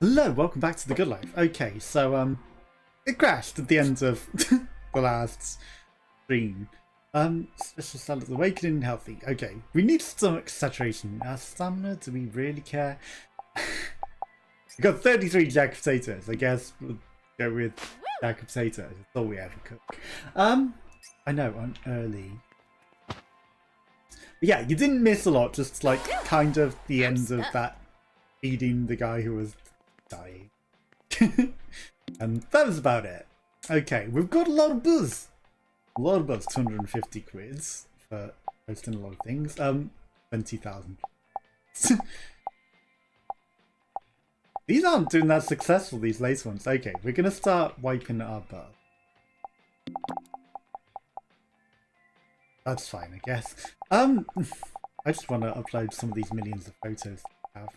Hello, welcome back to the good life. Okay, so it crashed at the end of the last stream. Special salad, awakening and healthy. Okay, we need stomach saturation. Our stamina, do we really care? We got 33 jack potatoes. I guess we'll go with jack potatoes. That's all we ever cook. I know, I'm early. But yeah, you didn't miss a lot, just like kind of the end of that feeding the guy who was dying. And that was about it. Okay, we've got a lot of buzz. A lot of buzz, 250 quids for posting a lot of things. 20,000. These aren't doing that successful, these later ones. Okay, we're gonna start wiping our butt. That's fine, I guess. I just want to upload some of these millions of photos I have.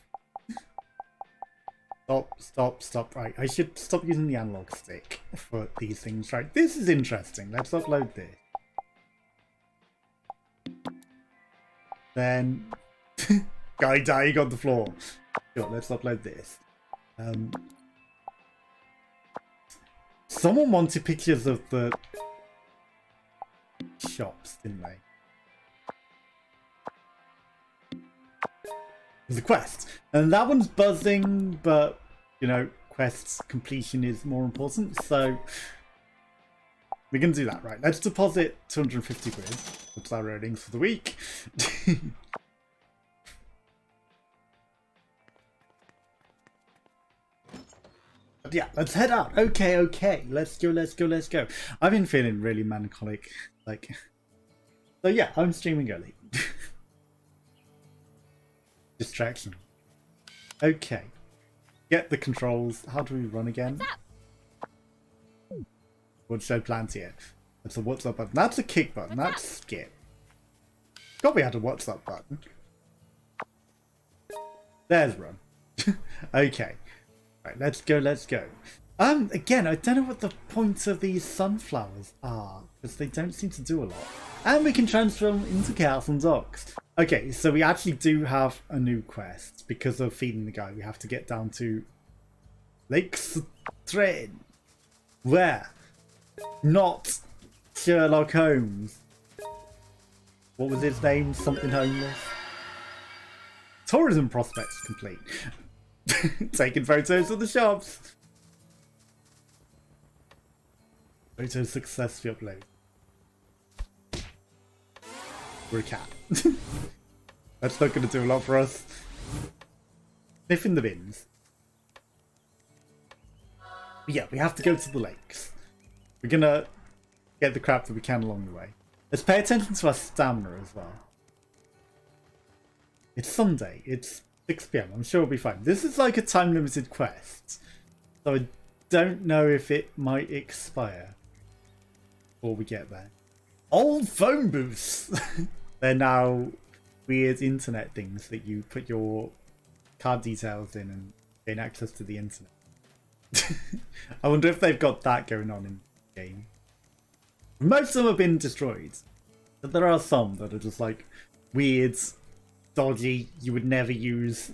Stop. Right, I should stop using the analog stick for these things. Right, this is interesting. Let's upload this. Then, guy dying on the floor. Sure, let's upload this. Someone wanted pictures of the shops, didn't they? There's a quest, and that one's buzzing, but you know, quest's completion is more important, so we're gonna do that. Right, let's deposit 250 quid. That's our earnings for the week. But yeah, let's head out. Okay, let's go. I've been feeling really melancholic, like, so yeah, I'm streaming early. Distraction. Okay. Get the controls. How do we run again? Woodshed plant here. That's a what's up button. That's a kick button. That's skip. God, we had a what's up button. There's run. Okay. Right, let's go. Again, I don't know what the point of these sunflowers are, because they don't seem to do a lot. And we can transform into cows and dogs. Okay, so we actually do have a new quest. Because of feeding the guy, we have to get down to Lake Train. Where? Not Sherlock Holmes. What was his name? Something homeless. Tourism prospects complete. Taking photos of the shops. Photos successfully uploaded. We're a cat. That's not going to do a lot for us. Sniffing the bins. But yeah, we have to go to the lakes. We're going to get the crap that we can along the way. Let's pay attention to our stamina as well. It's Sunday. It's 6 PM. I'm sure we'll be fine. This is like a time-limited quest. So I don't know if it might expire before we get there. Old phone booths! They're now weird internet things that you put your card details in and gain access to the internet. I wonder if they've got that going on in the game. Most of them have been destroyed. But there are some that are just like weird, dodgy, you would never use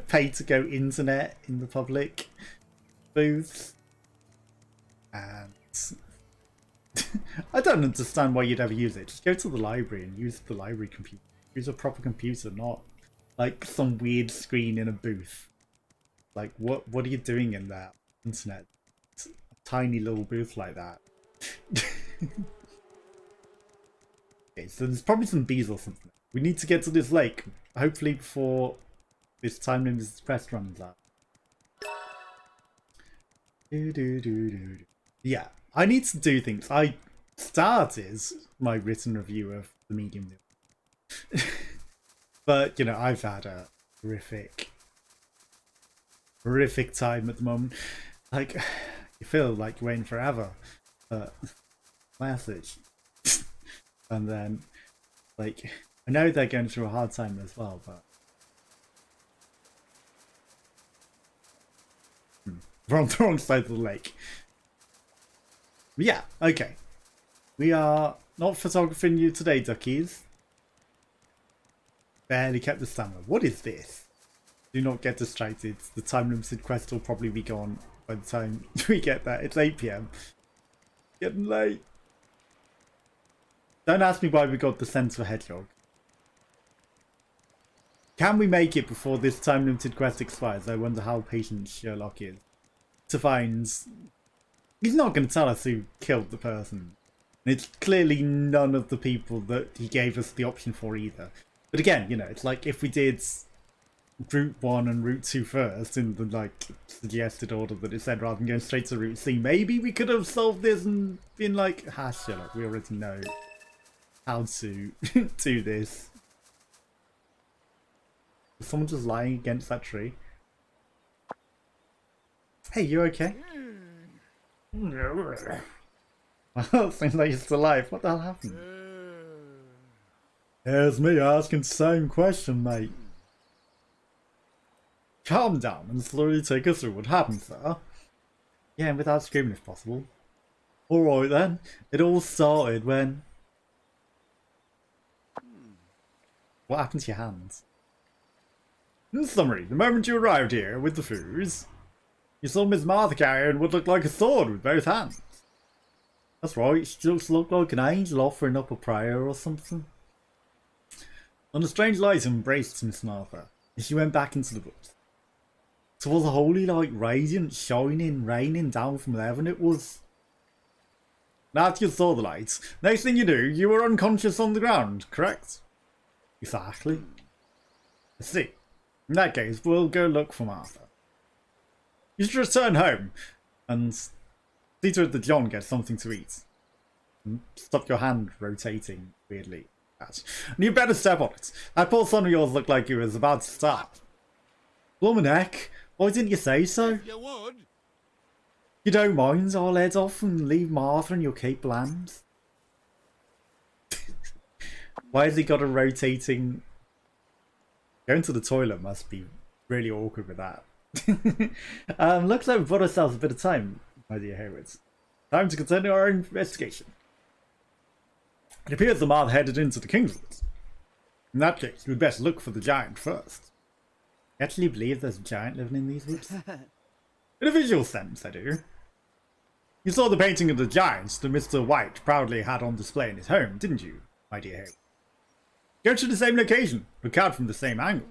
pay to go internet in the public booths. And I don't understand why you'd ever use it. Just go to the library and use the library computer. Use a proper computer, not like some weird screen in a booth. Like, what are you doing in that internet? It's a tiny little booth like that. Okay, so there's probably some bees or something. We need to get to this lake, hopefully before this time limit quest runs out. Yeah, I need to do things. I started my written review of the medium, but you know, I've had a horrific time at the moment. Like, you feel like you're waiting forever for message. And then, like, I know they're going through a hard time as well, but we're on the wrong side of the lake. But yeah, okay. We are not photographing you today, duckies. Barely kept the stamina. What is this? Do not get distracted. The time limited quest will probably be gone by the time we get there. It's 8 PM. Getting late. Don't ask me why we got the sense of a hedgehog. Can we make it before this time limited quest expires? I wonder how patient Sherlock is to find. He's not going to tell us who killed the person. And it's clearly none of the people that he gave us the option for either. But again, you know, it's like if we did Route 1 and Route 2 first in the like suggested order that it said rather than going straight to Route C, maybe we could have solved this and been like, Sherlock, we already know how to do this. Is someone just lying against that tree? Hey, you okay? Well, seems like you're still alive. What the hell happened? Here's me asking the same question, mate. Calm down and slowly take us through what happened, sir. Yeah, and without screaming if possible. Alright then. It all started when... What happened to your hands? In summary, the moment you arrived here with the foos, you saw Miss Martha carrying what looked like a sword with both hands. That's right, she just looked like an angel offering up a prayer or something. And a strange light embraced Miss Martha as she went back into the woods. So was a holy light radiant, shining, raining down from heaven it was. And after you saw the lights, next thing you knew, you were unconscious on the ground, correct? Exactly. I see. In that case, we'll go look for Martha. You should return home and see to it that John gets something to eat. And stop your hand rotating weirdly. And you better step on it. That poor son of yours looked like he was about to starve. Bloomin' heck, why didn't you say so? You would. You don't mind, I'll head off and leave Martha and you'll keep lambs. Why has he got a rotating... Going to the toilet must be really awkward with that. Looks like we've bought ourselves a bit of time, my dear Haywards. Time to continue our investigation. It appears the Martha headed into the Kingswood. In that case, we'd best look for the giant first. You actually believe there's a giant living in these woods? In a visual sense, I do. You saw the painting of the giants that Mr. White proudly had on display in his home, didn't you, my dear Haywards? Go to the same location, look out from the same angle.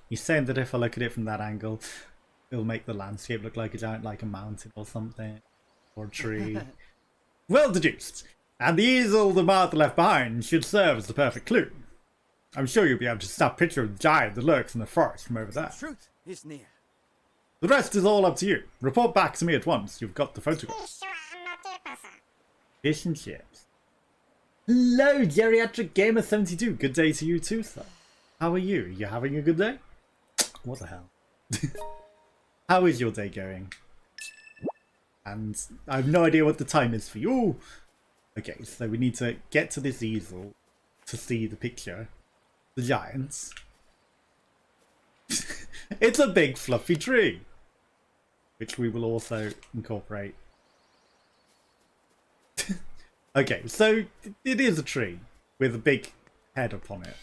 He's saying that if I look at it from that angle, it'll make the landscape look like a giant, like a mountain or something, or a tree. Well deduced. And the easel the Martha left behind should serve as the perfect clue. I'm sure you'll be able to snap a picture of the giant that lurks in the forest from over there. Truth is near. The rest is all up to you. Report back to me at once. You've got the photograph. Fish and chips. Hello, Geriatric Gamer 72. Good day to you too, sir. How are you? You having a good day? What the hell? How is your day going? And I have no idea what the time is for you. Okay, so we need to get to this easel to see the picture. The giants. It's a big fluffy tree. Which we will also incorporate. Okay, so it is a tree with a big head upon it.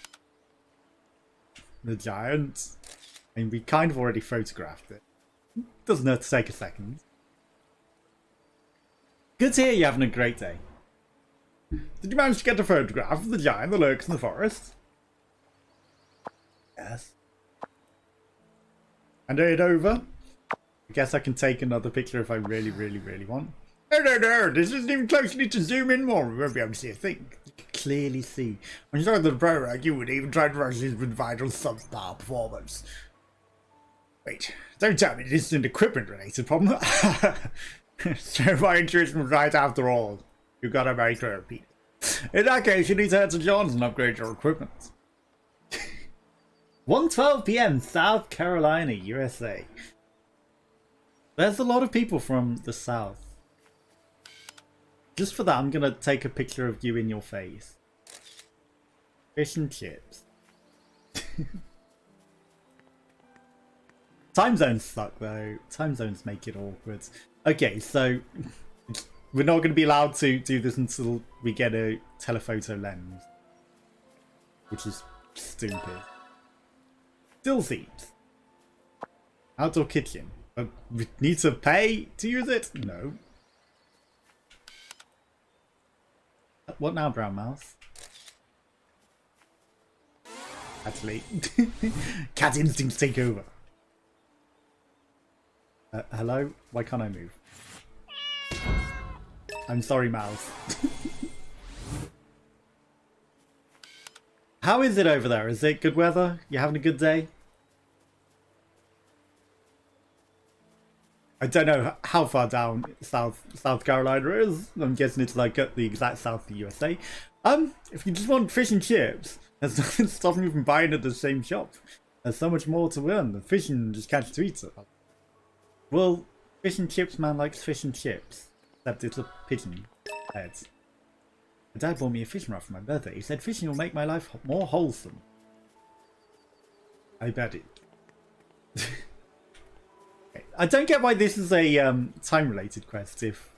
The giant. I mean, we kind of already photographed it. Doesn't have to take a second. Good to hear you're having a great day. Did you manage to get a photograph of the giant that lurks in the forest? Yes. And it over? I guess I can take another picture if I really, really, really want. No, this isn't even close. You need to zoom in more. We won't be able to see a thing. You can clearly see. When you started the pro-rag, you would even try to rush this with vital subpar performance. Wait, don't tell me this is an equipment-related problem. So my intuition was right after all. You got a very clear repeat. In that case, you need to head to John's and upgrade your equipment. 1:12 PM, South Carolina, USA. There's a lot of people from the South. Just for that, I'm gonna take a picture of you in your face. Fish and chips. Time zones suck though. Time zones make it awkward. Okay, so we're not going to be allowed to do this until we get a telephoto lens. Which is stupid. Still seems. Outdoor kitchen. We need to pay to use it? No. What now, brown mouse? Actually, cat instincts take over. Hello? Why can't I move? I'm sorry, mouse. How is it over there? Is it good weather? You having a good day? I don't know how far down South Carolina is. I'm guessing it's like at the exact south of the USA. If you just want fish and chips, there's nothing stopping you from buying at the same shop. There's so much more to earn. The fish and just catch to eat it. Well, fish and chips man likes fish and chips. Except it's a pigeon head. My dad bought me a fishing rod for my birthday. He said fishing will make my life more wholesome. I bet it. I don't get why this is a time-related quest if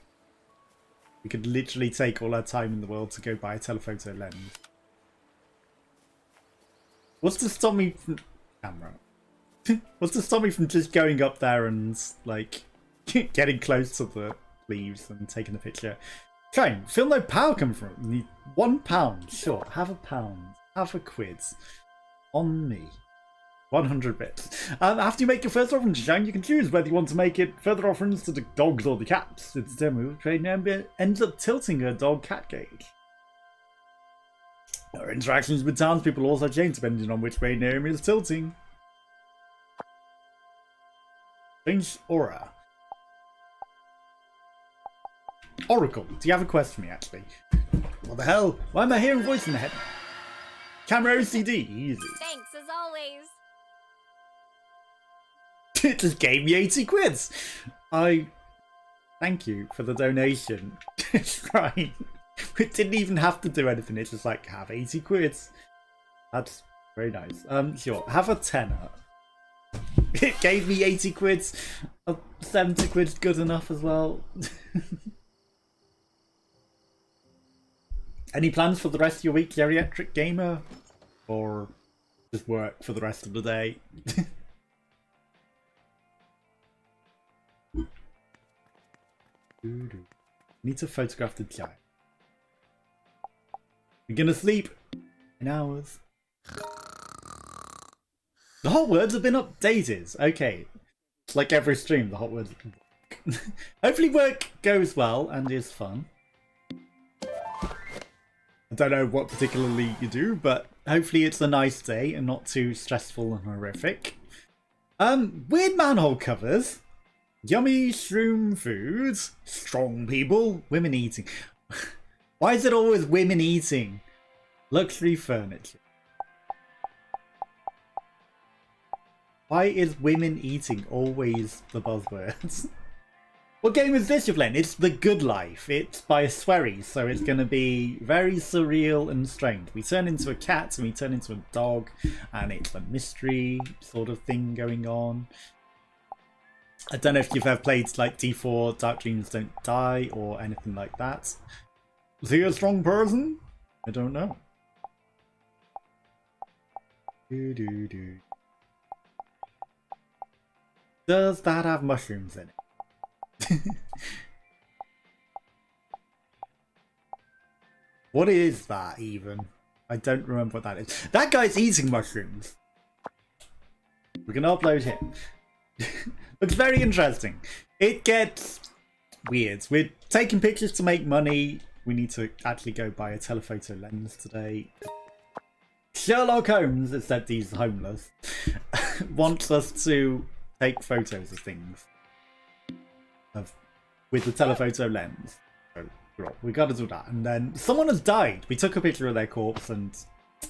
we could literally take all our time in the world to go buy a telephoto lens. What's to stop me from... camera. What's to stop me from just going up there and, like, getting close to the leaves and taking a picture? Train, feel no power come from it. You need £1. Sure, have a pound. Have a quid. On me. 100 bits. After you make your first offering to Shang, you can choose whether you want to make it further offerings to the dogs or the cats. It's a demo. Trade member ends up tilting her dog-cat gauge. Our interactions with townspeople also change depending on which way Naomi is tilting. Change aura. Oracle, do you have a quest for me, actually? What the hell? Why am I hearing a voice in the head? Camera OCD, easy. Thanks, as always. It just gave me 80 quids. I thank you for the donation. It's right. We didn't even have to do anything. It's just like, have 80 quids. That's very nice. Sure. Have a tenner. It gave me 80 quids. 70 quid's good enough as well. Any plans for the rest of your week, geriatric gamer? Or just work for the rest of the day? Need to photograph the giant. We're gonna sleep in hours. The hot words have been updated. Okay. It's like every stream, the hot words. Hopefully work goes well and is fun. I don't know what particularly you do, but hopefully it's a nice day and not too stressful and horrific. Weird manhole covers. Yummy shroom foods. Strong people. Women eating. Why is it always women eating? Luxury furniture. Why is women eating always the buzzwords? What game is this you're playing? It's The Good Life. It's by Swery, so it's going to be very surreal and strange. We turn into a cat and we turn into a dog, and it's a mystery sort of thing going on. I don't know if you've ever played like D4 Dark Dreams Don't Die or anything like that. Is he a strong person? I don't know. Does that have mushrooms in it? What is that even? I don't remember what that is. That guy's eating mushrooms. We're gonna upload him. Looks very interesting. It gets weird. We're taking pictures to make money. We need to actually go buy a telephoto lens today. Sherlock Holmes, except he's homeless, wants us to take photos of things with the telephoto lens. So we got to do that. And then someone has died. We took a picture of their corpse and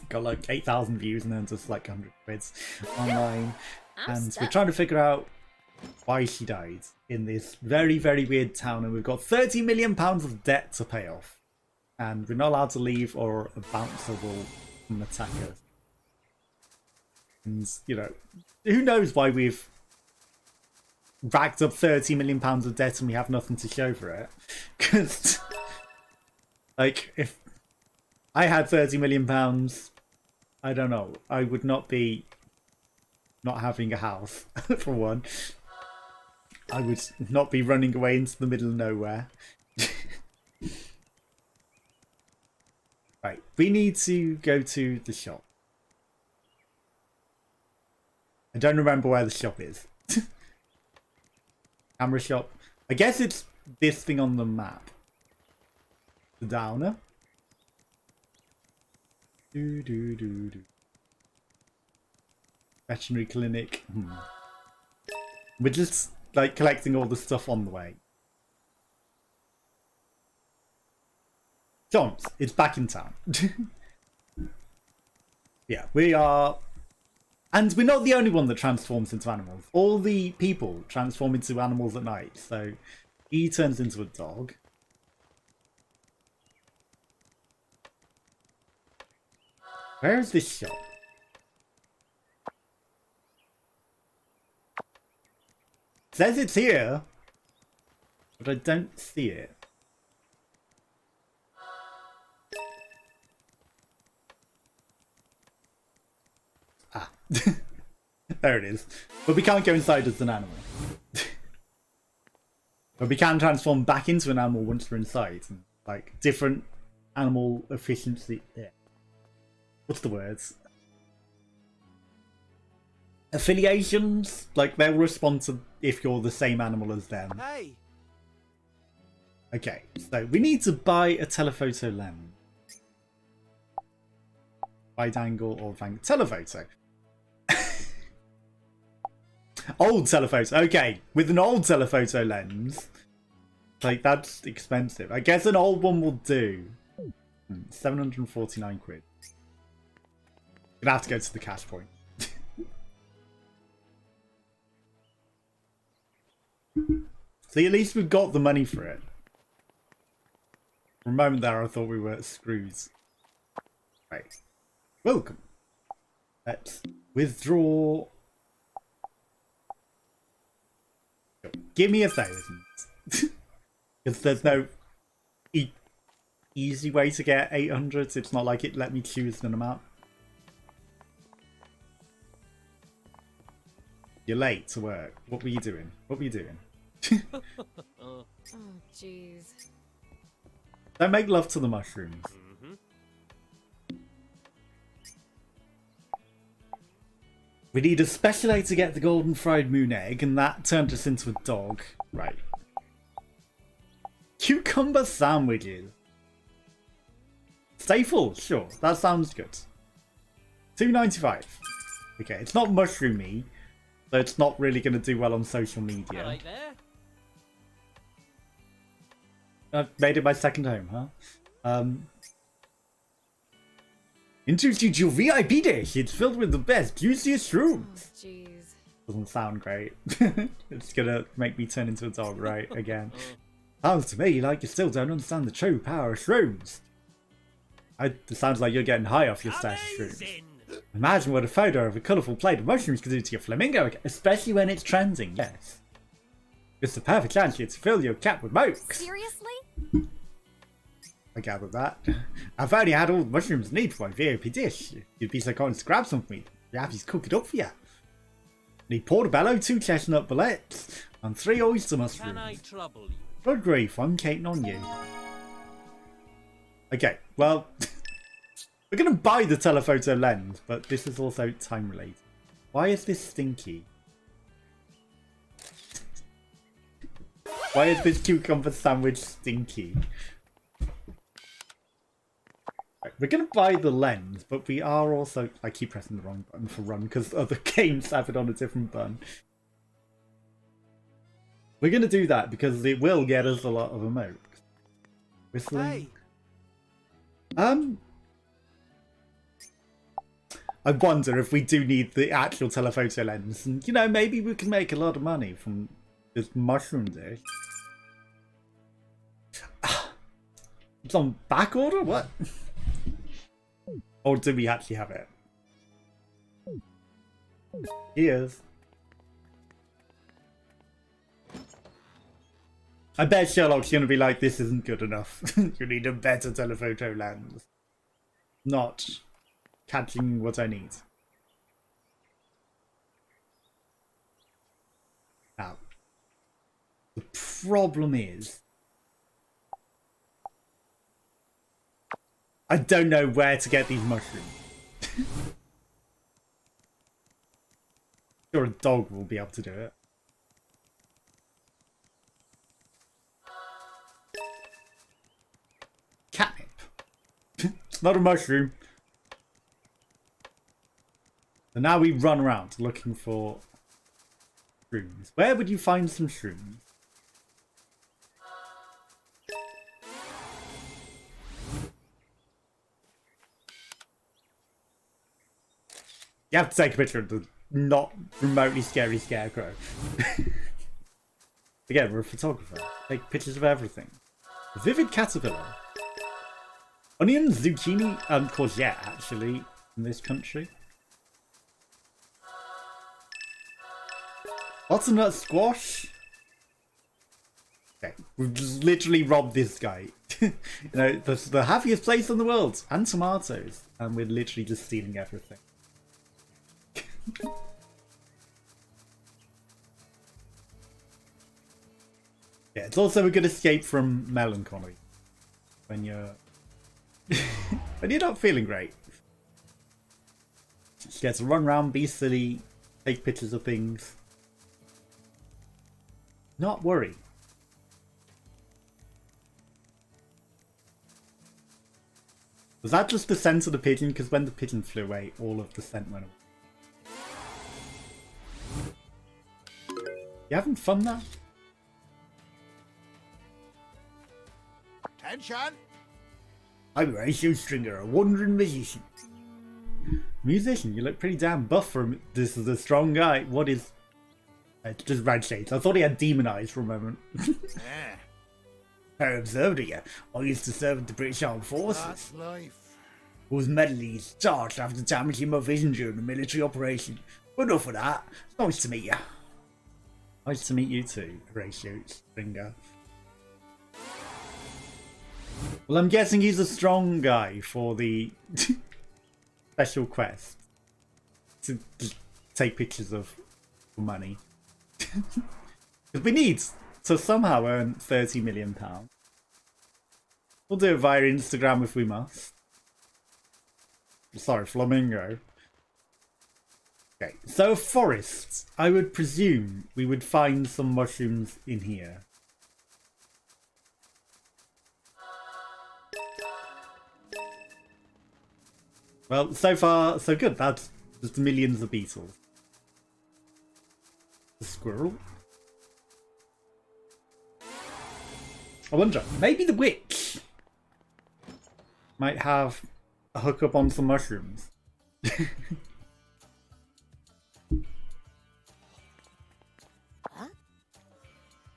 got like 8,000 views and then just like 100 quids online. And we're trying to figure out why she died in this very, very weird town. And we've got £30 million of debt to pay off. And we're not allowed to leave or a bouncer will come attack us. And, you know, who knows why we've racked up £30 million of debt and we have nothing to show for it. Because, like, if I had £30 million, I don't know, I would not be not having a house, for one. I would not be running away into the middle of nowhere. Right, we need to go to the shop. I don't remember where the shop is. Camera shop. I guess it's this thing on the map. The downer. Veterinary clinic. We're just like collecting all the stuff on the way. John's, it's back in town. Yeah, we are. And we're not the only one that transforms into animals. All the people transform into animals at night. So he turns into a dog. Where is this shop? It says it's here, but I don't see it. Ah, there it is. But we can't go inside as an animal. But we can transform back into an animal once we're inside. And, like, different animal efficiency. Yeah. What's the words? Affiliations? Like, they'll respond to if you're the same animal as them. Hey. Okay, so we need to buy a telephoto lens. Wide angle or telephoto. Old telephoto. Okay, with an old telephoto lens, like that's expensive. I guess an old one will do. 749 quid. Gonna have to go to the cash point. See, at least we've got the money for it. For a moment there, I thought we were screwed. Right. Welcome. Let's withdraw. Give me 1,000. Because there's no easy way to get 800. It's not like it let me choose an amount. You're late to work. What were you doing? What were you doing? Oh, jeez. Don't make love to the mushrooms. We need a special aid to get the golden fried moon egg, and that turned us into a dog. Right. Cucumber sandwiches. Stay full, sure. That sounds good. $2.95. Okay, it's not mushroomy, so it's not really going to do well on social media. Right there. I've made it my second home, huh? Introduce your VIP dish. It's filled with the best, juiciest shrooms. Oh, jeez. Doesn't sound great. It's gonna make me turn into a dog, right? Again. Sounds to me like you still don't understand the true power of shrooms. It sounds like you're getting high off your stash of shrooms. Imagine what a photo of a colourful plate of mushrooms could do to your flamingo, especially when it's trending, yes. It's the perfect chance to fill your cap with mokes. Seriously? I gathered that. I've already had all the mushrooms I need for my VIP dish. You'd be so kind as to grab some for me. Be happy to cook it up for you. Need portobello, 2 chestnut bullets, and 3 oyster mushrooms. Can I trouble you? Good grief, I'm cating on you. Okay, well, we're going to buy the telephoto lens, but this is also time related. Why is this stinky? Why is this cucumber sandwich stinky? We're going to buy the lens, but we are also... I keep pressing the wrong button for run because other games have it on a different button. We're going to do that because it will get us a lot of emotes. Whistling. Hey. I wonder if we do need the actual telephoto lens. And, you know, maybe we can make a lot of money from this mushroom dish. It's on back order? What? Or do we actually have it? Here's. I bet Sherlock's going to be like, this isn't good enough. You need a better telephoto lens. Not catching what I need. problem is, I don't know where to get these mushrooms. Sure, a dog will be able to do it. Catnip. It's not a mushroom. So now we run around looking for shrooms. Where would you find some shrooms? You have to take a picture of the not remotely scary scarecrow. Again, we're a photographer. Take pictures of everything. Vivid caterpillar. Onion, zucchini, and courgette, actually, in this country. Butternut squash. Okay, we've just literally robbed this guy. You know, the happiest place in the world. And tomatoes. And we're literally just stealing everything. Yeah, it's also a good escape from melancholy when you're when you're not feeling great. Just get to run around, be silly, take pictures of things, not worry. Was that just the scent of the pigeon? Because when the pigeon flew away, all of the scent went away. You having fun now? Attention! I'm Ratio Stringer, a wandering musician. Musician, you look pretty damn buff for him. This is a strong guy. What is... It's just red shades. I thought he had demon eyes for a moment. Yeah, I observed it, yeah. I used to serve in the British Armed Forces. that's life. Was medically charged after damaging my vision during a military operation. But enough of that. It's nice to meet you. Nice to meet you too, Ratio Stringer. Well, I'm guessing he's a strong guy for the special quest to take pictures of money. Because we need to somehow earn £30 million. We'll do it via Instagram if we must. Sorry, flamingo. Okay, so forests. I would presume we would find some mushrooms in here. Well, so far, so good. That's just millions of beetles. The squirrel? I wonder, maybe the witch might have a hookup on some mushrooms. Huh?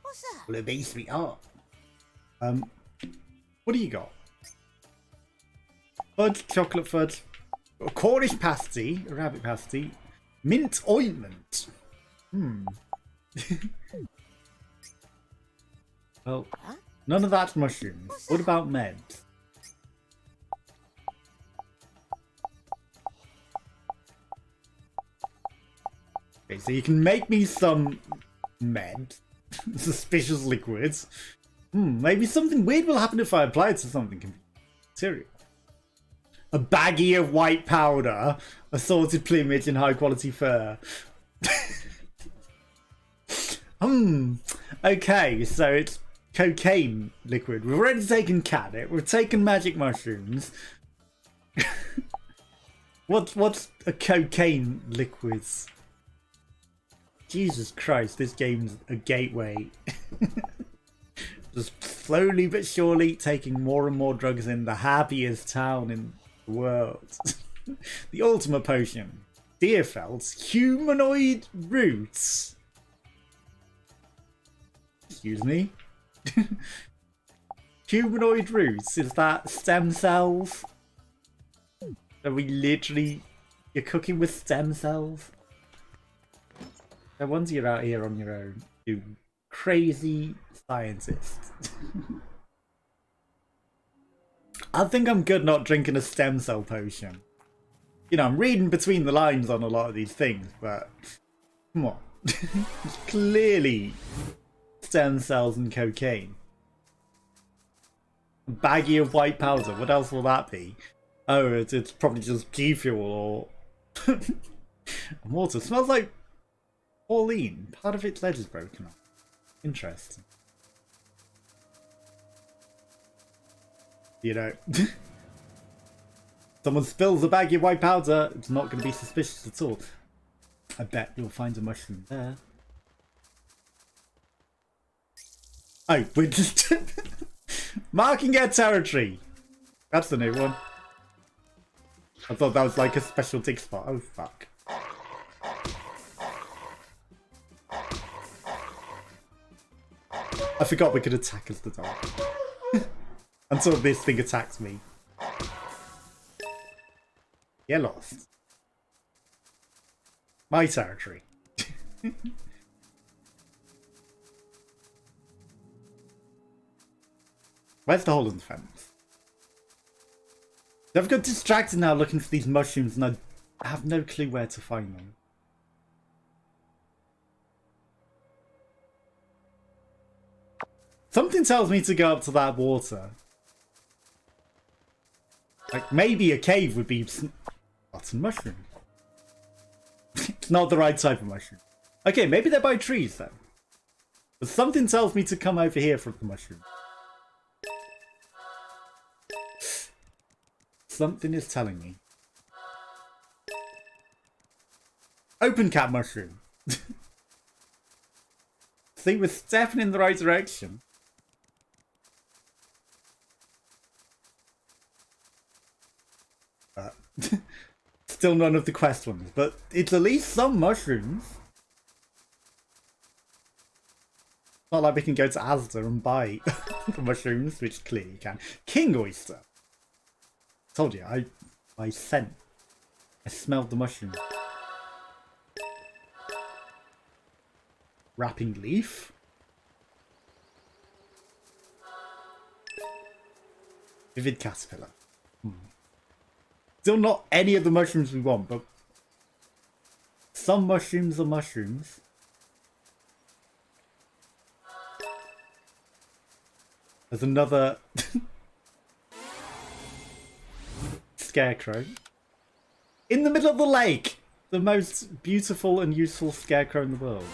What's that? Will it be, sweetheart? What do you got? Fudge, chocolate fudge, a Cornish pasty, a rabbit pasty, mint ointment. Well, none of that's mushrooms. What about meds? Okay, so you can make me some med, suspicious liquids. Maybe something weird will happen if I apply it to something material. A baggie of white powder, assorted plumage and high quality fur. Okay, so it's cocaine liquid. We've already taken catnip. We've taken magic mushrooms. What's a cocaine liquids? Jesus Christ, this game's a gateway. Just slowly but surely taking more and more drugs in the happiest town in the world. The ultimate potion. Deerfeld's humanoid roots. Excuse me. Humanoid roots, is that stem cells? Are we literally... You're cooking with stem cells? No wonder you're out here on your own, you crazy scientist. I think I'm good not drinking a stem cell potion. You know, I'm reading between the lines on a lot of these things, but come on. Clearly stem cells and cocaine. A baggie of white powder. What else will that be? Oh, it's probably just G fuel or water. Smells like Pauline. Part of its edge is broken off. Interesting. You know, someone spills a baggie of white powder, it's not going to be suspicious at all. I bet you'll find a mushroom there. Oh, we're just marking our territory. That's the new one. I thought that was like a special dig spot. Oh, fuck. I forgot we could attack as the dog. Until this thing attacks me. Yeah, lost. My territory. Where's the hole in the fence? I've got distracted now looking for these mushrooms and I have no clue where to find them. Something tells me to go up to that water. Like, maybe a cave would be lots of mushrooms. It's not the right type of mushroom. Okay, maybe they're by trees then. But something tells me to come over here for the mushroom. Something is telling me. Open cap mushroom. See, we're stepping in the right direction. Still none of the quest ones, but it's at least some mushrooms. Not like we can go to Asda and buy the mushrooms, which clearly you can. King oyster. Told you, I scent. I smelled the mushroom. Wrapping leaf. Vivid caterpillar. Still not any of the mushrooms we want, but some mushrooms are mushrooms. There's another scarecrow in the middle of the lake. The most beautiful and useful scarecrow in the world.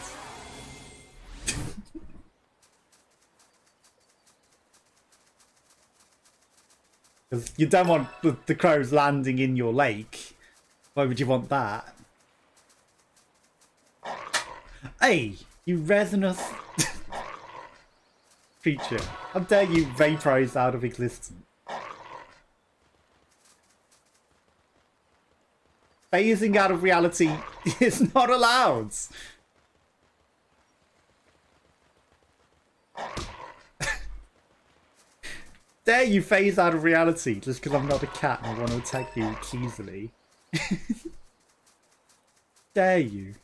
Because you don't want the crows landing in your lake. Why would you want that? Hey, you resinous creature. How dare you vaporize out of existence? Phasing out of reality is not allowed. Dare you phase out of reality just because I'm not a cat and I want to attack you cheesily. Dare you.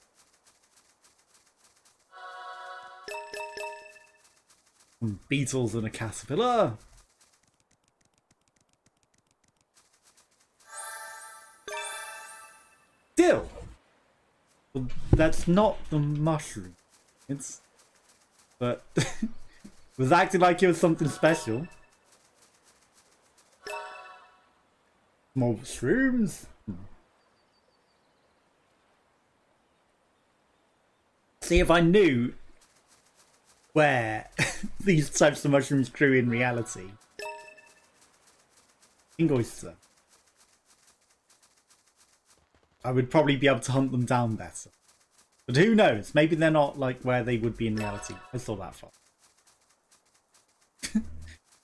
Beetles and a caterpillar. Still. Well, that's not the mushroom. It's... But... was acting like it was something special. More shrooms. See, if I knew where these types of mushrooms grew in reality. King oyster. I would probably be able to hunt them down better. But who knows? Maybe they're not like where they would be in reality. I saw that far.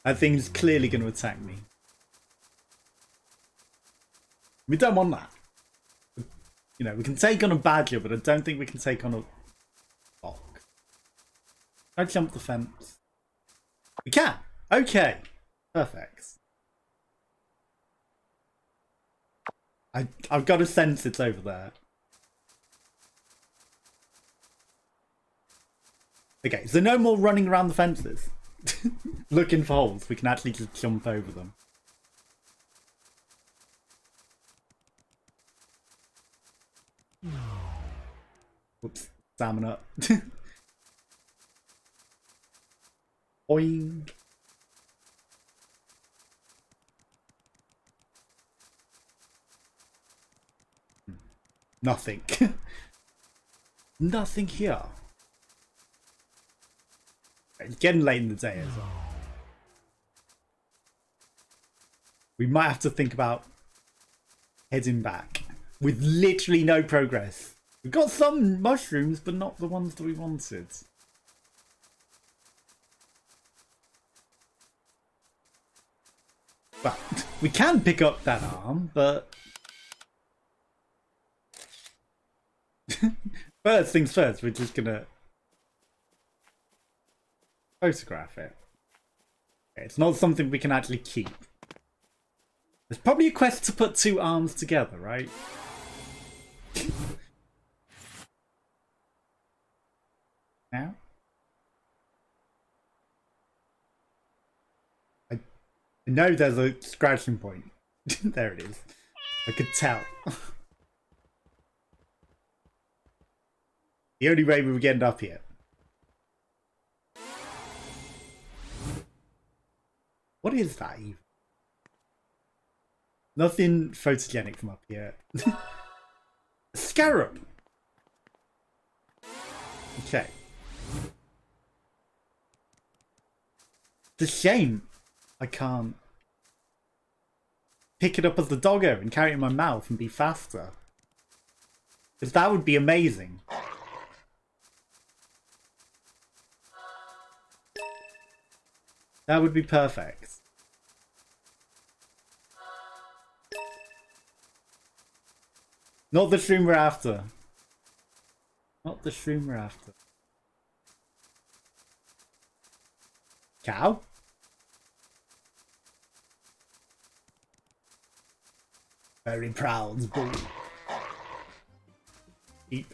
That thing's clearly going to attack me. We don't want that. You know, we can take on a badger, but I don't think we can take on a hawk. I jump the fence. We can. Okay. Perfect. I've got a sense it's over there. Okay, so no more running around the fences. Looking for holes. We can actually just jump over them. Whoops. Stamina. Boing. Nothing. Nothing here. It's getting late in the day as well. We might have to think about heading back with literally no progress. We got some mushrooms, but not the ones that we wanted. Well, we can pick up that arm, but first things first, we're just gonna photograph it. It's not something we can actually keep. There's probably a quest to put two arms together, right? Now? I know there's a scratching point. There it is. I could tell. The only way we were getting up here. What is that even? Nothing photogenic from up here. Scarab! Okay. It's a shame I can't pick it up as the doggo and carry it in my mouth and be faster. Because that would be amazing. That would be perfect. Not the shroom we're after. Not the shroom we're after. Cow? Very proud bull. Eat.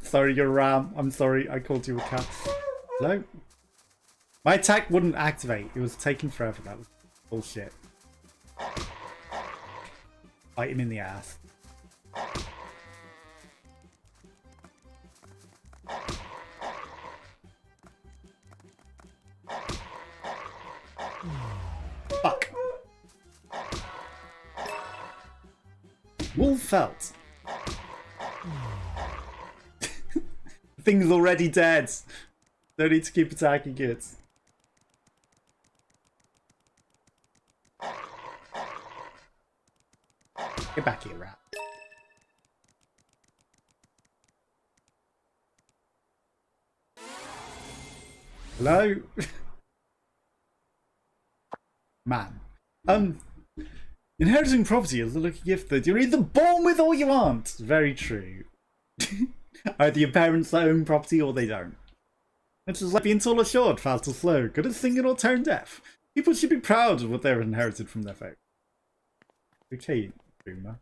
Sorry, you're a ram. I'm sorry, I called you a cow. Hello? My attack wouldn't activate. It was taking forever. That was bullshit. Bite him in the ass. Fuck. Wolf felt. The thing's already dead. Don't need to keep attacking it. Get back here, rat. Hello? Man. Inheriting property is a lucky gift that you're either born with or you aren't. Very true. Either your parents own property or they don't. It's just like being tall or short, fast or slow, good at singing or tone deaf. People should be proud of what they've inherited from their folk. Okay, boomer.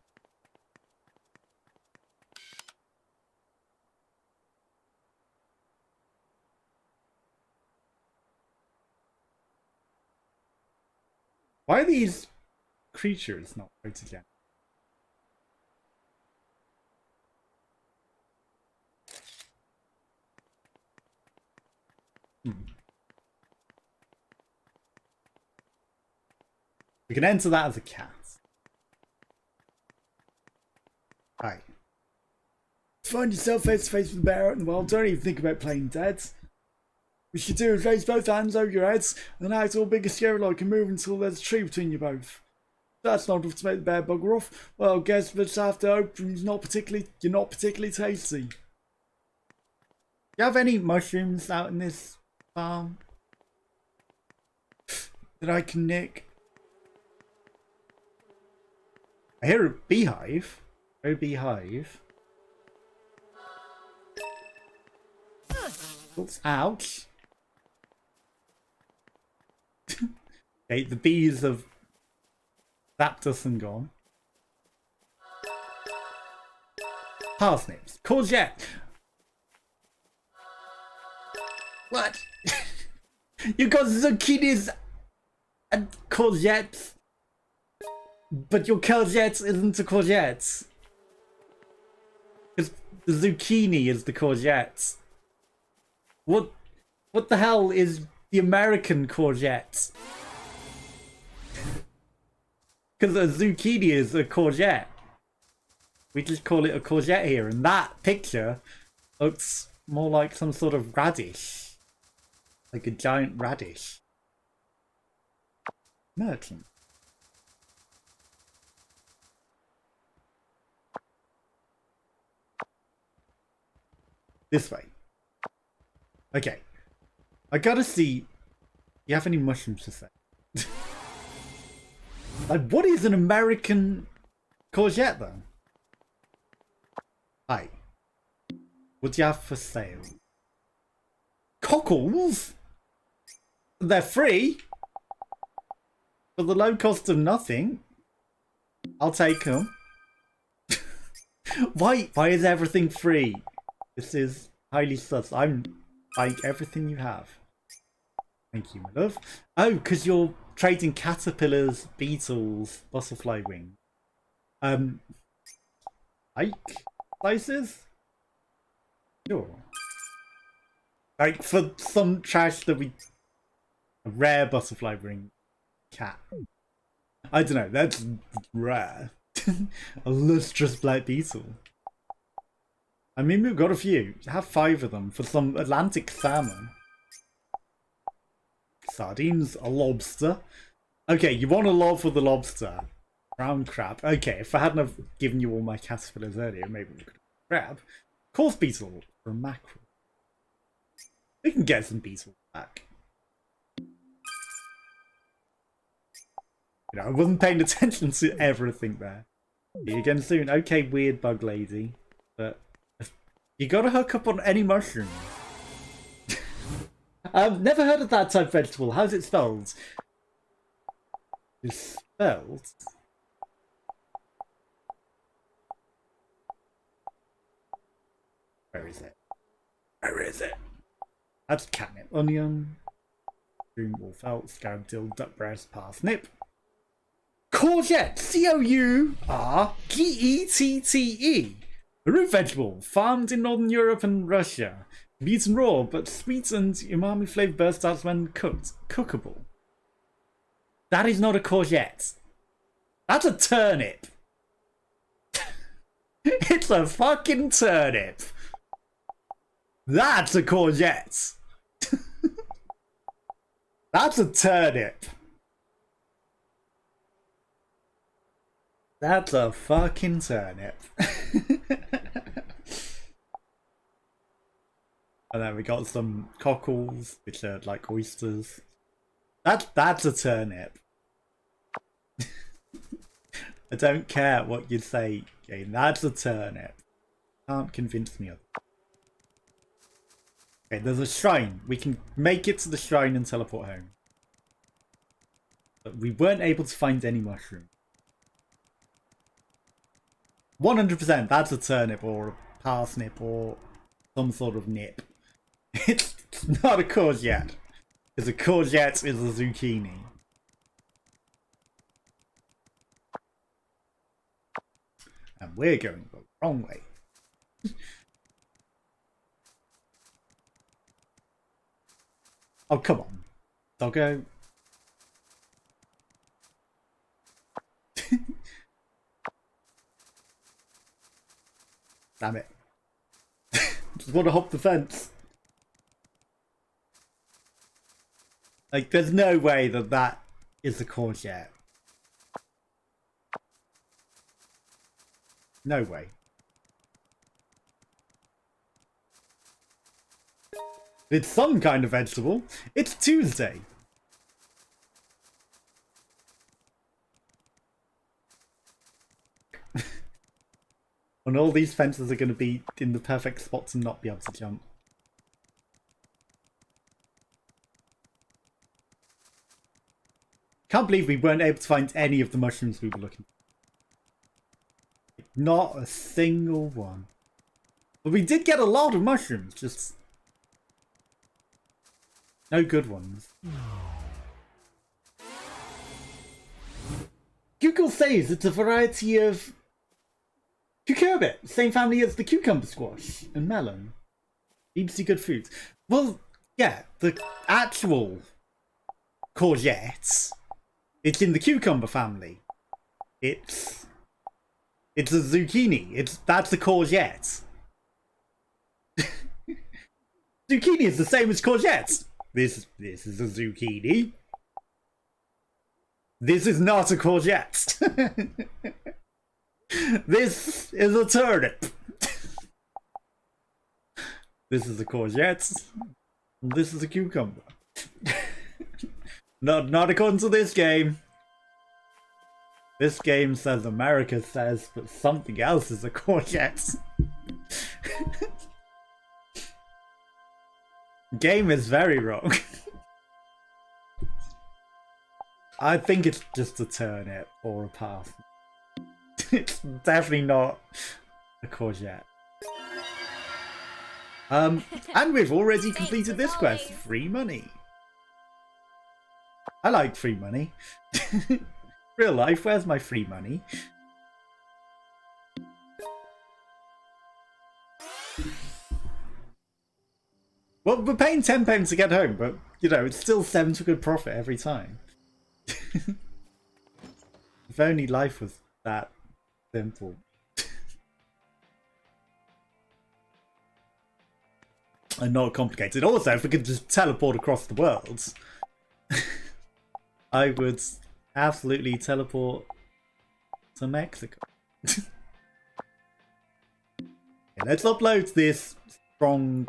Why are these creatures not voted again? We can enter that as a cat. Hi. Find yourself face to face with the bear out in the wild. Don't even think about playing dead. What you should do is raise both hands over your heads and act all big and scary like and move until there's a tree between you both. If that's not enough to make the bear bugger off, well, guess we'll just have to hope you're not particularly tasty. Do you have any mushrooms out in this farm that I can nick? I hear a beehive. Oh, beehive. Oops, ouch. Okay, the bees have zapped us and gone. Parsnips. Courgette. What? You got zucchinis and courgettes, but your courgette isn't a courgette. Because the zucchini is the courgette. What the hell is the American courgette. Because a zucchini is a courgette. We just call it a courgette here, and that picture looks more like some sort of radish. Like a giant radish. Merchant. This way. Okay. I gotta see. Do you have any mushrooms to say? Like, what is an American courgette, though? Hi. What do you have for sale? Cockles? They're free? For the low cost of nothing? I'll take them. Why is everything free? This is highly sus. I'm buying everything you have. Thank you, my love. Oh, because you're trading caterpillars, beetles, butterfly wing. Like slices? Sure. Like for some trash that we... A rare butterfly wing cat. I don't know, that's rare. A lustrous black beetle. I mean, we've got a few. Have 5 of them for some Atlantic salmon. Sardines, a lobster. Okay, you want a lot for the lobster. Brown crab. Okay, if I hadn't have given you all my caterpillars earlier, maybe we could grab. Coarse beetle for a mackerel. We can get some beetles back. You know, I wasn't paying attention to everything there. See you again soon. Okay, weird bug lady. But you gotta hook up on any mushroom. I've never heard of that type of vegetable. How's it spelled? It's spelled... Where is it? Where is it? That's catnip, onion, broom, wolf out, scarab dill, duck breast, parsnip. Courgette! C-O-U-R-G-E-T-T-E. A root vegetable, farmed in northern Europe and Russia. Can be eaten raw, but sweet and umami flavor bursts out when cooked. Cookable. That is not a courgette. That's a turnip. It's a fucking turnip. That's a courgette. That's a turnip. That's a fucking turnip. And then we got some cockles, which are like oysters. That's a turnip. I don't care what you say, Jane. That's a turnip. Can't convince me of it. Okay, there's a shrine. We can make it to the shrine and teleport home. But we weren't able to find any mushroom. 100% that's a turnip or a parsnip or some sort of nip. It's not a courgette. Because a courgette is a zucchini. And we're going the wrong way. Oh, come on. Doggo. Damn it. Just want to hop the fence. Like, there's no way that that is a courgette. No way. It's some kind of vegetable. It's Tuesday. And all these fences are going to be in the perfect spot to not be able to jump. Can't believe we weren't able to find any of the mushrooms we were looking for. Not a single one. But we did get a lot of mushrooms, just no good ones. Google says it's a variety of cucurbit, same family as the cucumber squash and melon. BBC good foods. Well, Yeah, the actual courgette. It's in the cucumber family. It's a zucchini. That's the courgette. Zucchini is the same as courgette. This is a zucchini. This is not a courgette. This is a turnip. This is a courgette. This is a cucumber. Not according to this game. This game says America says, but something else is a courgette. Game is very wrong. I think it's just a turnip or a parsnip. It's definitely not a courgette. And we've already completed this quest. Free money. I like free money. Real life, where's my free money? Well, we're paying £10 to get home, but, you know, it's still 7 to good profit every time. If only life was that simple. And not complicated. Also, if we could just teleport across the world, I would absolutely teleport to Mexico. Okay, let's upload this strong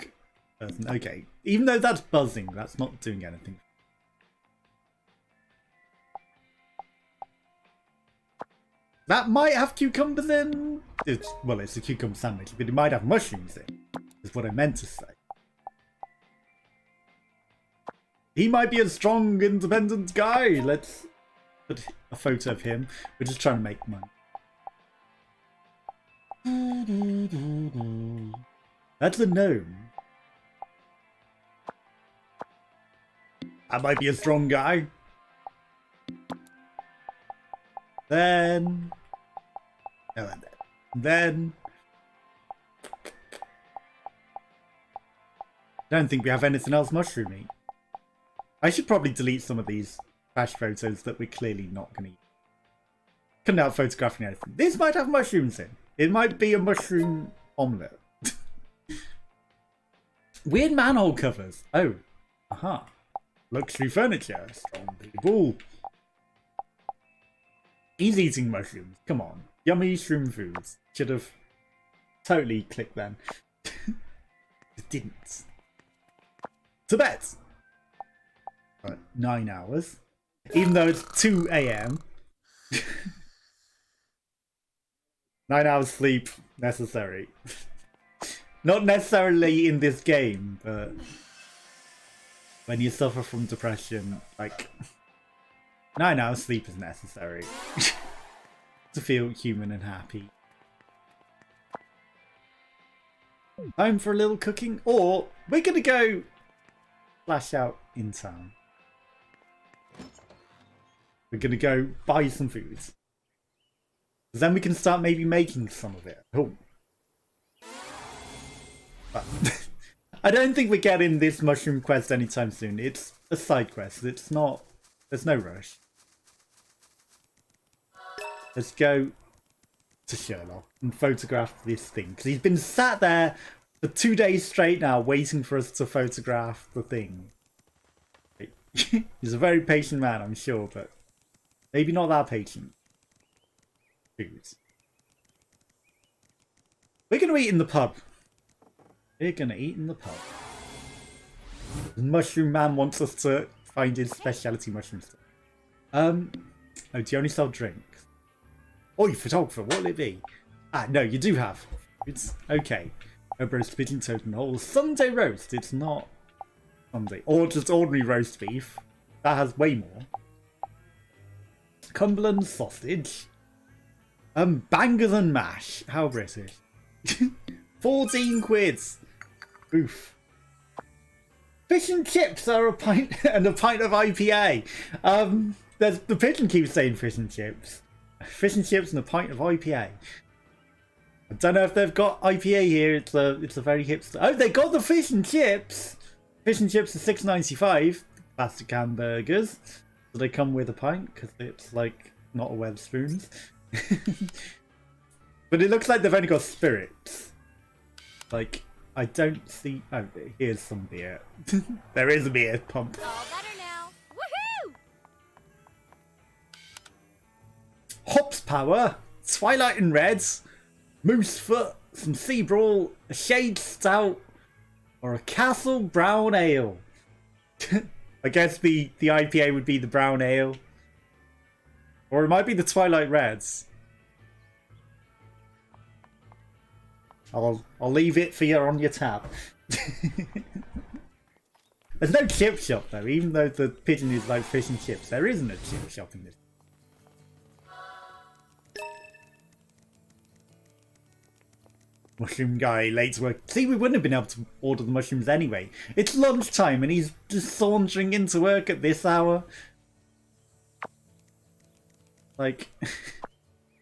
person. Okay, even though that's buzzing, that's not doing anything. That might have cucumbers in. Well, it's a cucumber sandwich, but it might have mushrooms in, is what I meant to say. He might be a strong, independent guy. Let's put a photo of him. We're just trying to make money. That's a gnome. I might be a strong guy. Then... Oh, and then... Don't think we have anything else mushroomy. I should probably delete some of these trash photos that we're clearly not going to use. Couldn't help photographing anything. This might have mushrooms in. It might be a mushroom omelette. Weird manhole covers. Oh. Aha. Luxury furniture. Strong people. He's eating mushrooms. Come on. Yummy shroom foods. Should have totally clicked then. It didn't. To bed. 9 hours. Even though it's 2 AM. 9 hours sleep necessary. Not necessarily in this game, but when you suffer from depression, like 9 hours sleep is necessary to feel human and happy. Time for a little cooking, or we're gonna go flash out in town. We're gonna go buy some food. Then we can start maybe making some of it. Oh. But I don't think we're getting this mushroom quest anytime soon. It's a side quest. It's not... There's no rush. Let's go to Sherlock and photograph this thing. Because he's been sat there for 2 days straight now waiting for us to photograph the thing. He's a very patient man, I'm sure, but maybe not that patient. Food. We're going to eat in the pub. We're going to eat in the pub. The mushroom man wants us to find his speciality mushroom stuff. Oh, do you only sell drinks? Oi, photographer, what'll it be? Ah, no, you do have. It's okay. A roast pigeon, toad whole Sunday roast. It's not Sunday. Or just ordinary roast beef. That has way more. Cumberland sausage. Bangers and mash. How British. 14 quids. Oof. Fish and chips are a pint and a pint of IPA. There's the pigeon keeps saying fish and chips. Fish and chips and a pint of IPA. I don't know if they've got IPA here. It's a very hipster. Oh, they got the fish and chips. Fish and chips are $6.95. Plastic hamburgers. So they come with a pint because it's like not a Wetherspoons. But it looks like they've only got spirits. Like, I don't see... Oh, here's some beer. There is a beer pump. All better now. Woohoo! Hops Power, Twilight and Reds, Moose Foot, some Sea Brawl, a Shade Stout, or a Castle Brown Ale. I guess the IPA would be the Brown Ale. Or it might be the Twilight Reds. I'll leave it for you on your tab. There's no chip shop though, even though the pigeon is like fish and chips. There isn't a chip shop in this. Mushroom guy late to work. See, we wouldn't have been able to order the mushrooms anyway. It's lunchtime and he's just sauntering into work at this hour. Like,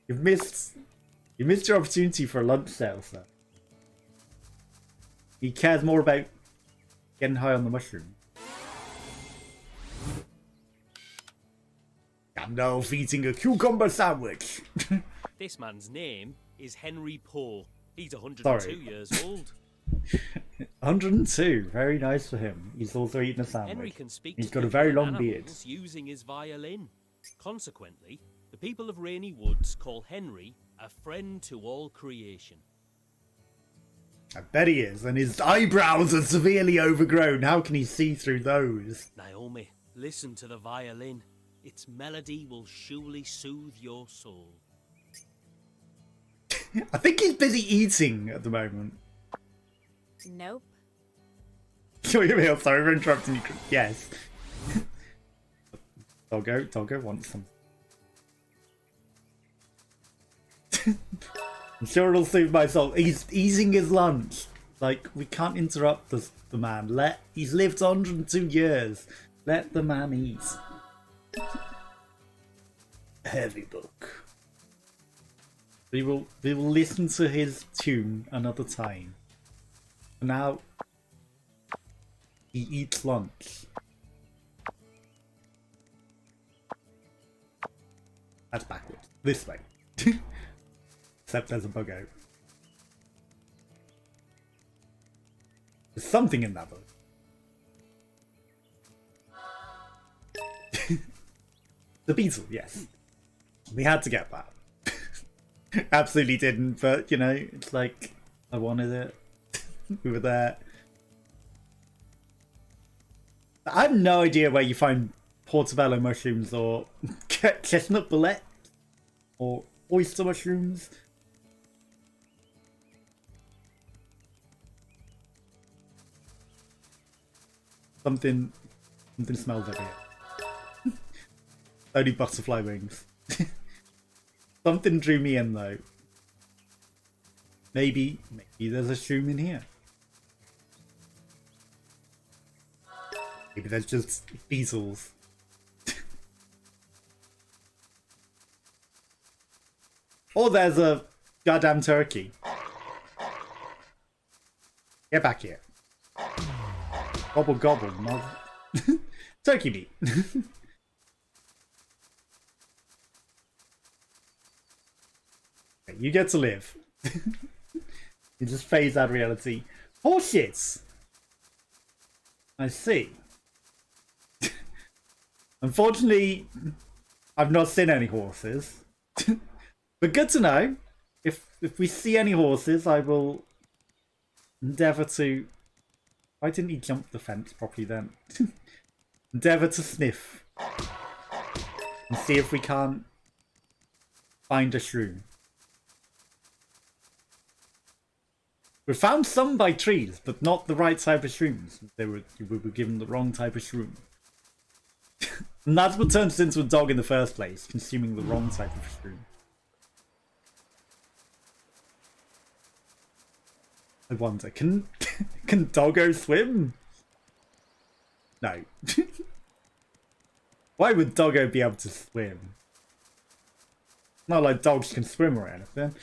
you've missed your opportunity for a lunch sale, sir. He cares more about getting high on the mushroom. Gandalf eating a cucumber sandwich. This man's name is Henry Poe. He's 102 Sorry. years old. 102. Very nice for him. He's also eating a Henry sandwich. can speak He's to got a people very and long beard. animals using his violin. Consequently, the people of Rainy Woods call Henry a friend to all creation. I bet he is, and his eyebrows are severely overgrown. How can he see through those? Naomi, listen to the violin. Its melody will surely soothe your soul. I think he's busy eating at the moment. Nope. Sorry for interrupting you. Yes. Doggo wants some. I'm sure it'll soothe my soul. He's eating his lunch. Like, we can't interrupt the man. He's lived 102 years. Let the man eat. Heavy book. We will listen to his tune another time. For now, he eats lunch. That's backwards. This way. Except there's a bug out. There's something in that book. The beetle, yes. We had to get that. Absolutely didn't, but you know, it's like I wanted it. We were there. I have no idea where you find portobello mushrooms or chestnut bullet or oyster mushrooms. Something smells over here. Only butterfly wings. Something drew me in though. Maybe there's a shroom in here. Maybe there's just beetles. Or there's a goddamn turkey. Get back here. Gobble gobble, mother. Turkey meat. You get to live. You just phase out reality. Horseshits! I see. Unfortunately, I've not seen any horses. But good to know. If we see any horses, I will endeavour to... Why didn't he jump the fence properly then? Endeavour to sniff. And see if we can't find a shroom. We found some by trees, but not the right type of shrooms. We were given the wrong type of shroom. And that's what turns us into a dog in the first place, consuming the wrong type of shroom. I wonder, can doggo swim? No. Why would doggo be able to swim? Not like dogs can swim or anything.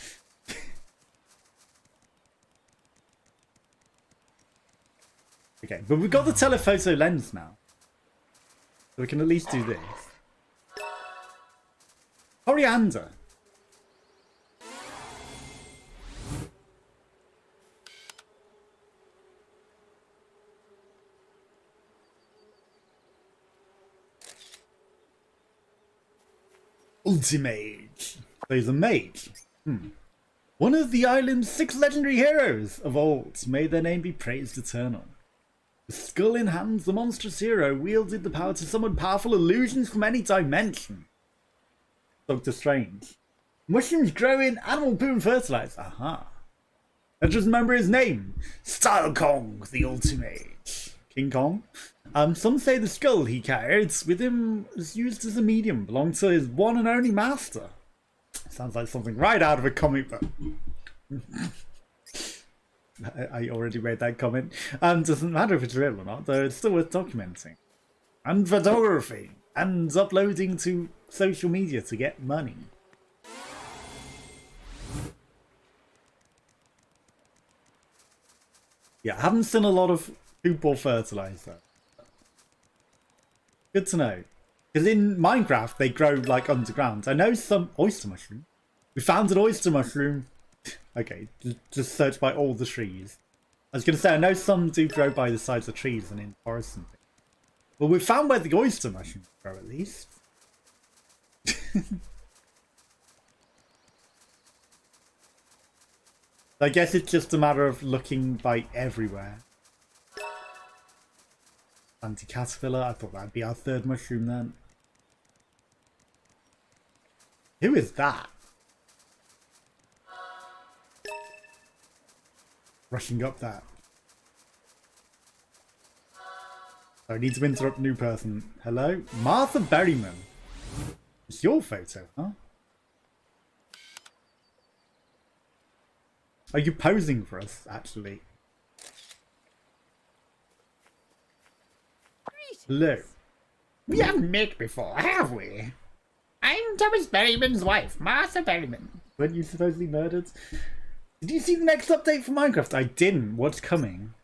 Okay, but we've got the telephoto lens now. So we can at least do this. Coriander. Ultimate. There's a mage. One of the island's 6 legendary heroes of old. May their name be praised eternal. With skull in hands, the monstrous hero wielded the power to summon powerful illusions from any dimension. Doctor Strange. Mushrooms grow in animal poo and fertilize. Aha. I just remember his name. Style Kong, the ultimate. King Kong. Some say the skull he carried with him was used as a medium, belonged to his one and only master. Sounds like something right out of a comic book. I already made that comment. Doesn't matter if it's real or not, though it's still worth documenting. And photography. And uploading to social media to get money. Yeah, I haven't seen a lot of poop or fertilizer. Good to know. Because in Minecraft, they grow like underground. I know some oyster mushroom. We found an oyster mushroom. Okay, just search by all the trees. I was going to say, I know some do grow by the sides of trees and in forests and things. Well, we found where the oyster mushrooms grow, at least. I guess it's just a matter of looking by everywhere. Anti-caterpillar, I thought that'd be our 3rd mushroom then. Who is that? Rushing up that. I need to interrupt new person. Hello? Martha Berryman. It's your photo, huh? Are you posing for us, actually? Hello. We haven't met before, have we? I'm Thomas Berryman's wife, Martha Berryman. Weren't you supposedly murdered? Did you see the next update for Minecraft? I didn't. What's coming?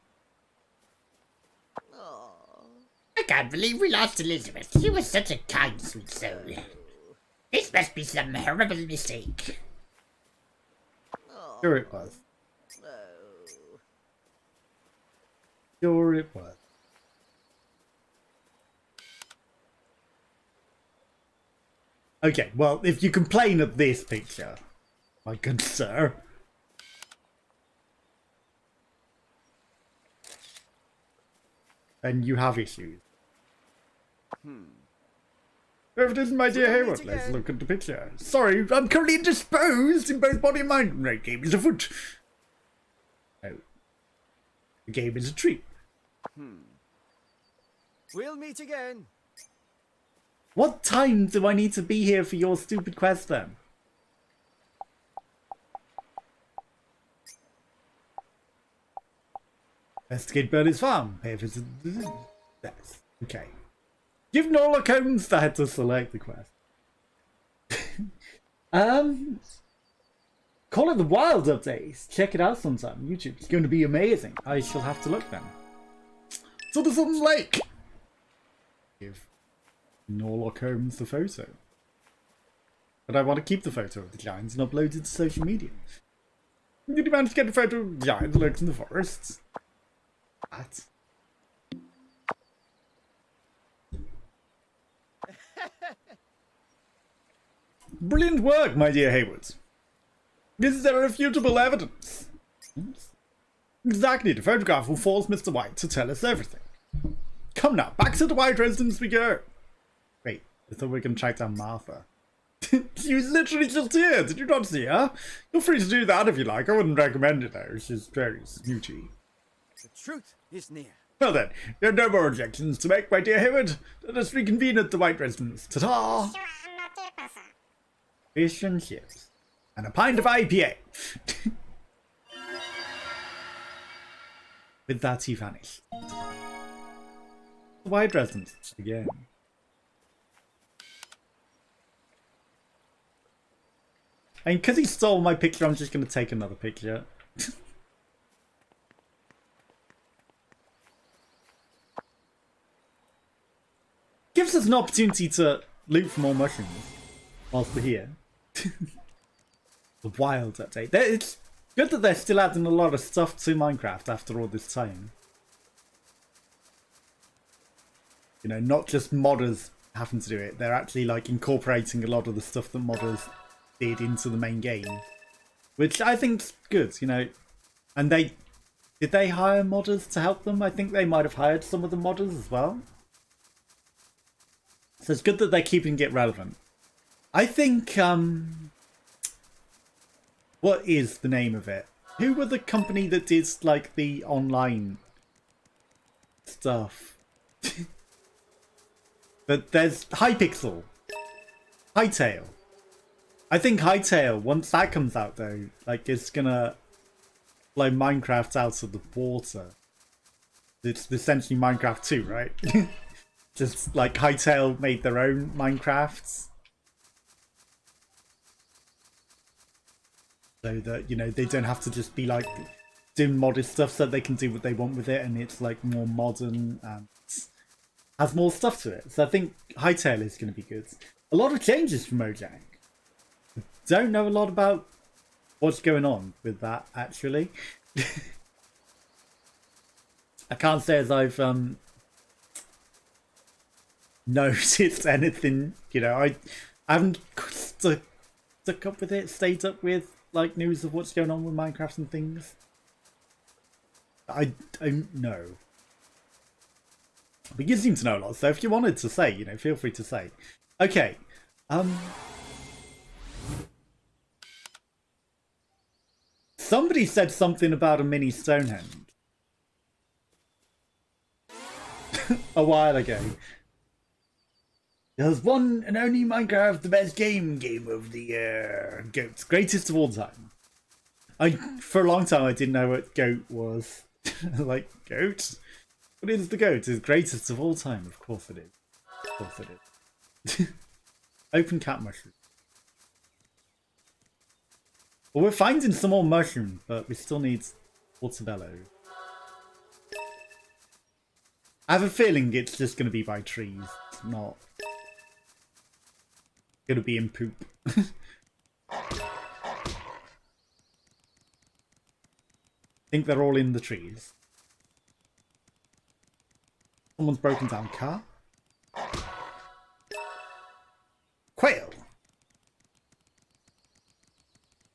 I can't believe we lost Elizabeth. She was such a kind, sweet soul. This must be some horrible mistake. Sure it was. Sure it was. Okay, well, if you complain of this picture, my good sir, then you have issues. If it isn't my dear Hayward, let's look at the picture. Sorry, I'm currently indisposed in both body and mind. No game is afoot. Oh. The game is a treat. We'll meet again. What time do I need to be here for your stupid quest then? Investigate Burley's farm. Pay a visit. That's okay. Give Norlock Holmes that to select the quest. Call it the Wild Updates. Check it out sometime. YouTube. It's going to be amazing. I shall have to look then. To the Southern Lake. Give Norlock Holmes the photo. But I want to keep the photo of the giants and upload it to social media. Did you manage to get a photo of the giant that lurks in the forests? That. Brilliant work, my dear Hayward. This is irrefutable evidence. Exactly, the photograph will force Mr. White to tell us everything. Come now, back to the White residence we go. Wait, I thought we were going to track down Martha. She was literally just here, did you not see her? You're free to do that if you like, I wouldn't recommend it though, she's very snooty. The truth is near. Well then, you have no more objections to make, my dear Hayward. Let us reconvene at the White residence. Ta-ta! Fish and chips. And a pint of IPA. With that he vanished. The White residence again. And because he stole my picture, I'm just going to take another picture. gives us an opportunity to loot for more mushrooms whilst we're here. The wild update. It's good that they're still adding a lot of stuff to Minecraft after all this time. You know, not just modders having to do it. They're actually like incorporating a lot of the stuff that modders did into the main game, which I think's good. You know, and did they hire modders to help them? I think they might have hired some of the modders as well. So it's good that they're keeping it relevant. I think what is the name of it? Who were the company that did like the online stuff? But there's Hypixel, Hightail. I think Hightail, once that comes out though, like it's gonna blow Minecraft out of the water. It's essentially Minecraft 2, right? Just like Hightail made their own Minecrafts. So that, you know, they don't have to just be like doing modded stuff, so they can do what they want with it, and it's like more modern and has more stuff to it. So I think Hightail is going to be good. A lot of changes from Mojang. Don't know a lot about what's going on with that, actually. I can't say as I've noticed anything, you know. I haven't stuck up with it, stayed up with like news of what's going on with Minecraft and things. I don't know. But you seem to know a lot, so if you wanted to say, you know, feel free to say. Okay. Somebody said something about a mini Stonehenge a while ago. There's one and only Minecraft, the best game of the year. Goats, greatest of all time. For a long time I didn't know what goat was. Like, goat? What is the goat? It's greatest of all time. Of course it is. Of course it is. Open cat mushroom. Well, we're finding some more mushroom, but we still need portobello. I have a feeling it's just going to be by trees, not going to be in poop. I think they're all in the trees. Someone's broken down car. Quail.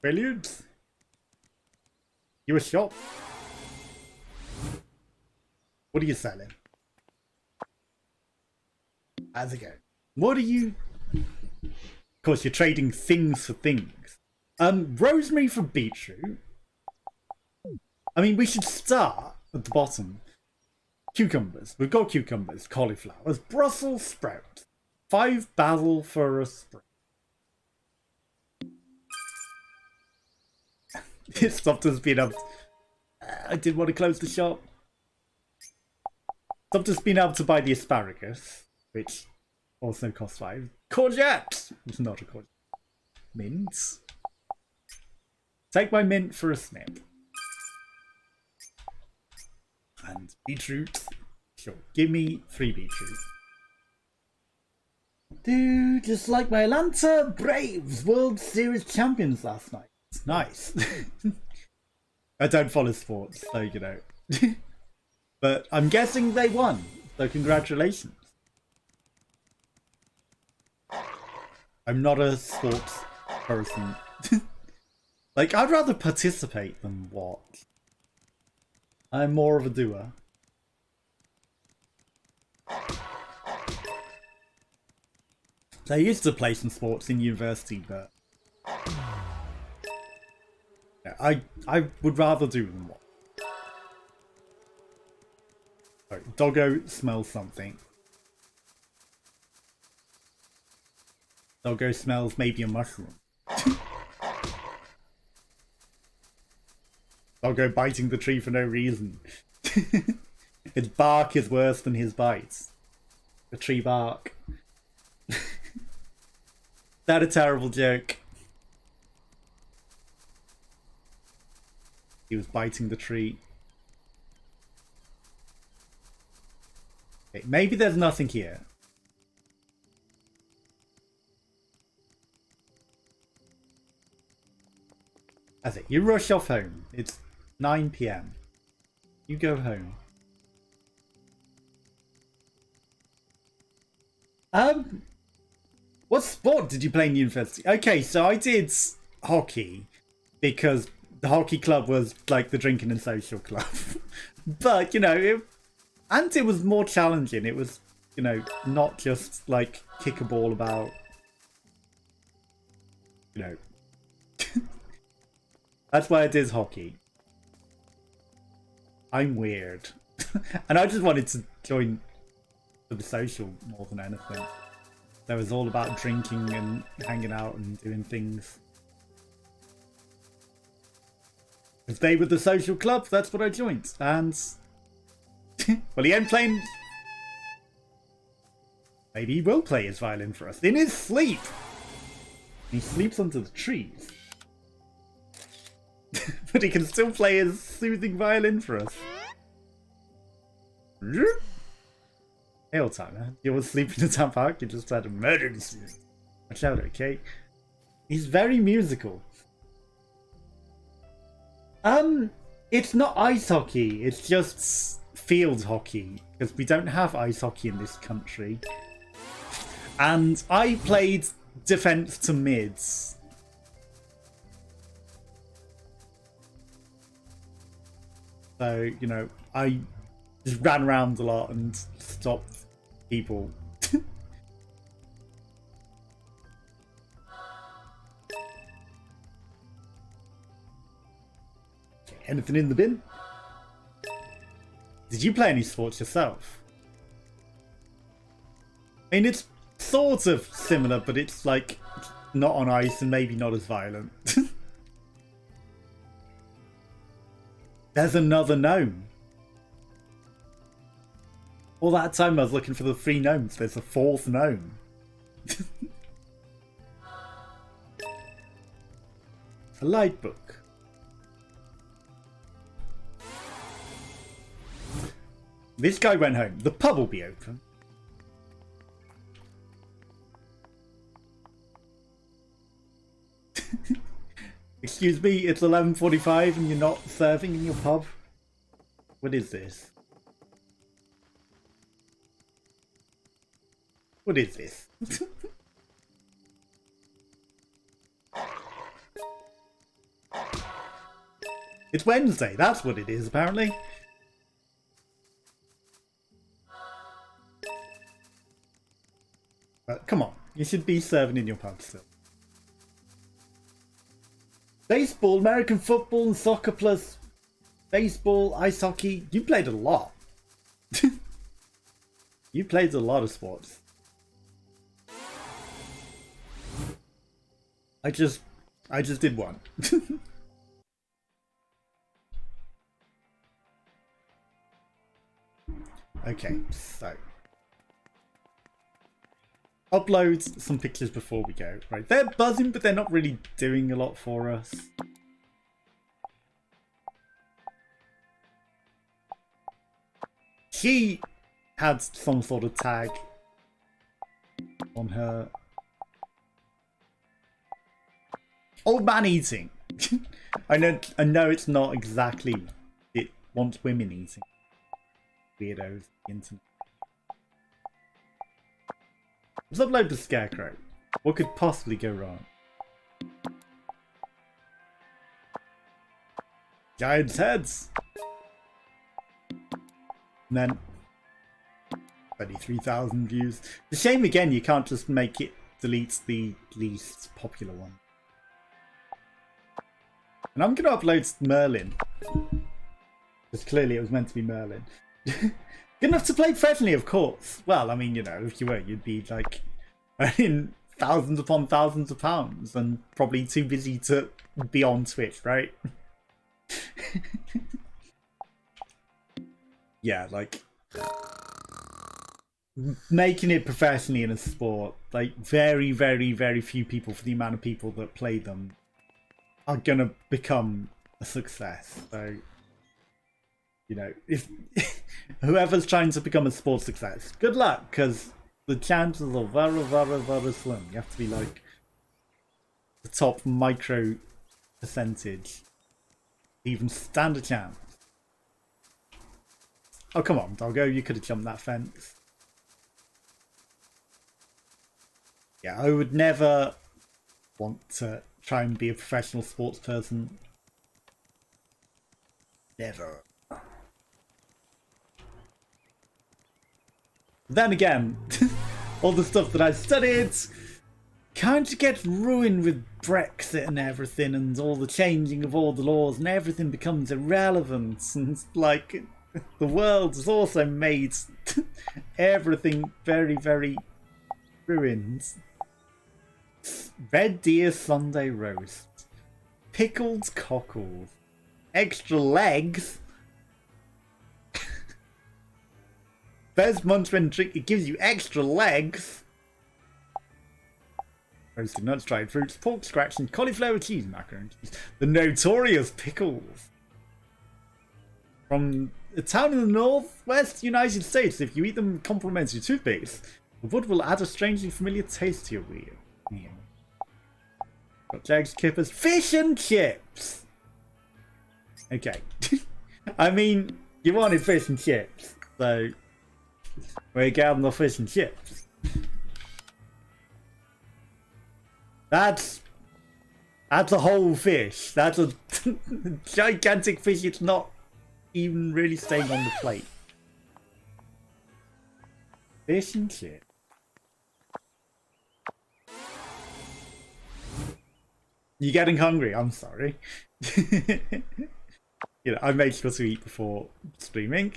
Brilliant. You a shop? What are you selling? How's it going? What are you... Of course, you're trading things for things. Rosemary for beetroot. I mean, we should start at the bottom. Cucumbers. We've got cucumbers, cauliflowers, Brussels sprouts. 5 basil for a spring. It stopped us being able to... I did want to close the shop. Stopped us being able to buy the asparagus, which also costs 5. Courgette! It's not a courgette. Mint. Take my mint for a snip. And beetroot. Sure, give me 3 beetroot. Dude, just like my Atlanta Braves World Series champions last night. It's nice. I don't follow sports, so you know. But I'm guessing they won, so congratulations. I'm not a sports person. Like, I'd rather participate than watch. I'm more of a doer. I used to play some sports in university, but yeah, I would rather do than watch. Sorry, doggo smells something. Doggo smells maybe a mushroom. Doggo biting the tree for no reason. His bark is worse than his bites. The tree bark. That a terrible joke. He was biting the tree. Okay, maybe there's nothing here. That's it. You rush off home. It's 9 p.m. You go home. What sport did you play in university? Okay, so I did hockey because the hockey club was like the drinking and social club. But, you know, it was more challenging. It was, you know, not just like kick a ball about, you know. That's why I did hockey. I'm weird. And I just wanted to join for the social more than anything. That was all about drinking and hanging out and doing things. If they were the social club, that's what I joined. And well, he ain't playing. Maybe he will play his violin for us in his sleep. He sleeps under the trees. But he can still play his soothing violin for us. Hey, old timer. You were sleeping in the town park, you just had a murder incident. Watch out, okay? He's very musical. It's not ice hockey, it's just field hockey. Because we don't have ice hockey in this country. And I played defense to mids. So, you know, I just ran around a lot and stopped people. Anything in the bin? Did you play any sports yourself? I mean, it's sort of similar, but it's like not on ice and maybe not as violent. There's another gnome. All that time I was looking for the 3 gnomes. There's a 4th gnome. A light book. This guy went home. The pub will be open. Excuse me, it's 11:45 and you're not serving in your pub? What is this? What is this? It's Wednesday, that's what it is apparently. But come on, you should be serving in your pub still. Baseball, American football and soccer plus baseball, ice hockey. You played a lot. You played a lot of sports. I just did one. Okay, so upload some pictures before we go. Right, they're buzzing, but they're not really doing a lot for us. She had some sort of tag on her. Old man eating. I know it's not exactly. It wants women eating. Weirdos. The internet. Let's upload the scarecrow. What could possibly go wrong? Giant's heads. And then 33,000 views. It's a shame again you can't just make it delete the least popular one. And I'm gonna upload Merlin. Because clearly it was meant to be Merlin. Good enough to play professionally, of course. Well, I mean, you know, if you were, you'd be like earning thousands upon thousands of pounds and probably too busy to be on Twitch, right? Yeah, like making it professionally in a sport, like very, very, very few people for the amount of people that play them are gonna become a success. So, you know, if whoever's trying to become a sports success, good luck, because the chances are very, very, very slim. You have to be like the top micro percentage to even stand a chance. Oh, come on, Doggo, you could have jumped that fence. Yeah, I would never want to try and be a professional sports person. Never. Then again, all the stuff that I studied kind of gets ruined with Brexit and everything, and all the changing of all the laws, and everything becomes irrelevant. And like, the world has also made everything very, very ruined. Red deer Sunday roast, pickled cockles, extra legs. Best Munchman drink, it gives you extra legs. Roasted nuts, dried fruits, pork scratch, and cauliflower cheese, macaroni cheese. The notorious pickles. From a town in the northwest United States, if you eat them complements your toothpaste, the wood will add a strangely familiar taste to your meal. Got jags, kippers, fish and chips. Okay. I mean, you wanted fish and chips, so where you get the fish and chips? That's a whole fish. That's a gigantic fish. It's not even really staying on the plate. Fish and chips. You're getting hungry. I'm sorry. You know, I make sure to eat before streaming.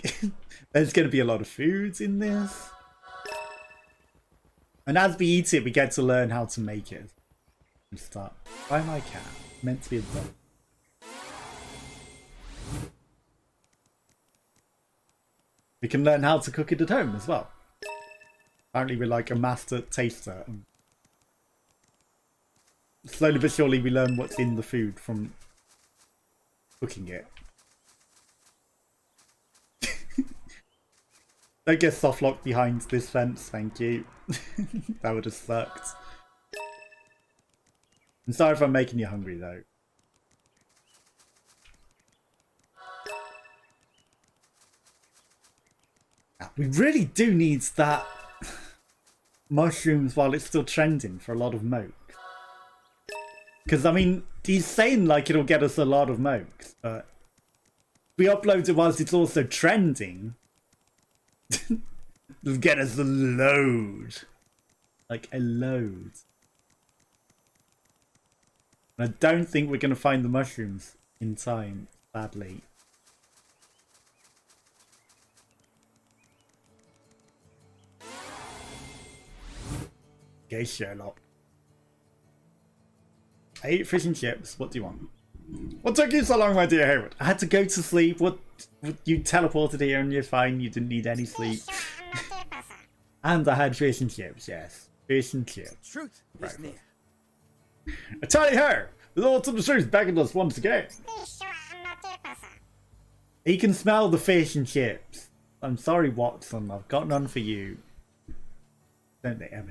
There's going to be a lot of foods in this. And as we eat it, we get to learn how to make it. And start. Why am I cat? Meant to be a dog. We can learn how to cook it at home as well. Apparently we're like a master taster. And slowly but surely we learn what's in the food from cooking it. Don't get soft locked behind this fence, thank you. That would have sucked. I'm sorry if I'm making you hungry though. We really do need that mushrooms while it's still trending for a lot of mokes. Because I mean, he's saying like it'll get us a lot of mokes, but if we upload it whilst it's also trending, it'll get us a load. Like a load. And I don't think we're going to find the mushrooms in time, sadly. Okay, Sherlock. I ate fish and chips. What do you want? What took you so long, my dear Hayward? I had to go to sleep. What? You teleported here and you're fine. You didn't need any sleep. And I had fish and chips, yes. Fish and chips. Truth is near. I tell you her! The Lord of the Truth beckoned us once again. He can smell the fish and chips. I'm sorry, Watson. I've got none for you. Don't they ever?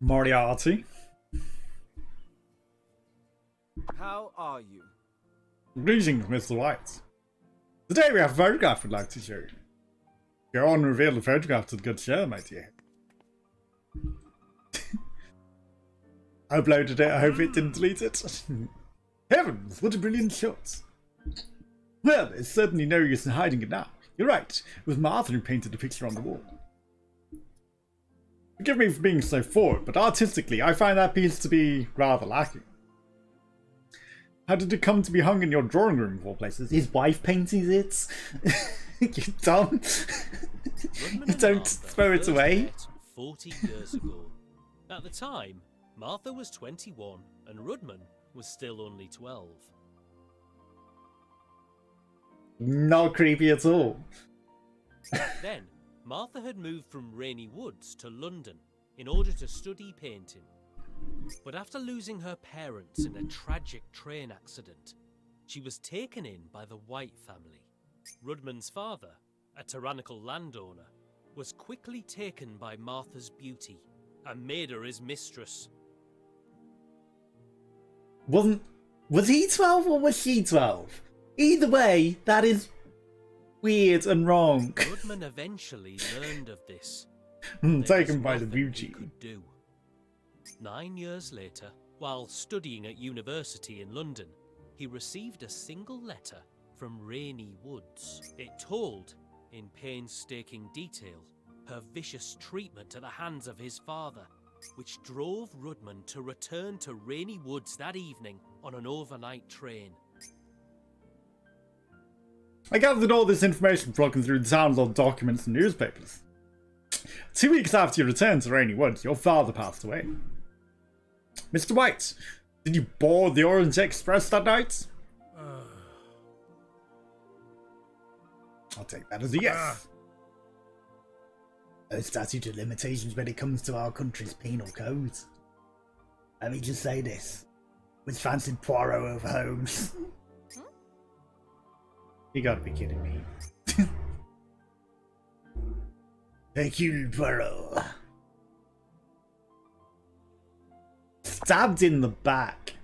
Moriarty. How are you? Greetings, Mr. White. Today we have a photograph we'd like to show you. Go on and reveal the photograph to the good show, my dear. I uploaded it, I hope it didn't delete it. Heavens, what a brilliant shot. Well, there's certainly no use in hiding it now. You're right, it was Martha who painted the picture on the wall. Forgive me for being so forward, but artistically I find that piece to be rather lacking. How did it come to be hung in your drawing room of all places? His wife painted it? You dumb. You don't throw it away. 40 years ago. At the time, Martha was 21 and Rudman was still only 12. Not creepy at all. Then, Martha had moved from Rainy Woods to London in order to study painting. But after losing her parents in a tragic train accident, she was taken in by the White family. Rudman's father, a tyrannical landowner, was quickly taken by Martha's beauty and made her his mistress. Was he 12 or was she 12? Either way, that is weird and wrong. Rudman eventually learned of this. Taken by the beauty. He could do. 9 years later, while studying at university in London, he received a single letter from Rainey Woods. It told, in painstaking detail, her vicious treatment at the hands of his father, which drove Rudman to return to Rainey Woods that evening on an overnight train. I gathered all this information flocking through the town's old documents and newspapers. 2 weeks after your return to Rainey Woods, your father passed away. Mr. White, did you board the Orange Express that night? I'll take that as a yes. No statute of limitations when it comes to our country's penal codes. Let me just say this. With fancied Poirot over Holmes. You gotta be kidding me. Hercule Poirot. Stabbed in the back.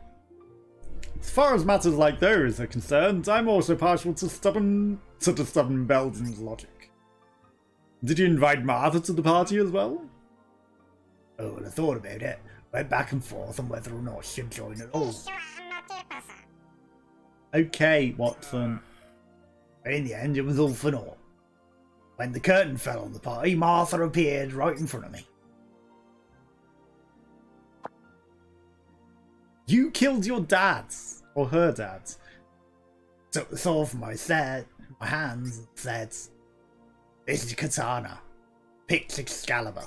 As far as matters like those are concerned, I'm also partial to stubborn Belgian's logic. Did you invite Martha to the party as well? Oh, well, I thought about it. Went back and forth on whether or not she'd join at all. Okay, Watson. In the end, it was all for naught. When the curtain fell on the party, Martha appeared right in front of me. You killed your dad's, or her dad's. Took the sword from my hands and said, "This is katana, picked Excalibur."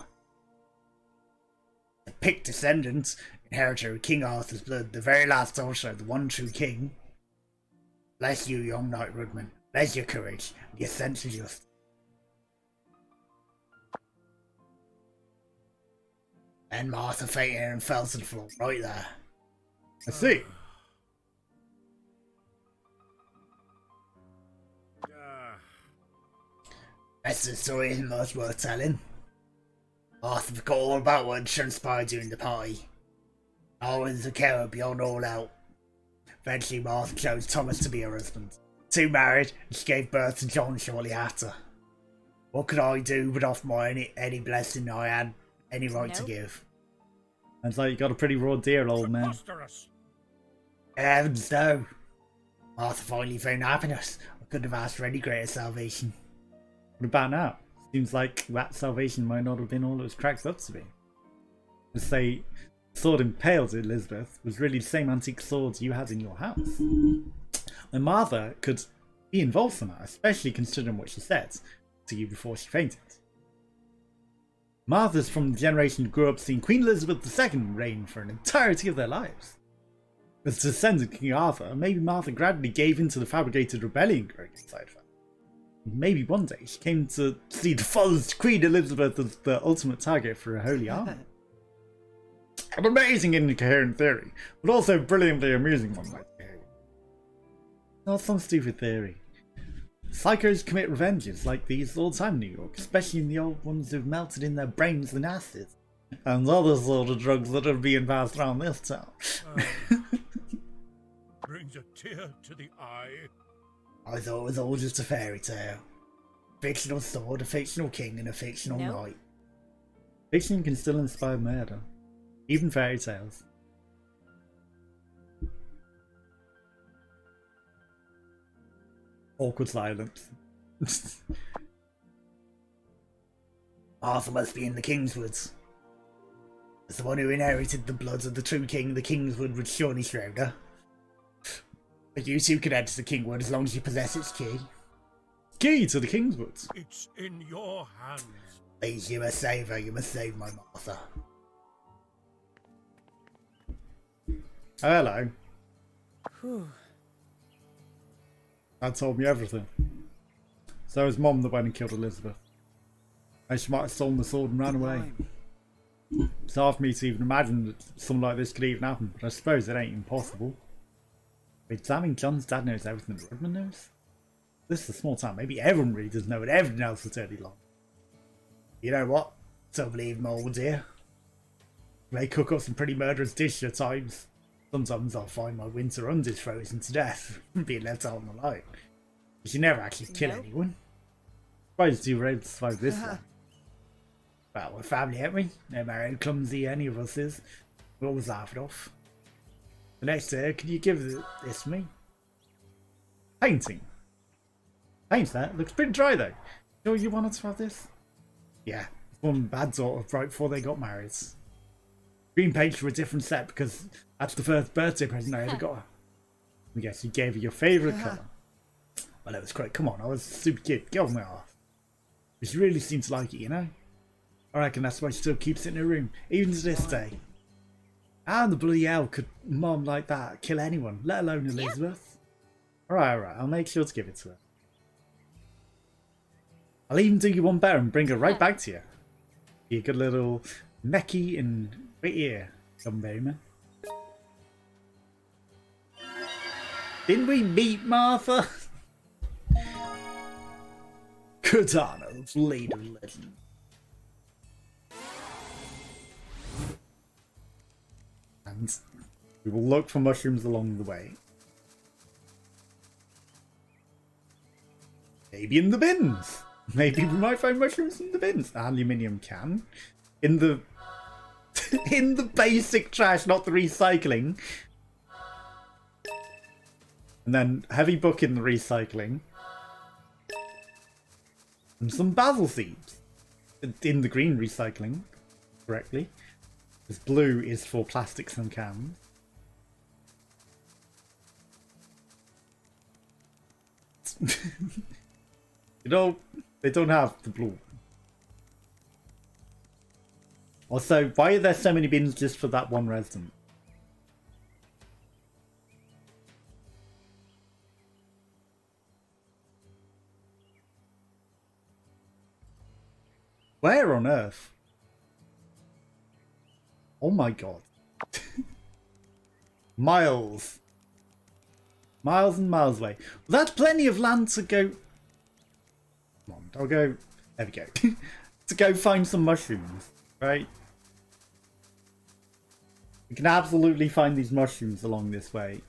The picked descendant, inheritor of King Arthur's blood, the very last also, the one true king. Bless you, young knight Rudman. Bless your courage, and your sense of justice. Then Martha fainted and fell to the floor right there. I see. Rest of the story isn't much worth telling. Arthur forgot all about what had transpired during the party. I was a coward beyond all doubt. Eventually Martha chose Thomas to be her husband. Two married, and she gave birth to John shortly after. What could I do but offer my any blessing I had any right to give? Sounds like you got a pretty raw deal, old man. Heavens no. Martha finally found happiness. I couldn't have asked for any greater salvation. What about now? Seems like that salvation might not have been all it was cracked up to be. To say, the sword impaled Elizabeth was really the same antique swords you had in your house. And Martha could be involved in that, especially considering what she said to you before she fainted. Martha's from the generation who grew up seeing Queen Elizabeth II reign for an entirety of their lives. As a descendant of King Arthur, maybe Martha gradually gave in to the fabricated rebellion growing inside her. Maybe one day she came to see the false Queen Elizabeth as the ultimate target for a holy army. An amazing and incoherent theory, but also brilliantly amusing one, might be. Not some stupid theory. Psychos commit revenges like these all the time in New York, especially in the old ones who've melted in their brains and acids. And other sort of drugs that are being passed around this town. Brings a tear to the eye. I thought it was all just a fairy tale. Fictional sword, a fictional king, and a fictional knight. Fiction can still inspire murder. Even fairy tales. Awkward silence. Arthur must be in the Kingswoods. As the one who inherited the blood of the true king, the Kingswood would surely shroud her. But you two can enter the Kingwood as long as you possess its key. Key to the Kingswoods? It's in your hands. Please, you must save her. You must save my Martha. Hello. Dad told me everything. So his mom that went and killed Elizabeth. And she might have stolen the sword and ran away. It's hard for me to even imagine that something like this could even happen, but I suppose it ain't impossible. Wait, does that mean John's dad knows everything that Rudman knows? This is a small town, maybe everyone really does know it, everything else is dirty long. You know what? Don't believe my old dear. They cook up some pretty murderous dishes at times. Sometimes I'll find my winter undies frozen to death, being left out on the light. But you never actually kill anyone. Surprised you were able to survive this one. Well, we're family, ain't we? No matter how clumsy any of us is, we always laugh it off. The next day, can you give this to me? Painting. Paint that? Looks pretty dry though. Sure you wanted to have this? Yeah, one bad daughter right before they got married. Green paints were a different set because that's the first birthday present I ever got her. I guess you gave her your favourite colour. Well, it was great. Come on, I was a super kid. Get off my arse. But she really seemed to like it, you know? I reckon that's why she still keeps it in her room, even to this day. How in the bloody hell could Mom like that kill anyone, let alone Elizabeth? Alright, I'll make sure to give it to her. I'll even do you one better and bring her right back to you. You good little necky and right here, come baby man. Didn't we meet Martha? Katana, Blade of Legend. And we will look for mushrooms along the way. Maybe in the bins. Maybe we might find mushrooms in the bins. Aluminium can. In the in the basic trash, not the recycling. And then heavy book in the recycling. And some basil seeds. In the green recycling. Correctly. Because blue is for plastics and cans. You know, they don't have the blue. Also, why are there so many bins just for that one resident? Where on earth? Oh my god. Miles. Miles and miles away. Well, that's plenty of land to go... Come on, I'll go... There we go. To go find some mushrooms, right? We can absolutely find these mushrooms along this way.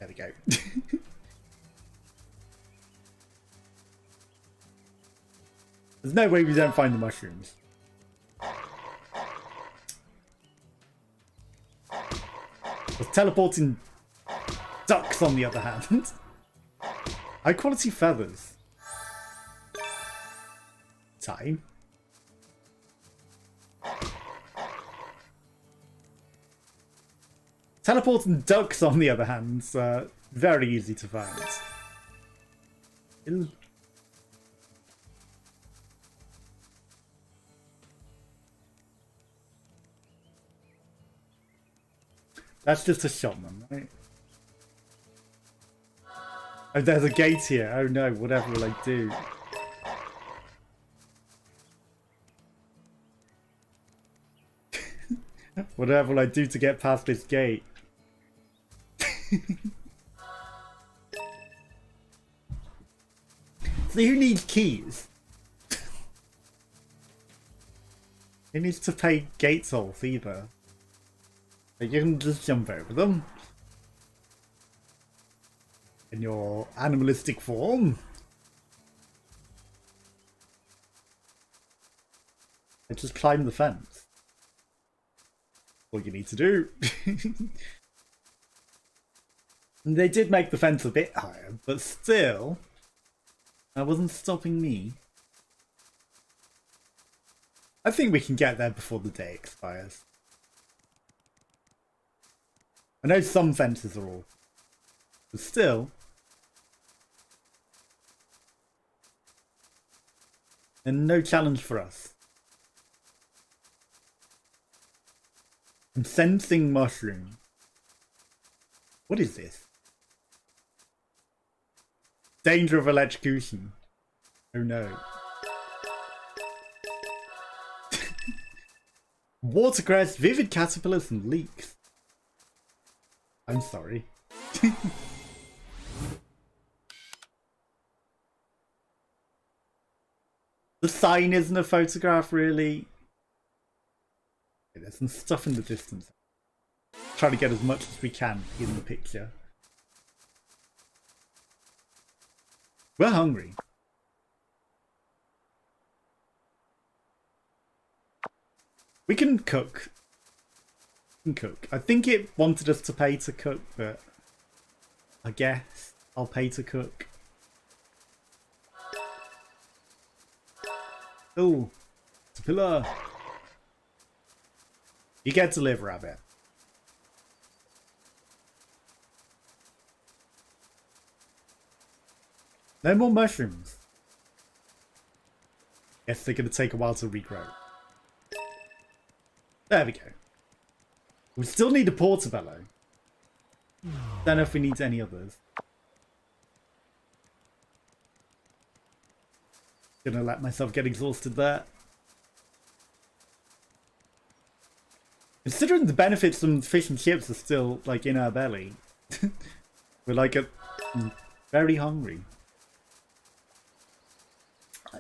There we go. There's no way we don't find the mushrooms. There's teleporting ducks on the other hand. High quality feathers. Time. Teleporting ducks on the other hand, very easy to find. That's just a shotman, right? Oh, there's a gate here. Oh no, whatever will I do? Whatever will I do to get past this gate? So who needs keys? Who needs to pay gate tolls either? You can just jump over them. In your animalistic form. And just climb the fence. All you need to do. And they did make the fence a bit higher, but still, that wasn't stopping me. I think we can get there before the day expires. I know some fences are all, but still. And no challenge for us. I'm sensing mushroom. What is this? Danger of electrocution. Oh no. Watercress, vivid caterpillars and leeks. I'm sorry. The sign isn't a photograph, really. Okay, there's some stuff in the distance. Try to get as much as we can in the picture. We're hungry. We can cook. We can cook. I think it wanted us to pay to cook, but I guess I'll pay to cook. Oh, it's a pillar. You get to live, rabbit. No more mushrooms. Guess they're going to take a while to regrow. There we go. We still need a portobello. Don't know if we need any others. Gonna let myself get exhausted there. Considering the benefits from fish and chips are still like in our belly, we're like very hungry.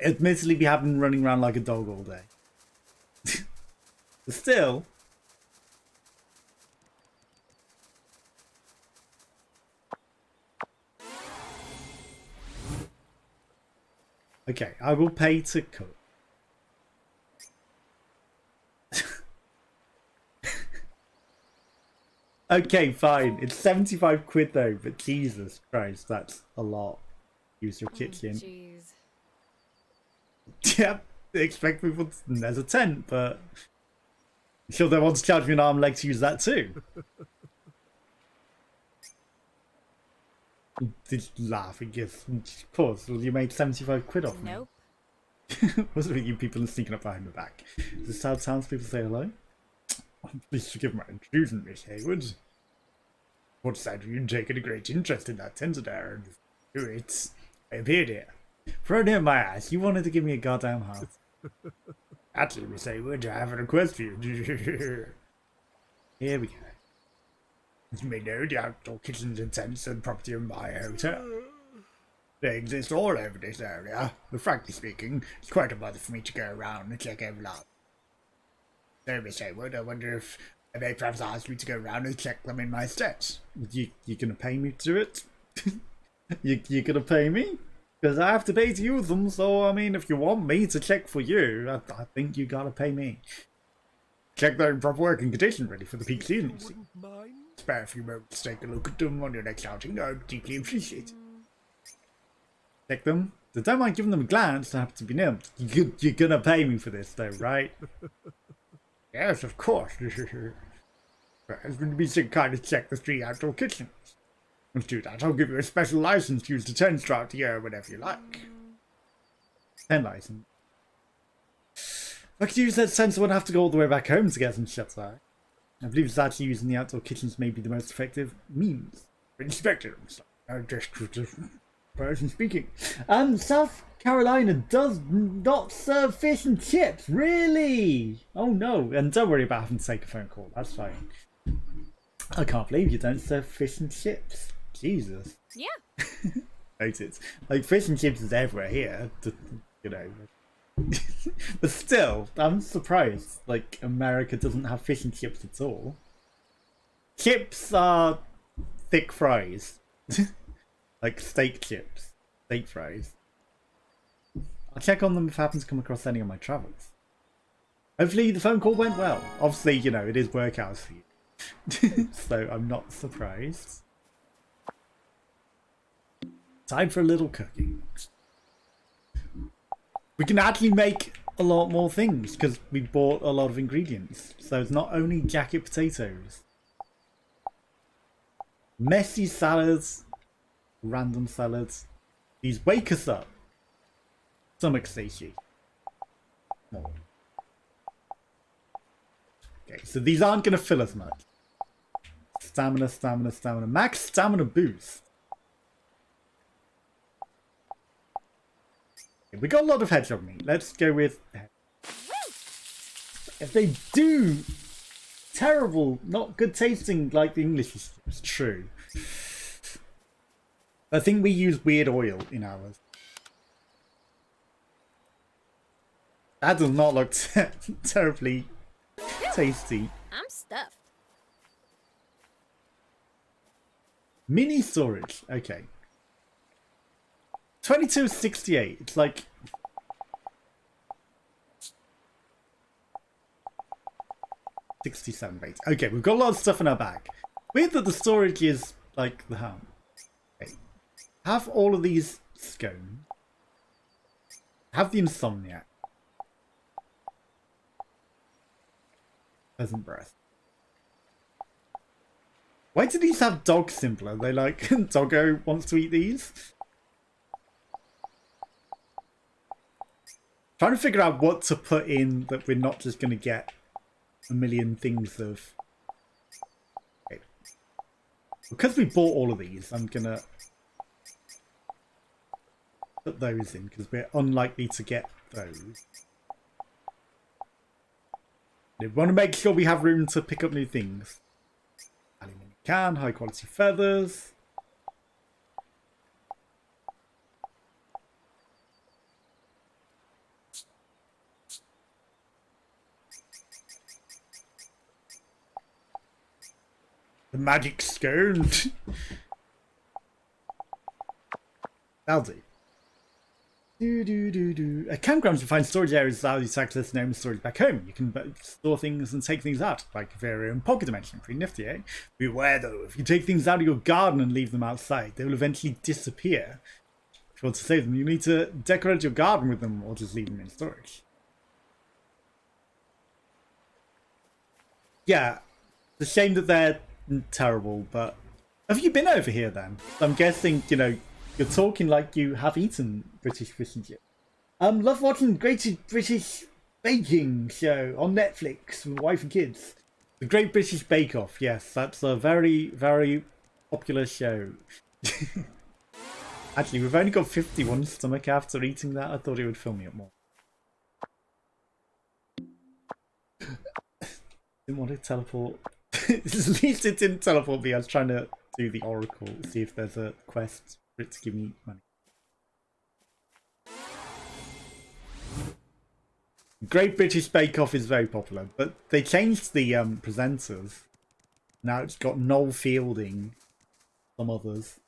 Admittedly, we have been running around like a dog all day. But still. Okay, I will pay to cook. Okay, fine. It's 75 quid though, but Jesus Christ, that's a lot. Use your kitchen. Jeez. Yeah, they expect people. There's a tent, but I'm sure they want to charge me an arm and leg to use that too. Did laughing? Yes, of course. Well, you made 75 quid off me. Nope. What's with you people sneaking up behind my back? Is this how townspeople say hello? Please forgive my intrusion, Miss Hayward. What's that? You've taken a great interest in that tent there. Do it. I appeared here. Throw it in my ass. You wanted to give me a goddamn heart. Actually, Miss Hayward, I have a request for you. Here we go. As you may know, the outdoor kitchens and tents and property of my hotel. They exist all over this area, but frankly speaking, it's quite a bother for me to go around and check every lot. So, Miss Hayward, I wonder if I may perhaps ask you to go around and check them in my stead. You gonna pay me to do it? you gonna pay me? Because I have to pay to use them, so I mean, if you want me to check for you, I think you gotta pay me. Check they're in proper working condition, ready for the peak season, you see. Spare a few moments to take a look at them on your next outing, I would deeply appreciate it. Check them. So don't mind giving them a glance, they have to be nailed. You're gonna pay me for this though, right? Yes, of course. It's going to be so kind to check the 3 outdoor kitchens. Let's do that. I'll give you a special license to use the tents throughout the year whenever you like. 10 license. If I could use that sense, I wouldn't have to go all the way back home to get some shots out. I believe it's actually using the outdoor kitchens may be the most effective means. Inspector, just person speaking. South Carolina does not serve fish and chips. Really? Oh no. And don't worry about having to take a phone call. That's fine. I can't believe you don't serve fish and chips. Jesus. Yeah. Noted. Like, fish and chips is everywhere here. You know. But still, I'm surprised. Like, America doesn't have fish and chips at all. Chips are thick fries. Like steak chips. Steak fries. I'll check on them if I happen to come across any on my travels. Hopefully the phone call went well. Obviously, you know, it is work hours for you. So I'm not surprised. Time for a little cooking. We can actually make a lot more things because we bought a lot of ingredients. So it's not only jacket potatoes. Messy salads. Random salads. These wake us up. Stomach satiate. More. Okay, so these aren't going to fill us much. Stamina, stamina, stamina. Max stamina boost. Okay, we got a lot of hedgehog meat. Let's go with... If they do terrible, not good tasting like the English is. It's true. I think we use weird oil in ours. That does not look terribly tasty. I'm stuffed. Mini storage. Okay. 2268. It's like... $67. Okay, we've got a lot of stuff in our bag. Weird that the storage is like the helm. Okay. Have all of these scones. Have the insomniac. Pleasant breath. Why do these have dog symbol? Are they like, Doggo wants to eat these? Trying to figure out what to put in that we're not just going to get a million things of. Okay. Because we bought all of these, I'm going to put those in because we're unlikely to get those. We want to make sure we have room to pick up new things. Aluminium can, high quality feathers. The magic scone. That'll do. At campgrounds, you find storage areas that allow you to access known storage back home. You can store things and take things out, like Vario and Pocket Dimension. Pretty nifty, eh? Beware though, if you take things out of your garden and leave them outside, they will eventually disappear. If you want to save them, you need to decorate your garden with them or just leave them in storage. Yeah, it's a shame that they're terrible, but have you been over here then? I'm guessing, you know, you're talking like you have eaten British fish and chips. Love watching Great British Baking Show on Netflix with wife and kids. The Great British Bake Off, yes, that's a very, very popular show. Actually, we've only got 51 stomach after eating that. I thought it would fill me up more. Didn't want to teleport. At least it didn't teleport me. I was trying to do the oracle, see if there's a quest for it to give me money. Great British Bake Off is very popular, but they changed the presenters. Now it's got Noel Fielding, some others.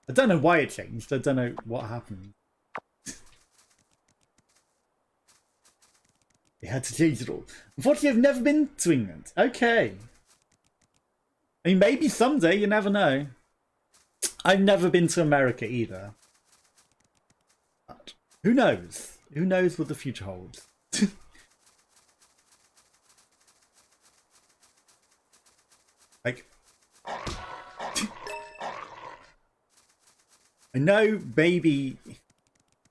I don't know why it changed. I don't know what happened. They had to change it all. Unfortunately, I've never been to England. Okay. I mean, maybe someday, you never know. I've never been to America either. But who knows? Who knows what the future holds? Like, I know maybe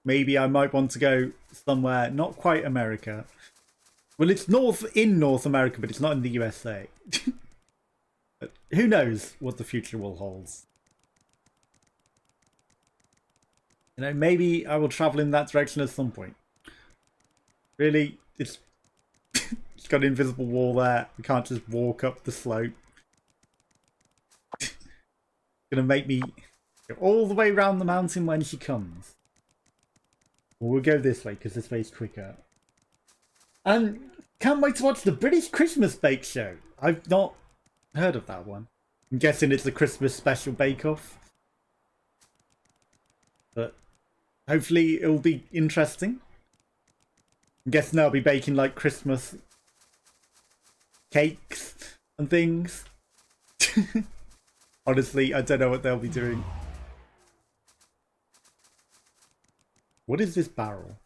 I might want to go somewhere not quite America. Well, it's in North America, but it's not in the USA. But who knows what the future will hold. You know, maybe I will travel in that direction at some point. Really, it's got an invisible wall there. We can't just walk up the slope. It's gonna make me go all the way around the mountain when she comes. Well, we'll go this way because this way is quicker. And can't wait to watch the British Christmas Bake Show. I've not heard of that one. I'm guessing it's a Christmas special bake-off. But hopefully it'll be interesting. I'm guessing they'll be baking like Christmas cakes and things. Honestly, I don't know what they'll be doing. What is this barrel?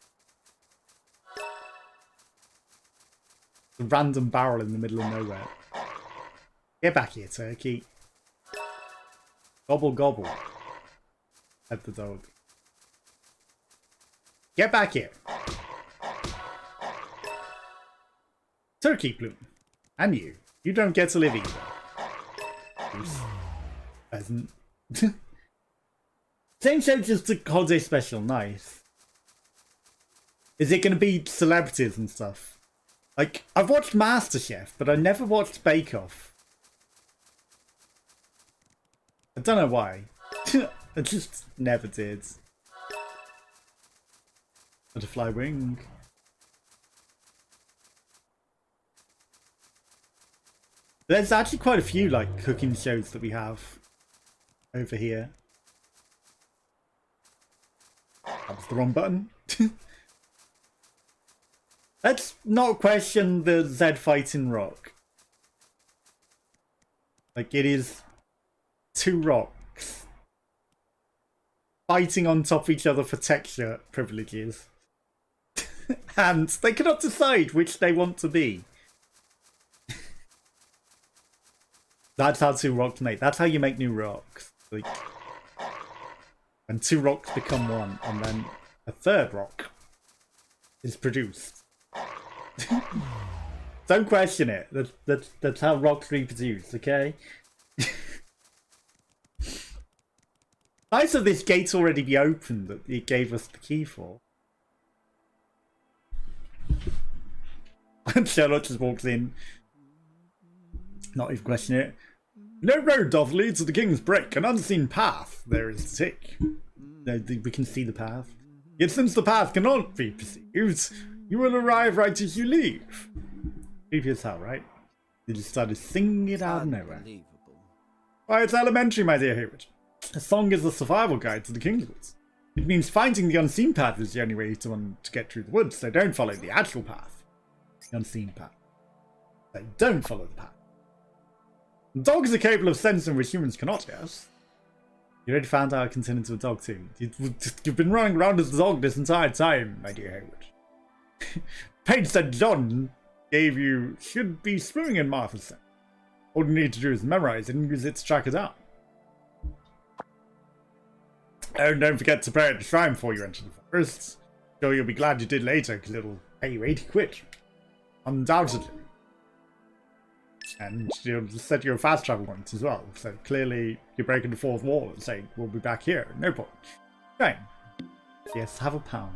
A random barrel in the middle of nowhere. Get back here, turkey. Gobble gobble. At the dog. Get back here. Turkey plume. And you. You don't get to live either. Pheasant. Same show, just a holiday special. Nice. Is it going to be celebrities and stuff? Like, I've watched MasterChef, but I never watched Bake Off. I don't know why. I just never did. Butterfly wing. There's actually quite a few, like, cooking shows that we have over here. That was the wrong button. Let's not question the Z fighting rock. Like, it is two rocks fighting on top of each other for texture privileges. And they cannot decide which they want to be. That's how two rocks make. That's how you make new rocks. Like, and two rocks become one, and then a third rock is produced. Don't question it. That's how rocks reproduce, okay? Nice of this gate's already be open that it gave us the key for. And Sherlock just walks in. Not even question it. No road doth lead to the king's break, an unseen path there is to take. No, we can see the path. Yet since the path cannot be perceived, you will arrive right as you leave. Creepy as hell, right? They just started singing it out of nowhere. Why, it's elementary, my dear Hayward. A song is a survival guide to the king's woods. It means finding the unseen path is the only way to get through the woods, so don't follow the actual path. The unseen path. So don't follow the path. Dogs are capable of sensing which humans cannot, yes? You already found out I can turn into a dog too. You've been running around as a dog this entire time, my dear Hayward. Page that John gave you should be swimming in Martha's scent. All you need to do is memorize it and use it to track it down. Oh, and don't forget to pray at the shrine before you enter the forest. Sure, you'll be glad you did later, because it'll pay you 80 quid. Undoubtedly. And you'll set you a fast travel once as well. So clearly you're breaking the fourth wall and saying, we'll be back here. No point. Okay. Yes, have a pound.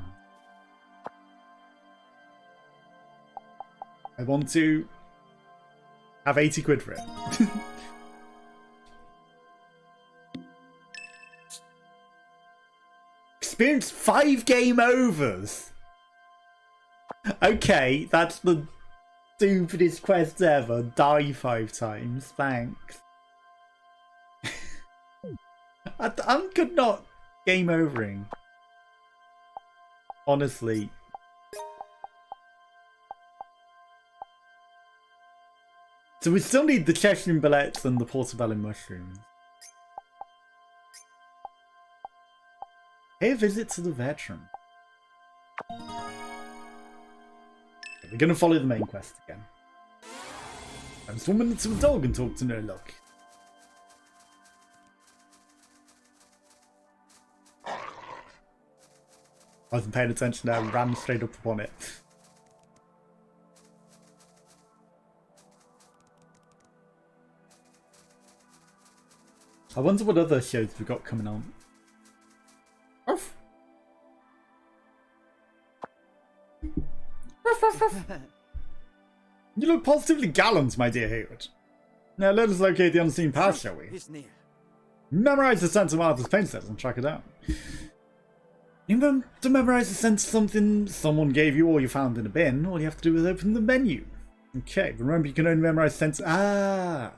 I want to have 80 quid for it. Experience 5 game overs. Okay, that's the stupidest quest ever. Die 5 times. Thanks. I'm good not game overing. Honestly. So we still need the Cheshire billets and the portobello mushrooms. Pay a visit to the veteran. We're gonna follow the main quest again. I'm swimming into a dog and talk to Norlock. I wasn't paying attention there and ran straight up upon it. I wonder what other shows we've got coming on. Ruff. Ruff, ruff, ruff. You look positively gallant, my dear Hayward. Now let us locate the unseen path, shall we? It's near. Memorize the sense of Martha's paint set and track it down. You know, to memorize the sense of something someone gave you or you found in a bin, all you have to do is open the menu. Okay, remember you can only memorize sense. Ah!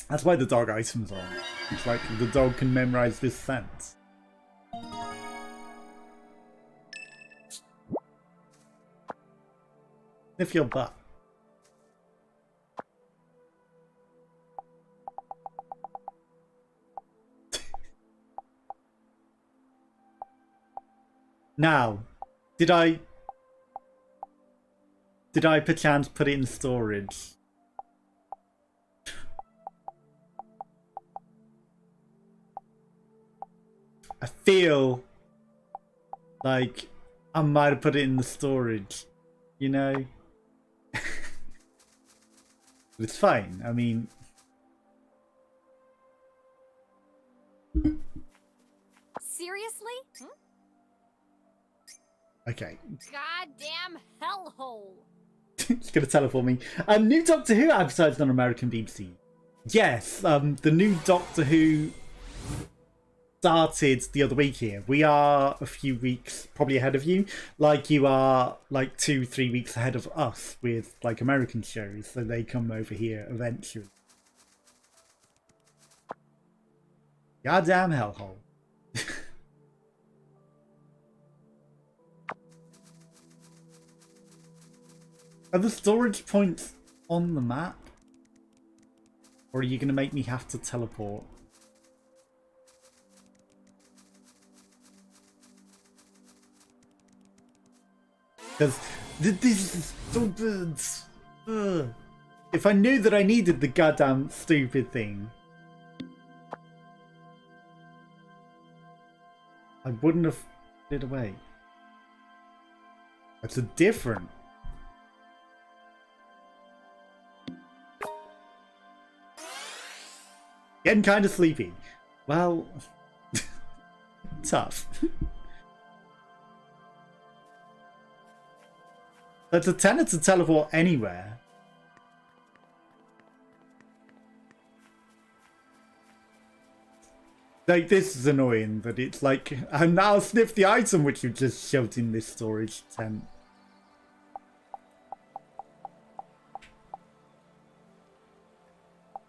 That's why the dog items are on. It's like the dog can memorize this sense. Sniff your butt. Now, did I perchance put it in storage? I feel like I might have put it in the storage, you know? But it's fine, I mean... Seriously? Okay. Goddamn hellhole. It's going to teleport me. New Doctor Who advertised on American BBC. Yes, the new Doctor Who started the other week here. We are a few weeks probably ahead of you. Like you are like 2-3 weeks ahead of us with like American shows. So they come over here eventually. Goddamn hellhole. Are the storage points on the map? Or are you going to make me have to teleport? Because this is stupid. Ugh. If I knew that I needed the goddamn stupid thing, I wouldn't have put it away. That's a different. Getting kind of sleepy. Well, tough. That's a tenor to teleport anywhere. Like, this is annoying that it's like, and now sniff the item which you just shoved in this storage tent.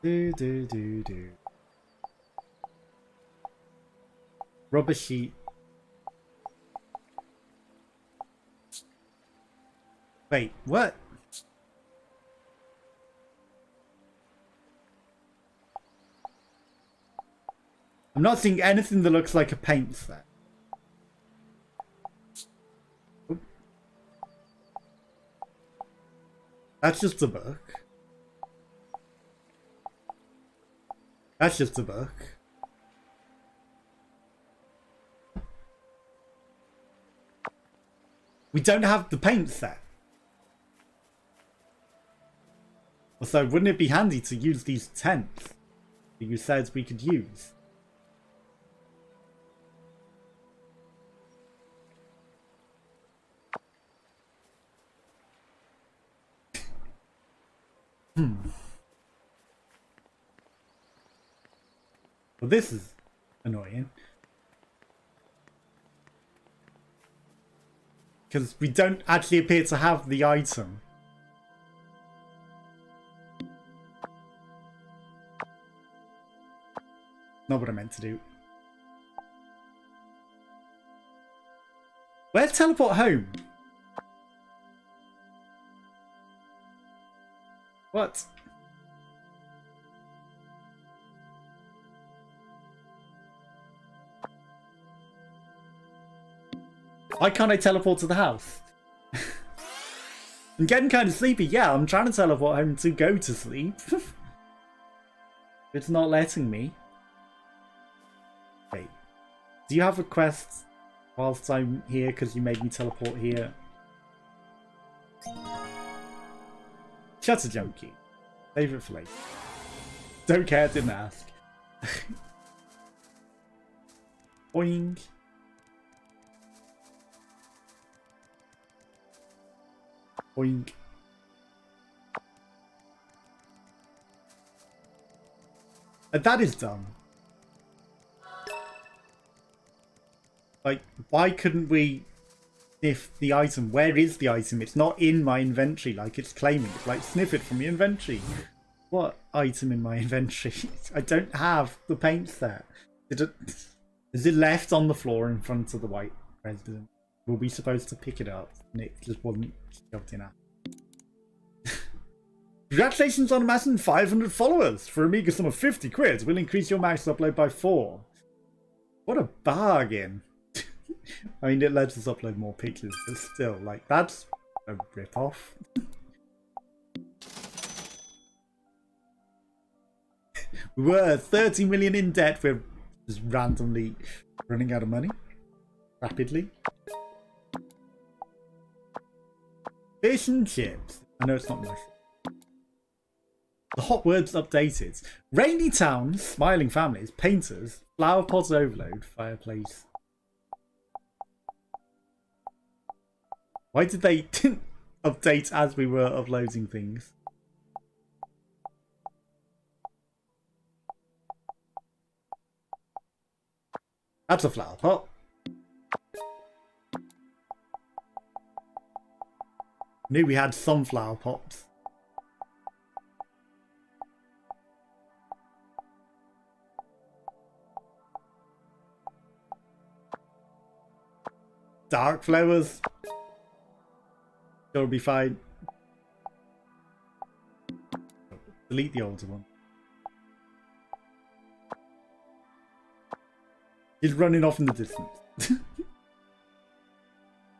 Do. Rubber sheet. Wait, what? I'm not seeing anything that looks like a paint set. Oop. That's just a book. That's just a book. We don't have the paint set. So wouldn't it be handy to use these tents that you said we could use? Well, this is annoying. Because we don't actually appear to have the item. Not what I meant to do. Where's teleport home? What? Why can't I teleport to the house? I'm getting kind of sleepy. Yeah, I'm trying to teleport home to go to sleep. It's not letting me. Wait. Do you have a quest whilst I'm here because you made me teleport here? Shutter junkie. Save it for later. Don't care, didn't ask. Boing. Boing. And that is done. Like, why couldn't we sniff the item? Where is the item? It's not in my inventory like it's claiming. It's like, sniff it from your inventory. What item in my inventory? I don't have the paint set. Is it left on the floor in front of the white resident? Were we supposed to pick it up? Nick just wasn't shoved in at. Congratulations on amassing 500 followers. For a meager sum of 50 quid, we'll increase your max upload by 4. What a bargain. I mean, it lets us upload more pictures, but still, like, that's a rip-off. We were 30 million in debt. We're just randomly running out of money. Rapidly. Fish and chips. I know it's not much. The hot words updated. Rainy towns, smiling families, painters, flower pots overload, fireplace. Why did they... update as we were uploading things. That's a flower pot. Knew we had some flower pots. Dark flowers. It'll be fine. Delete the older one. He's running off in the distance.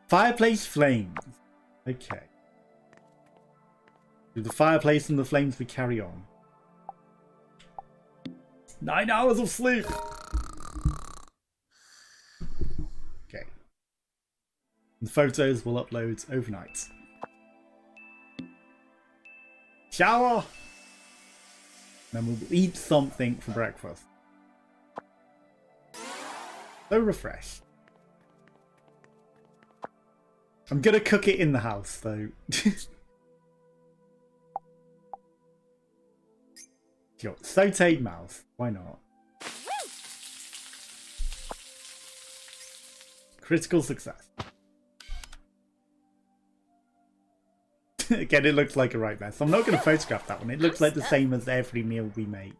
Fireplace flames. Okay. Through the fireplace and the flames we carry on. 9 hours of sleep. Okay. The photos will upload overnight. Shower. Then we'll eat something for breakfast. So refreshed. I'm gonna cook it in the house though. Sure. Sauteed mouse. Why not? Critical success. Again, it looks like a right mess. I'm not going to photograph that one. It looks like the same as every meal we make.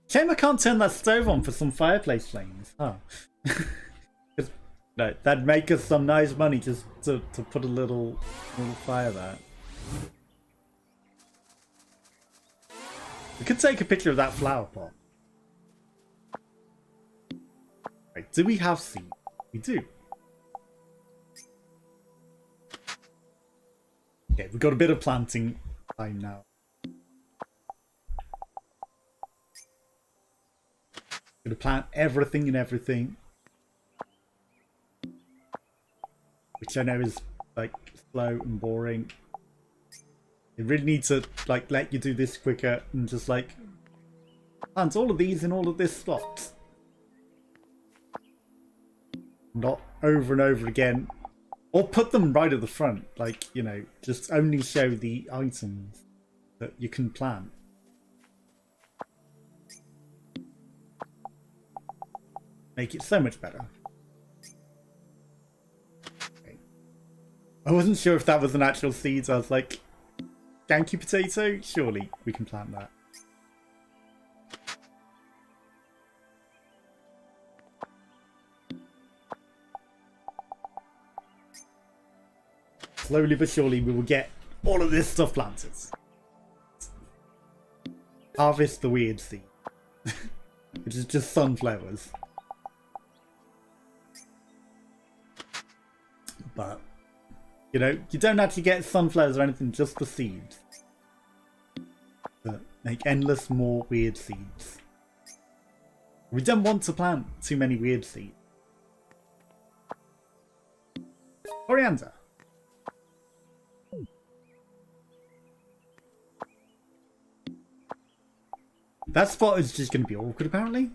Shame I can't turn that stove on for some fireplace flames. Oh. No, that'd make us some nice money just to put a little fire there. We could take a picture of that flower pot. Right, do we have seeds? We do. Okay, we've got a bit of planting time now. Gonna plant everything and everything. Which I know is like slow and boring. They really need to like let you do this quicker and just like plant all of these in all of this slot. Not over and over again. Or put them right at the front. Like, you know, just only show the items that you can plant. Make it so much better. I wasn't sure if that was an actual seed. I was like, Yankee potato? Surely we can plant that. Slowly but surely we will get all of this stuff planted. Harvest the weird seed. Which is just sunflowers. But you know, you don't actually get sunflowers or anything, just the seeds. But make endless more weird seeds. We don't want to plant too many weird seeds. Coriander. That spot is just going to be awkward apparently.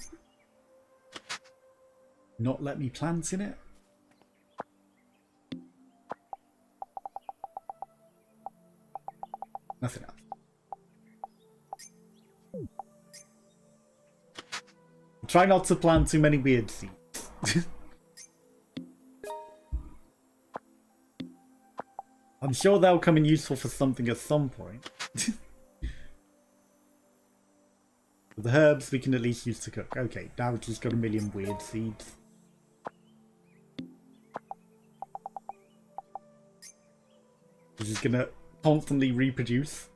Not let me plant in it. Nothing else. Try not to plant too many weird seeds. I'm sure they'll come in useful for something at some point. The herbs we can at least use to cook. Okay, now we've just got a million weird seeds. We're just gonna constantly reproduce.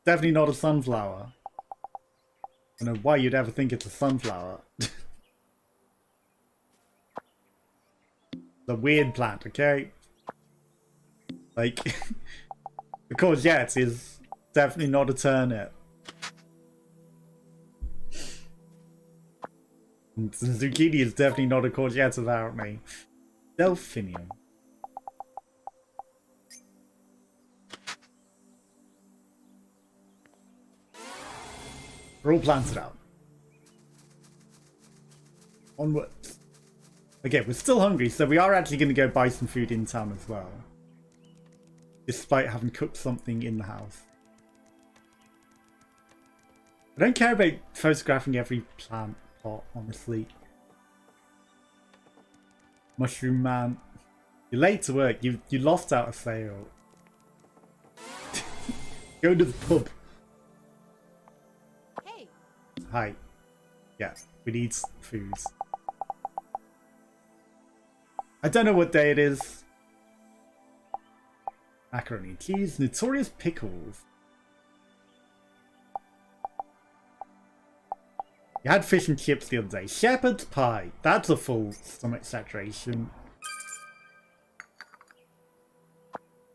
Definitely not a sunflower. I don't know why you'd ever think it's a sunflower. The weird plant, okay? Like, the courgette is definitely not a turnip. And the zucchini is definitely not a courgette apparently. Delphinium. We're all planted out. Onwards. Okay, we're still hungry, so we are actually going to go buy some food in town as well. Despite having cooked something in the house. I don't care about photographing every plant pot, honestly. Mushroom man. You're late to work. You lost out a sale. Go to the pub. Hey, Hi. Yeah, we need food. I don't know what day it is. Macaroni and cheese, notorious pickles. You had fish and chips the other day. Shepherd's pie. That's a full stomach saturation.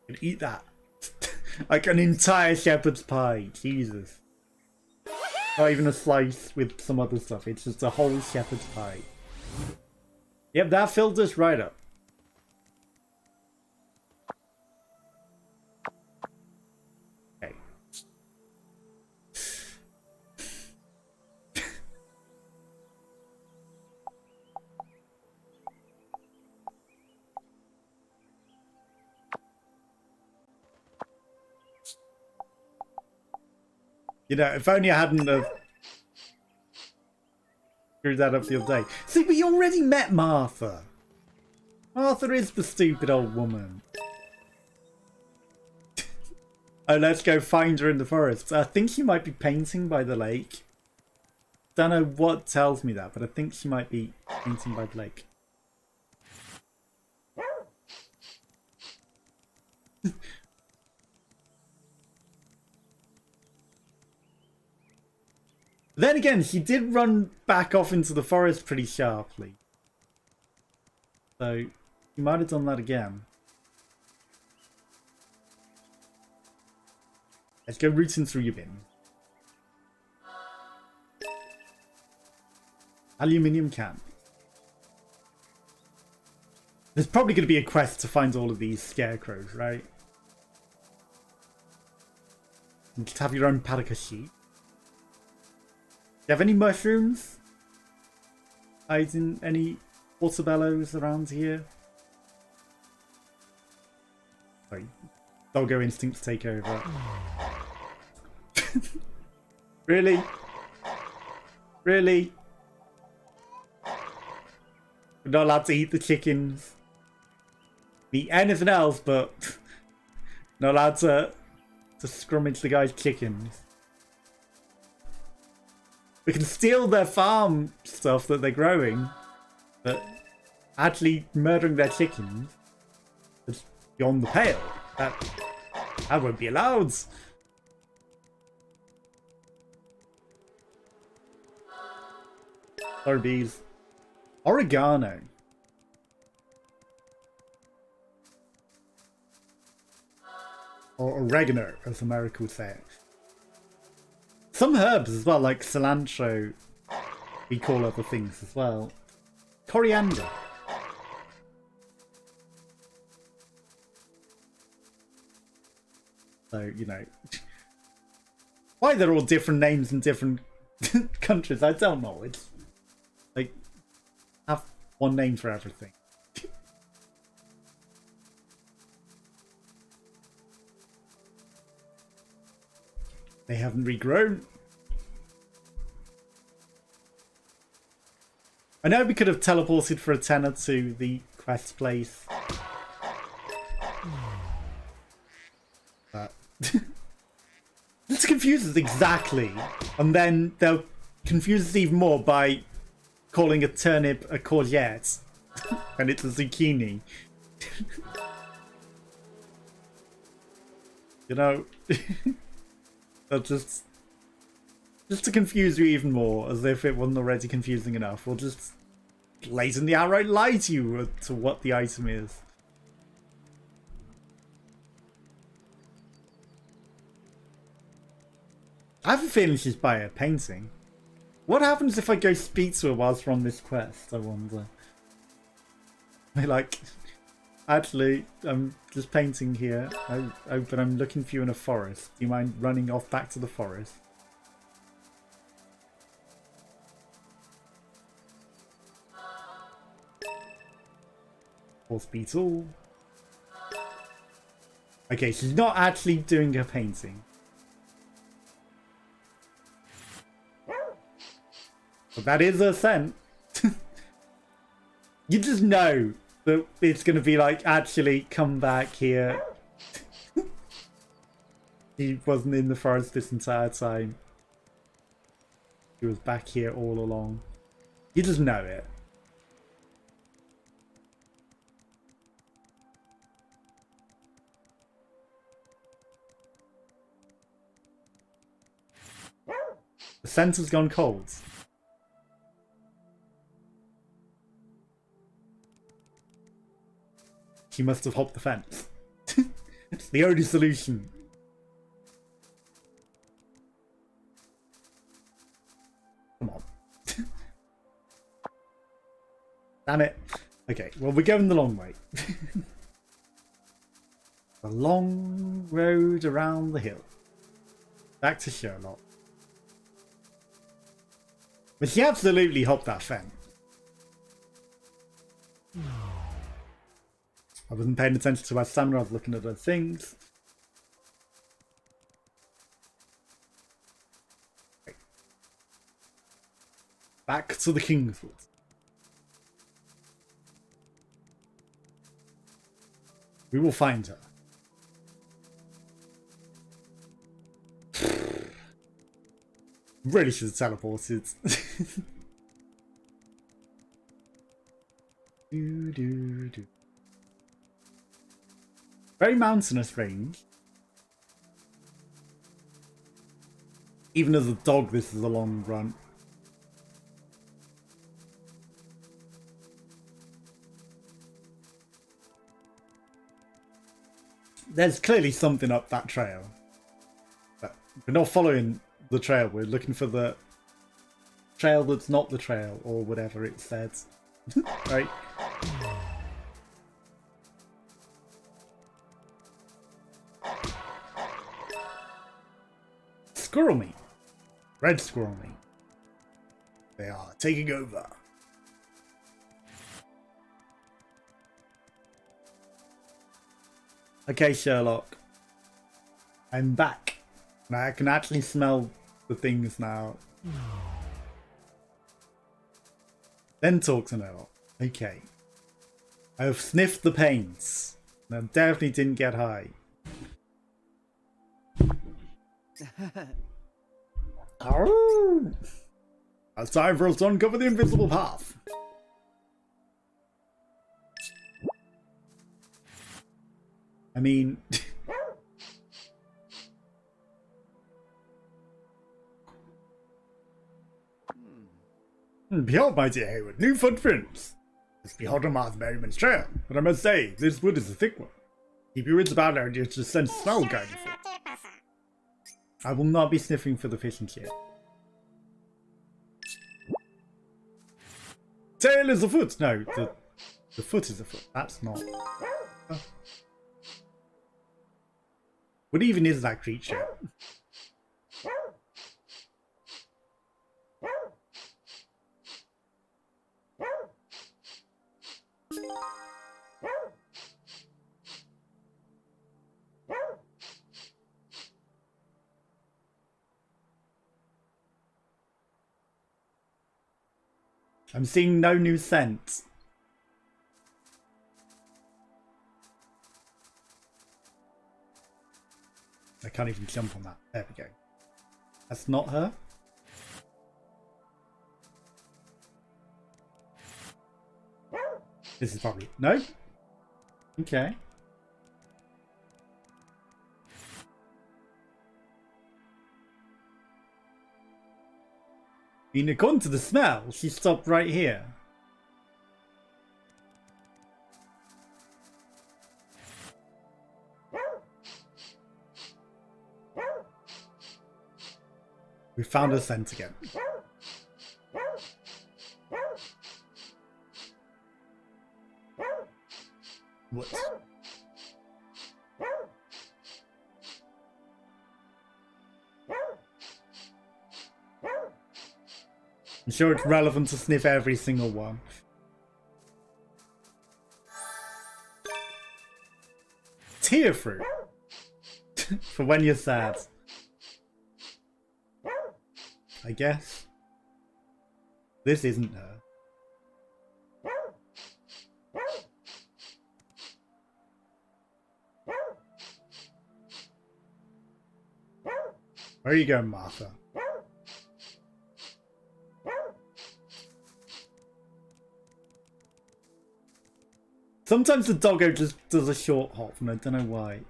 You can eat that. Like an entire shepherd's pie. Jesus. Not even a slice with some other stuff. It's just a whole shepherd's pie. Yep, that filled us right up. Okay. You know, if only I hadn't screwed that up the other day. See, we already met Martha. Martha is the stupid old woman. Oh, let's go find her in the forest. I think she might be painting by the lake. Don't know what tells me that, but I think she might be painting by the lake. Then again, she did run back off into the forest pretty sharply. So, she might have done that again. Let's go rooting through your bin. Aluminium can. There's probably going to be a quest to find all of these scarecrows, right? You just have your own paddock of sheep. Do you have any mushrooms? Hiding any portobellos around here? Sorry, doggo instincts take over. Really? Really? We're not allowed to eat the chickens. Eat anything else, but not allowed to scrummage the guy's chickens. We can steal their farm stuff that they're growing, but actually murdering their chickens is beyond the pale. That won't be allowed. Sorry, bees. Oregano. Or oregano, as America would say it. Some herbs as well, like cilantro, we call other things as well. Coriander. So, you know, why they're all different names in different countries, I don't know. It's like, have one name for everything. They haven't regrown. I know we could have teleported for a tenner to the quest place. But this confuses exactly. And then they'll confuse us even more by calling a turnip a courgette. And it's a zucchini. You know... just to confuse you even more, as if it wasn't already confusing enough, we'll just blatantly outright lie to you as to what the item is. I have a feeling she's by a painting. What happens if I go speak to her whilst we're on this quest, I wonder? Like, actually, I'm just painting here, but I'm looking for you in a forest. Do you mind running off back to the forest? Horse beetle. Okay, she's not actually doing her painting. But that is her scent. You just know that it's going to be like, actually, come back here. He wasn't in the forest this entire time. He was back here all along. You just know it. The scent has gone cold. She must have hopped the fence. It's the only solution. Come on. Damn it. Okay, well, we're going the long way. The long road around the hill. Back to Sherlock. But she absolutely hopped that fence. I wasn't paying attention to her stamina, I was looking at her things. Okay. Back to the Kingswood. We will find her. Really should have teleported. Do. Very mountainous range. Even as a dog, this is a long run. There's clearly something up that trail. But we're not following the trail, we're looking for the trail that's not the trail, or whatever it says. Right? Squirrel meat. Red squirrel meat. They are taking over. Okay, Sherlock. I'm back. And I can actually smell the things now. Then talk to Norlock. Okay. I have sniffed the pains. And I definitely didn't get high. Oh! It's time for us to uncover the invisible path. I mean... Behold, my dear Hayward, new footprints! This be Hotomar's Merriman's trail, but I must say, this wood is a thick one. Keep your wits about her and you'll just sense smell guiding for. I will not be sniffing for the fish and shit. Tail is a foot! No, the foot is a foot. That's not... Oh. What even is that creature? I'm seeing no new scent. I can't even jump on that. There we go. That's not her. This is probably... No? Okay. I mean, according to the smell, she stopped right here. We found her scent again. What? I'm sure it's relevant to sniff every single one. tear fruit. For when you're sad. I guess. This isn't her. Where are you going, Martha? Sometimes the doggo just does a short hop and I don't know why.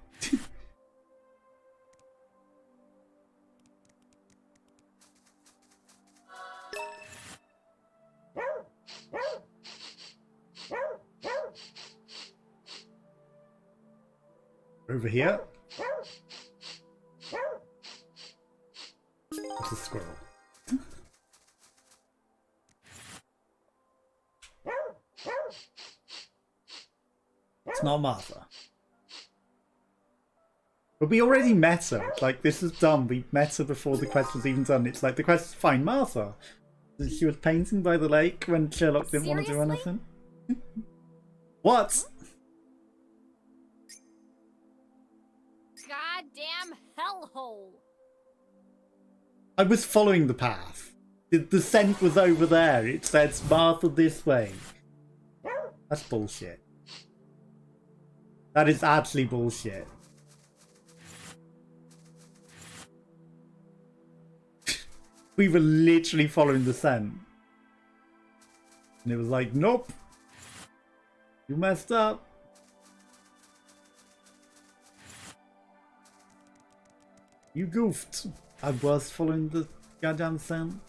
Over here. It's a squirrel. It's not Martha. But we already met her. Like, this is done. We met her before the quest was even done. It's like, the quest is find Martha. She was painting by the lake when Sherlock didn't want to do anything. What? Goddamn hellhole. I was following the path. The scent was over there. It said Martha this way. That's bullshit. That is actually bullshit. We were literally following the scent. And it was like, nope. You messed up. You goofed. I was following the goddamn scent.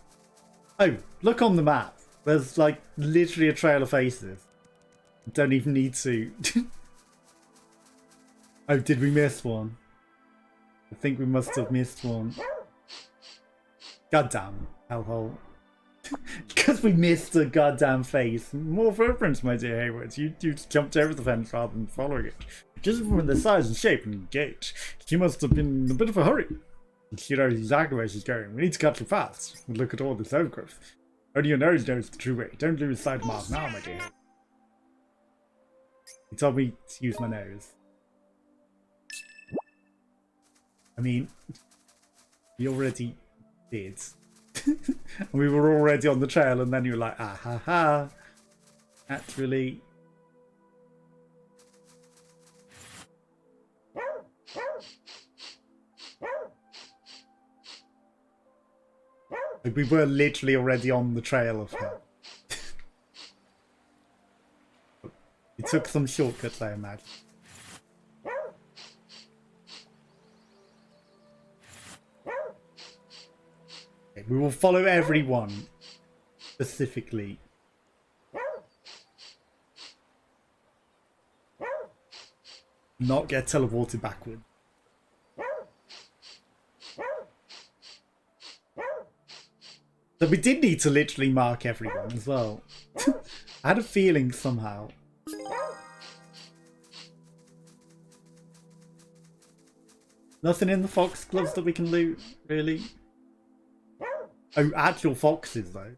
Oh, look on the map. There's like literally a trail of faces. Don't even need to. Oh, did we miss one? I think we must have missed one. Goddamn hellhole. Because we missed a goddamn face. More footprints, my dear Hayward. You jumped over the fence rather than following it. Just from the size and shape and gait, she must have been in a bit of a hurry. She knows exactly where she's going. We need to cut her fast. Look at all this overgrowth. Only your nose knows the true way. Don't lose sight of Mark now, my dear. He told me to use my nose. I mean, we already did. And we were already on the trail, and then you were like, ah ha ha. Actually. Like, we were literally already on the trail of her. We took some shortcuts, I imagine. Okay, we will follow everyone specifically. Not get teleported backward. So we did need to literally mark everyone as well. I had a feeling somehow. Nothing in the foxgloves that we can loot, really? Oh, actual foxes though.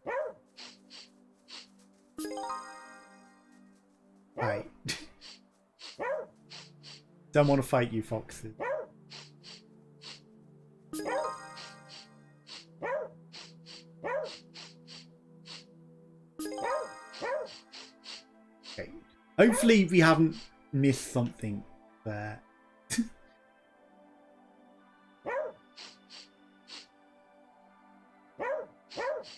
Right. Don't want to fight you, foxes. Okay. Hopefully we haven't missed something there.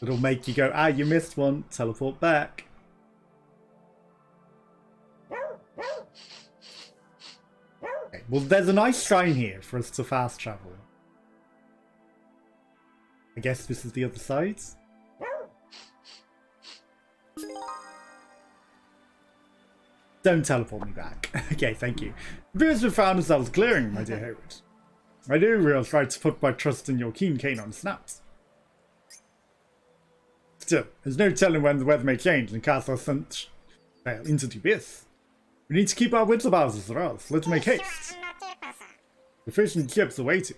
It'll make you go, ah, you missed one, teleport back. Okay, well, there's a nice shrine here for us to fast travel. I guess this is the other side. Don't teleport me back. Okay, thank you. Because we found ourselves clearing, my dear Hayward. I do real try to put my trust in your keen canine snaps. Still, there's no telling when the weather may change and cast our scent trail into the abyss. We need to keep our wits about us or else. Let's make haste. The fishing ships are waiting.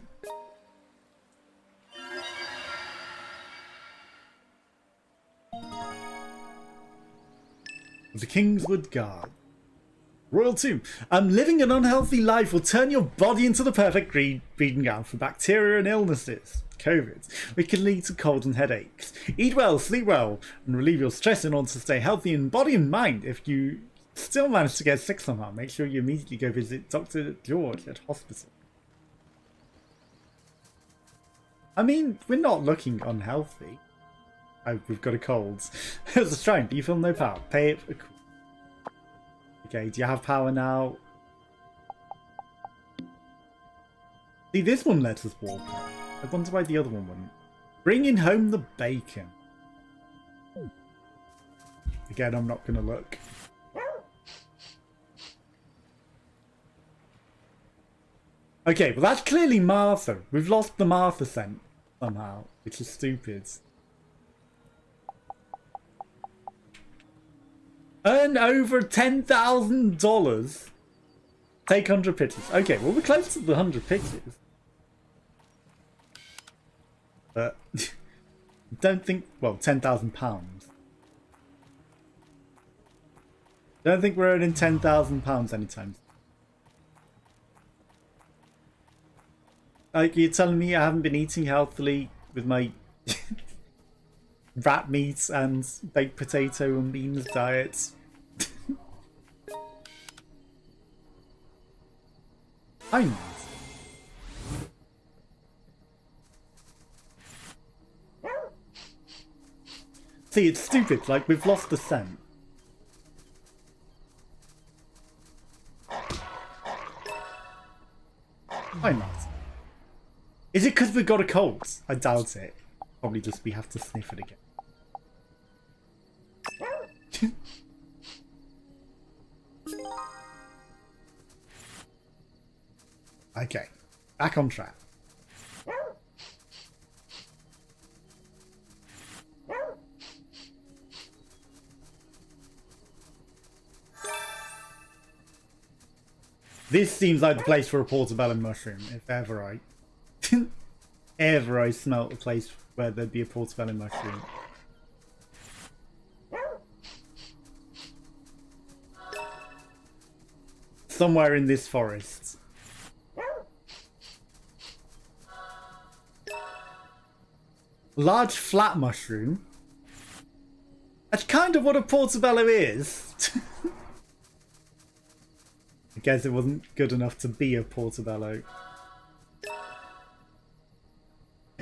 The Kingswood Guard. Royal Tomb. Living an unhealthy life will turn your body into the perfect breeding ground for bacteria and illnesses. COVID, which can lead to colds and headaches. Eat well, sleep well, and relieve your stress in order to stay healthy in body and mind. If you still manage to get sick somehow, make sure you immediately go visit Dr. George at hospital. I mean, we're not looking unhealthy. Oh, we've got a cold. There's a shrine, but you feel no power. Pay it. Okay, do you have power now? See, this one lets us walk. I wonder why the other one wouldn't. Bringing home the bacon. Again, I'm not going to look. Okay, well that's clearly Martha. We've lost the Martha scent somehow, which is stupid. Earn over $10,000. Take 100 pictures. Okay, well we're close to the 100 pictures. But don't think, well, £10,000. Don't think we're earning £10,000 anytime soon. Like, you're telling me I haven't been eating healthily with my rat meat and baked potato and beans diet? I know. See, it's stupid, like, we've lost the scent. Why not? Is it because we've got a cold? I doubt it. Probably just we have to sniff it again. Okay, back on track. This seems like the place for a portobello mushroom, if ever I smelt a place where there'd be a portobello mushroom. Somewhere in this forest. Large flat mushroom. That's kind of what a portobello is. I guess it wasn't good enough to be a portobello.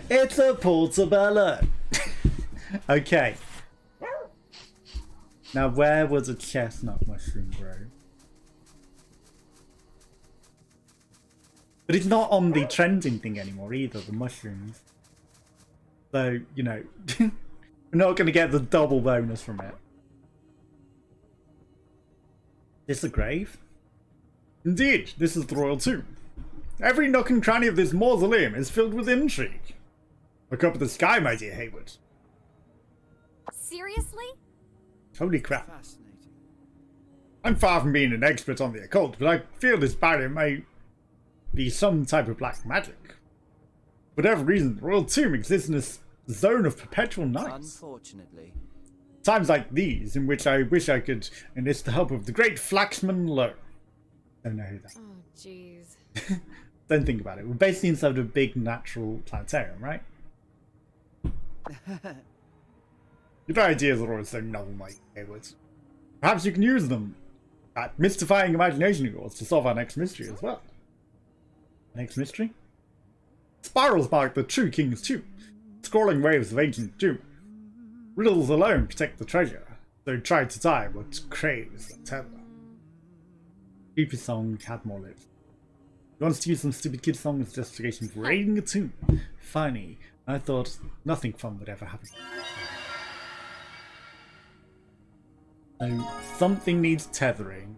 It's a portobello! Okay. Now where would a chestnut mushroom grow? But it's not on the trending thing anymore either, the mushrooms. So, you know, we're not going to get the double bonus from it. Is this a grave? Indeed, this is the royal tomb. Every nook and cranny of this mausoleum is filled with intrigue. Look up at the sky, my dear Hayward. Seriously? Holy crap. Fascinating. I'm far from being an expert on the occult, but I feel this barrier may be some type of black magic. For whatever reason, the royal tomb exists in a zone of perpetual night. Unfortunately. Times like these, in which I wish I could enlist the help of the great Flaxman Lowe. Don't know who that is. Oh, jeez. Don't think about it. We're basically inside of a big natural planetarium, right? Your ideas are always so novel, my Hayward. Perhaps you can use them, that mystifying imagination of yours, to solve our next mystery as well. Next mystery? Spirals mark the true king's tomb, scrolling waves of ancient doom. Riddles alone protect the treasure, though try to tie what craves the tether. Creepy song had more lips. You want to use some stupid kid song as justification for raiding a tomb? Funny. I thought nothing fun would ever happen. So something needs tethering.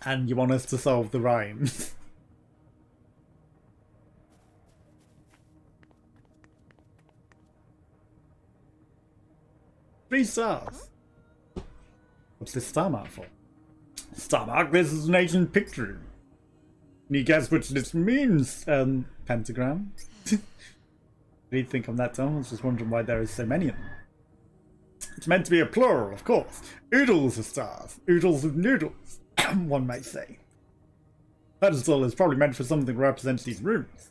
And you want us to solve the rhymes. 3 stars. What's this star mark for? Star mark, this is an ancient picture. Can you guess what this means? Pentagram? Did you think I'm that dumb? I was just wondering why there are so many of them. It's meant to be a plural, of course. Oodles of stars. Oodles of noodles, one might say. Pedestal is probably meant for something that represents these rooms.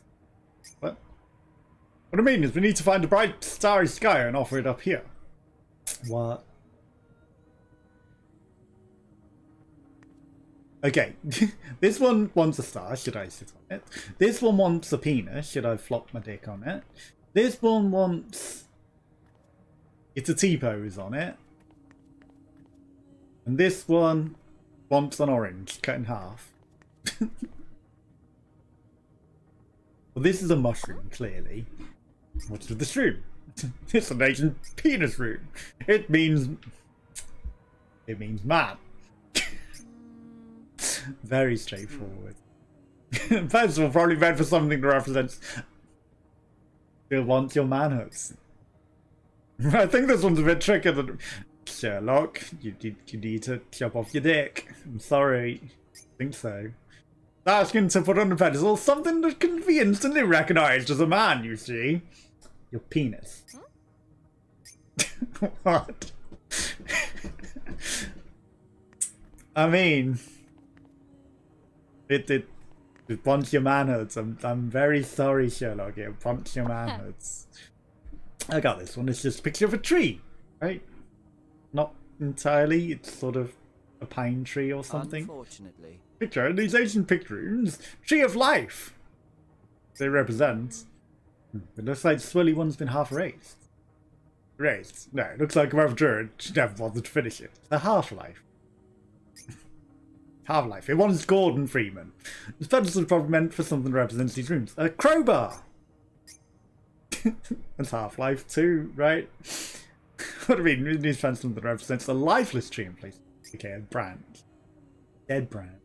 What? What I mean is we need to find a bright, starry sky and offer it up here. What? Okay, this one wants a star, should I sit on it? This one wants a penis, should I flop my dick on it? This one wants... It's a T-pose on it. And this one wants an orange, cut in half. Well, this is a mushroom, clearly. What's with the shroom? It's an ancient penis room. It means man. Very straightforward. Pencil probably meant for something that represents you'll want your manhoods. I think this one's a bit trickier than Sherlock. You need to chop off your dick. I'm sorry. I think so. Asking to put on a pedestal something that can be instantly recognized as a man, you see. Your penis. What? I mean, it wants your manhoods. I'm very sorry, Sherlock. It wants your manhoods. I got this one. It's just a picture of a tree, right? Not entirely. It's sort of a pine tree or something. Unfortunately. Picture in these ancient pictures, tree of life. They represent. It looks like the swirly one's been half erased. Erased? No, it looks like whoever drew it never bothered to finish it. The half-life. Half-life. It was Gordon Freeman. This pedestal is probably meant for something that represents these rooms. A crowbar! That's Half-Life too, right? What do I mean? It needs to find something that represents a lifeless tree in place. Okay, a brand. Dead brand.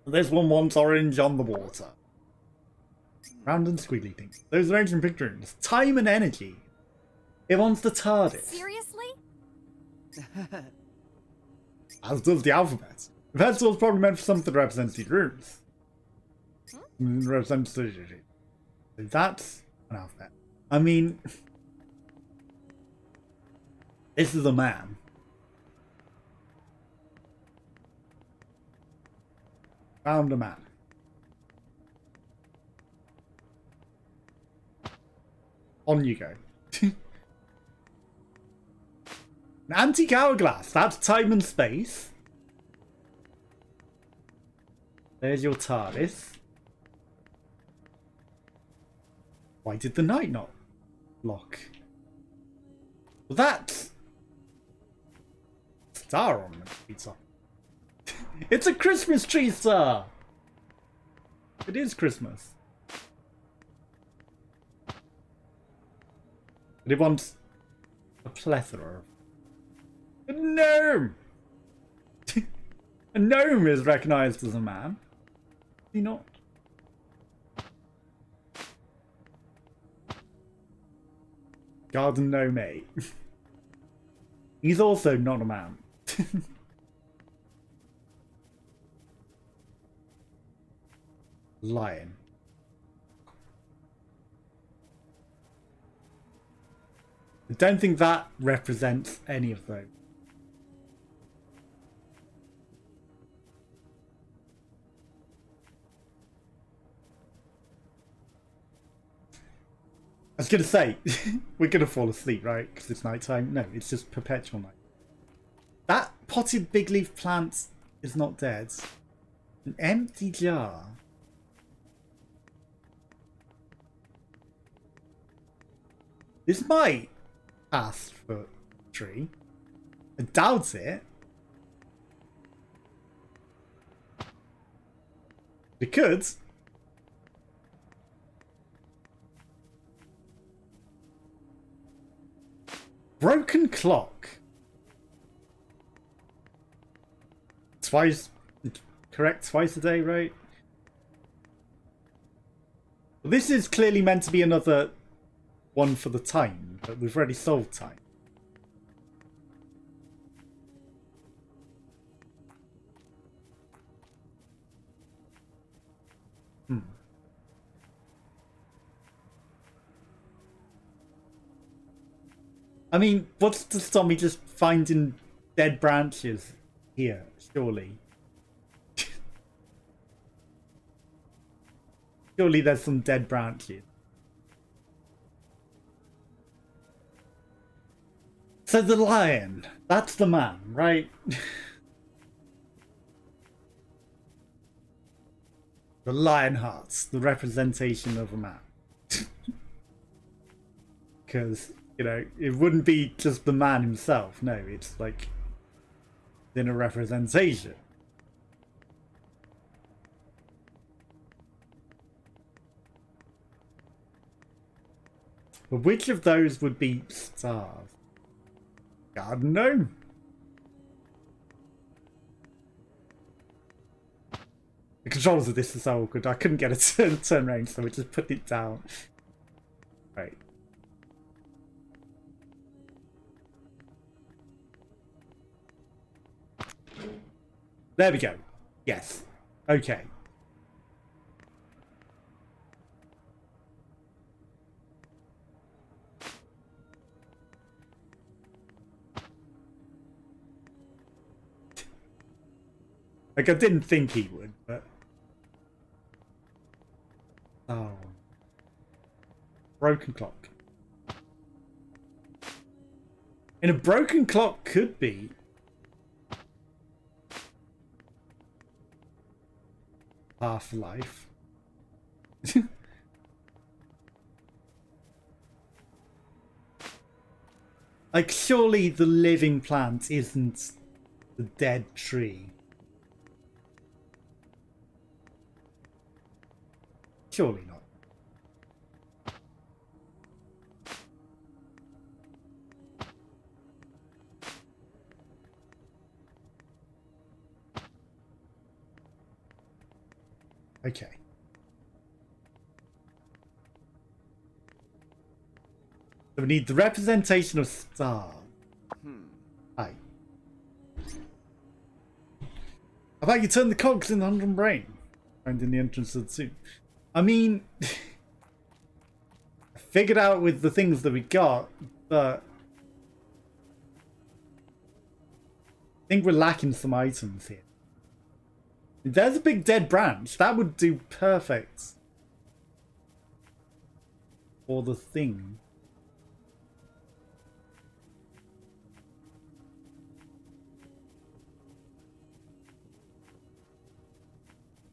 This one wants orange on the water. Round and squiggly things. Those are ancient pictures. Time and energy. It wants the TARDIS. Seriously? As does the alphabet. The pedestal is probably meant for something that represents these rooms. Represents the... That's an alphabet. I mean... This is a man. Found a man. On you go. An antique hourglass. That's time and space. There's your TARDIS. Why did the night not lock? Well, that's star on the pizza. It's a Christmas tree star. It is Christmas. But it wants a plethora of... A gnome! A gnome is recognised as a man. Is he not? Garden gnome. He's also not a man. Lion. I don't think that represents any of those. I was going to say, we're going to fall asleep, right? Because it's nighttime. No, it's just perpetual night. That potted big leaf plant is not dead. An empty jar. This might pass for tree. I doubt it. It could. Broken clock. Twice. Correct, twice a day, right? Well, this is clearly meant to be another one for the time, but we've already solved time. I mean, what's to stop me just finding dead branches here, surely? Surely there's some dead branches. So the lion, that's the man, right? The lion hearts, the representation of a man. Because, you know, it wouldn't be just the man himself. No, it's like in a representation. But which of those would be stars? God no. The controls of this are so awkward. I couldn't get a turn range, so we just put it down. Right. There we go. Yes. Okay. Like, I didn't think he would, but... Oh. Broken clock. And a broken clock could be... half-life. Like, surely the living plant isn't the dead tree. Surely not. Okay. So we need the representation of star. Hi. How about you turn the cogs in the Hundred Brain? Found in the entrance of the zoo. I mean, I figured out with the things that we got, but I think we're lacking some items here. There's a big dead branch. That would do perfect for the thing.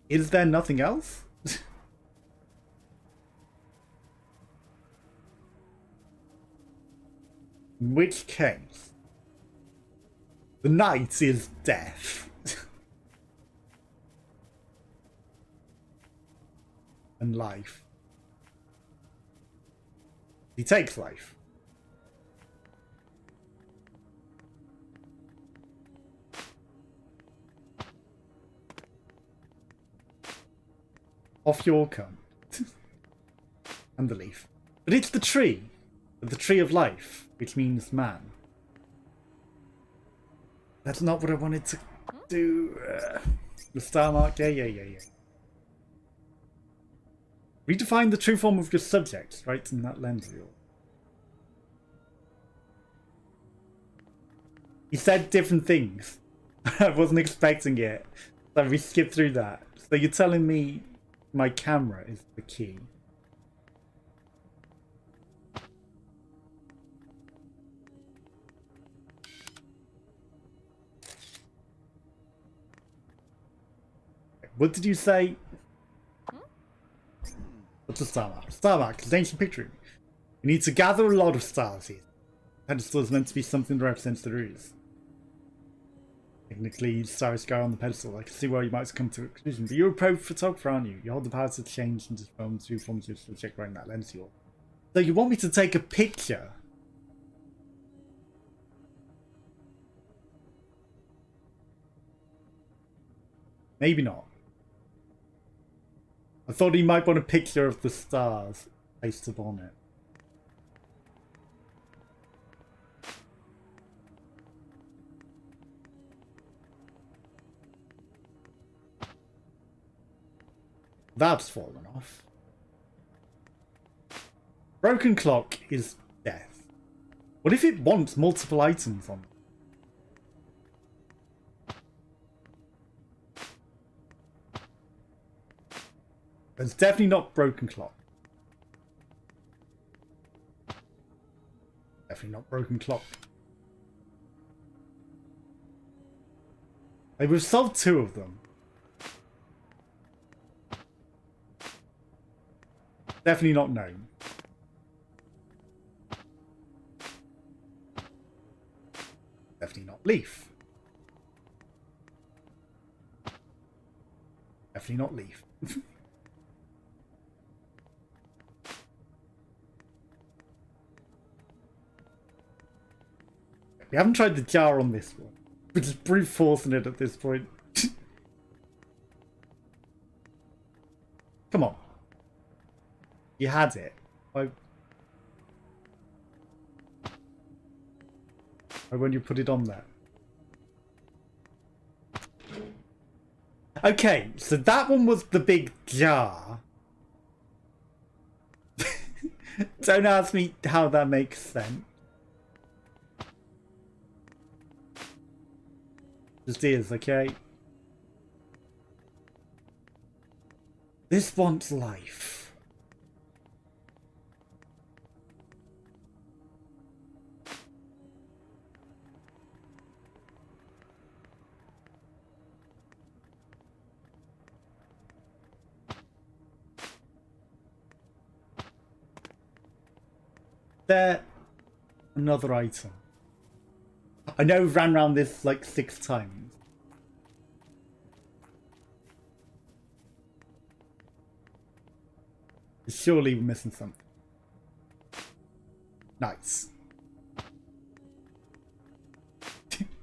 Is there nothing else? In which case, the knight is death. And life. He takes life. Off your come. And the leaf. But it's the tree. The tree of life, which means man. That's not what I wanted to do. The star mark, yeah. Redefine the true form of your subject, right? In that lens reel. He said different things. I wasn't expecting it. So we skipped through that. So you're telling me my camera is the key. What did you say? What's a star mark? Star mark is ancient picture. We need to gather a lot of stars here. Pedestal is meant to be something that represents the ruse. Technically, stars go on the pedestal. I can see why you might come to a conclusion, but you're a pro photographer, aren't you? You hold the power to change into film two forms of subject right in that lens you're. So you want me to take a picture? Maybe not. I thought he might want a picture of the stars placed upon it. That's fallen off. Broken clock is death. What if it wants multiple items on it? It's definitely not broken clock. Definitely not broken clock. Hey, we've solved 2 of them. Definitely not known. Definitely not leaf. Definitely not leaf. We haven't tried the jar on this one. We're just brute forcing it at this point. Come on. You had it. Why won't you put it on there? Okay, so that one was the big jar. Don't ask me how that makes sense. Just is, okay? This wants life. There, another item. I know we've ran around this like 6 times. Surely we're missing something. Nice.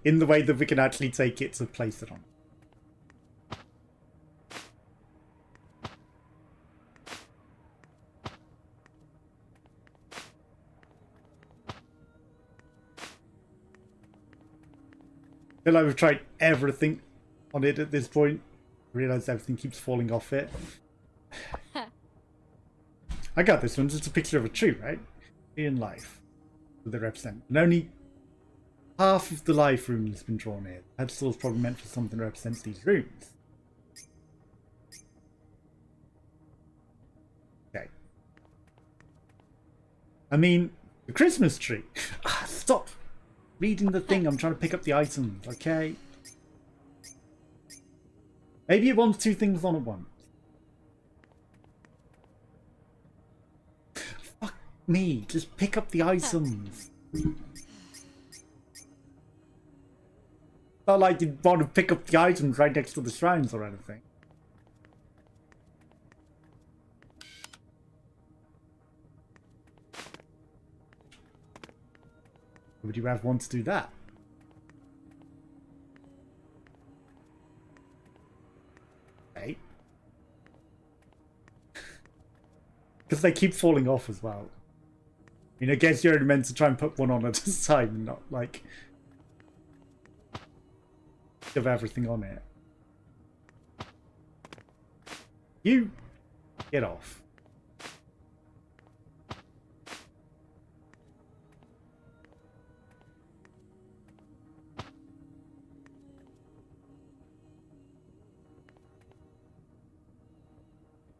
In the way that we can actually take it to place it on. I feel like we've tried everything on it at this point. I realise everything keeps falling off it. I got this one. Just a picture of a tree, right? In life. That they represent. And only half of the life rune has been drawn here. The pedestal is probably meant for something that represents these runes. Okay. I mean, the Christmas tree. Stop reading the thing. I'm trying to pick up the items, okay? Maybe it wants 2 things on at once. Fuck me. Just pick up the items. Not like you want to pick up the items right next to the shrines or anything. Would you have want to do that? Hey. Because they keep falling off as well. I mean, I guess you're only meant to try and put one on at a time and not, like, shove everything on it. You get off.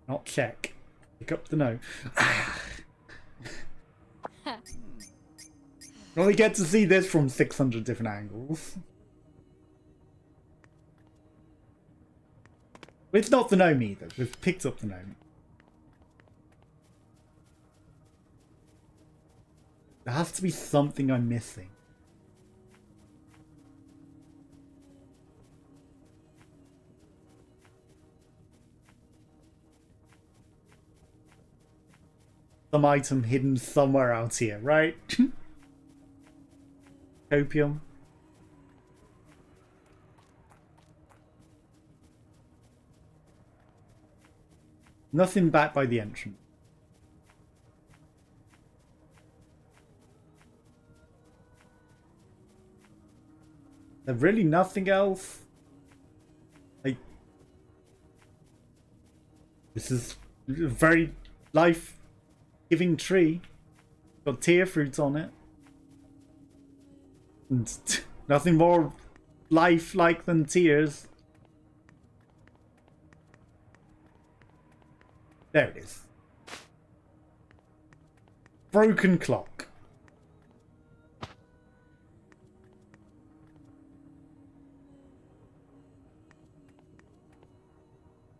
Not check. Pick up the note. You only get to see this from 600 different angles. But it's not the gnome either. We've picked up the gnome. There has to be something I'm missing. Some item hidden somewhere out here, right? Opium. Nothing back by the entrance. There's really nothing else. Like, this is a very life-giving tree. Got tear fruits on it. And nothing more lifelike than tears. There it is. Broken clock.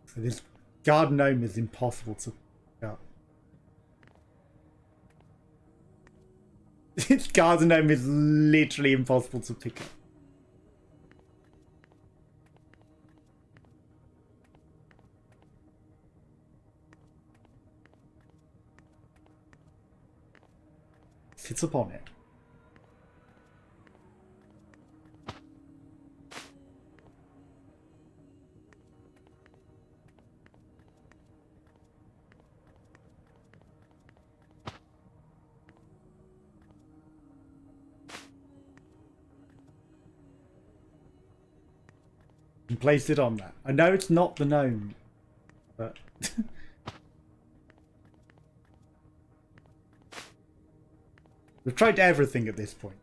So this garden gnome is impossible to pick up. This garden gnome is literally impossible to pick up. Sits upon it. And place it on that. I know it's not the gnome, but we've tried everything at this point.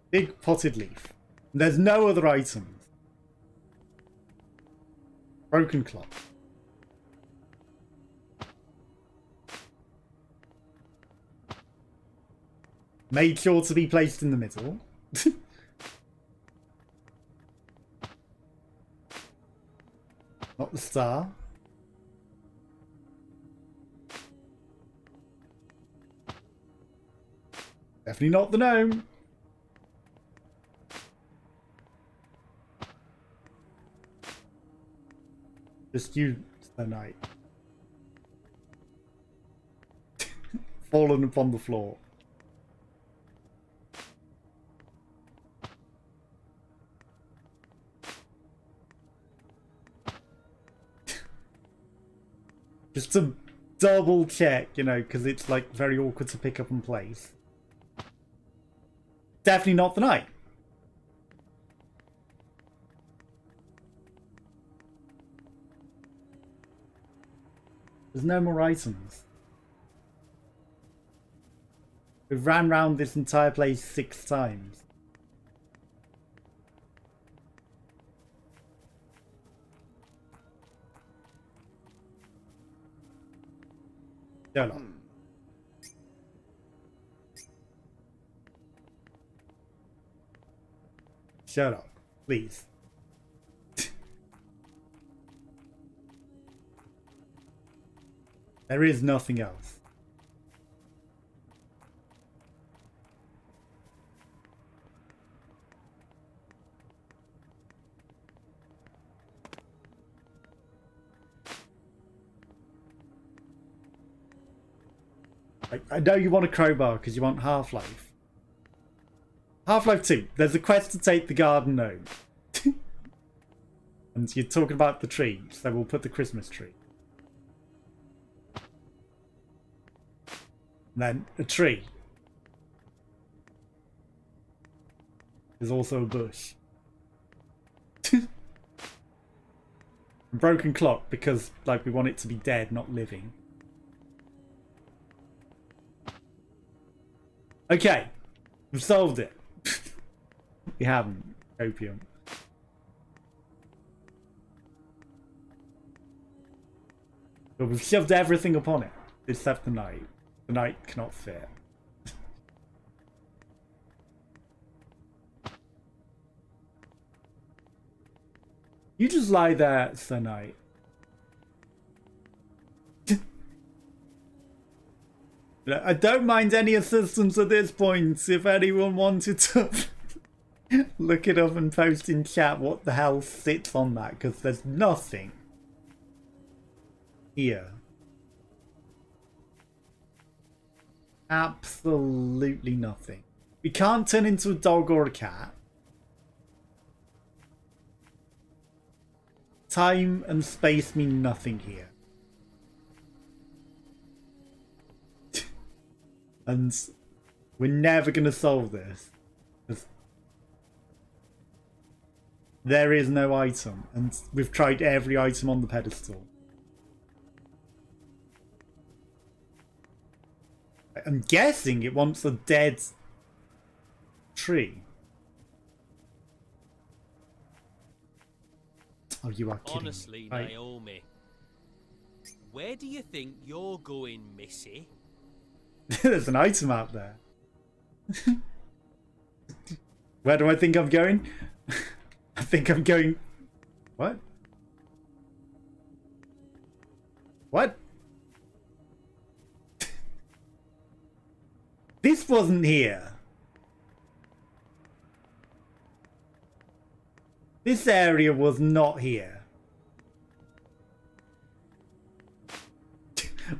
Big potted leaf. And there's no other items. Broken clock. Made sure to be placed in the middle. Not the star. Definitely not the gnome. Just you, Sir Knight. Fallen upon the floor. Just to double check, you know, because it's like very awkward to pick up and place. Definitely not the knight. There's no more items. We've ran round this entire place 6 times. Sherlock. Sherlock, please. There is nothing else. I know you want a crowbar because you want Half-Life. Half-Life 2, there's a quest to take the garden gnome. And you're talking about the tree, so we'll put the Christmas tree. And then a tree. There's also a bush. A broken clock because, like, we want it to be dead, not living. Okay, we've solved it. We haven't. Opium. But we've shoved everything upon it, except the knight. The knight cannot fit. You just lie there, Sir Knight. I don't mind any assistance at this point. If anyone wanted to look it up and post in chat what the hell sits on that, because there's nothing here. Absolutely nothing. We can't turn into a dog or a cat. Time and space mean nothing here. And we're never going to solve this. There is no item. And we've tried every item on the pedestal. I'm guessing it wants a dead tree. Oh, you are kidding Honestly, me. Right. Naomi, where do you think you're going, Missy? There's an item out there. Where do I think I'm going? I think I'm going... What? What? This wasn't here. This area was not here.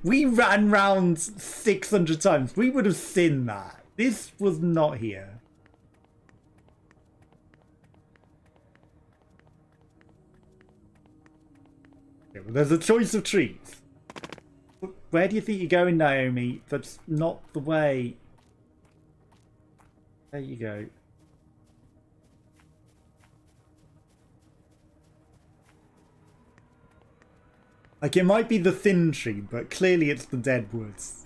We ran round 600 times. We would have seen that. This was not here. Okay, well, there's a choice of trees. Where do you think you're going, Naomi? That's not the way. There you go. Like, it might be the thin tree, but clearly it's the dead woods.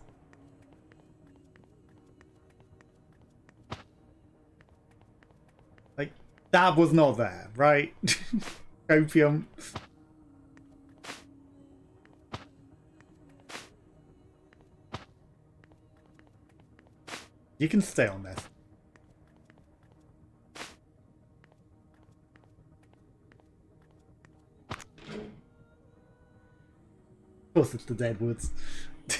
Like, that was not there, right? Opium. You can stay on this. Of course it's the dead woods. Huh?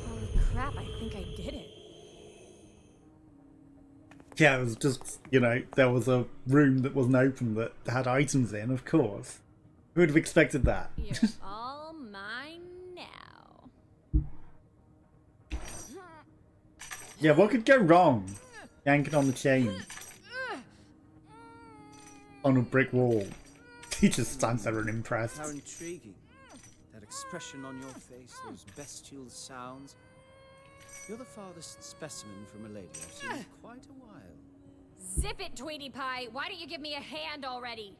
Holy crap, I think I did it. Yeah, it was just, you know, there was a room that wasn't open that had items in, of course. Who would have expected that? You're all mine now. Yeah, what could go wrong? Yanking on the chain. On a brick wall. He just stands there unimpressed. How intriguing. That expression on your face, those bestial sounds. You're the farthest specimen from a lady I've seen in quite a while. Zip it, Tweety Pie. Why don't you give me a hand already?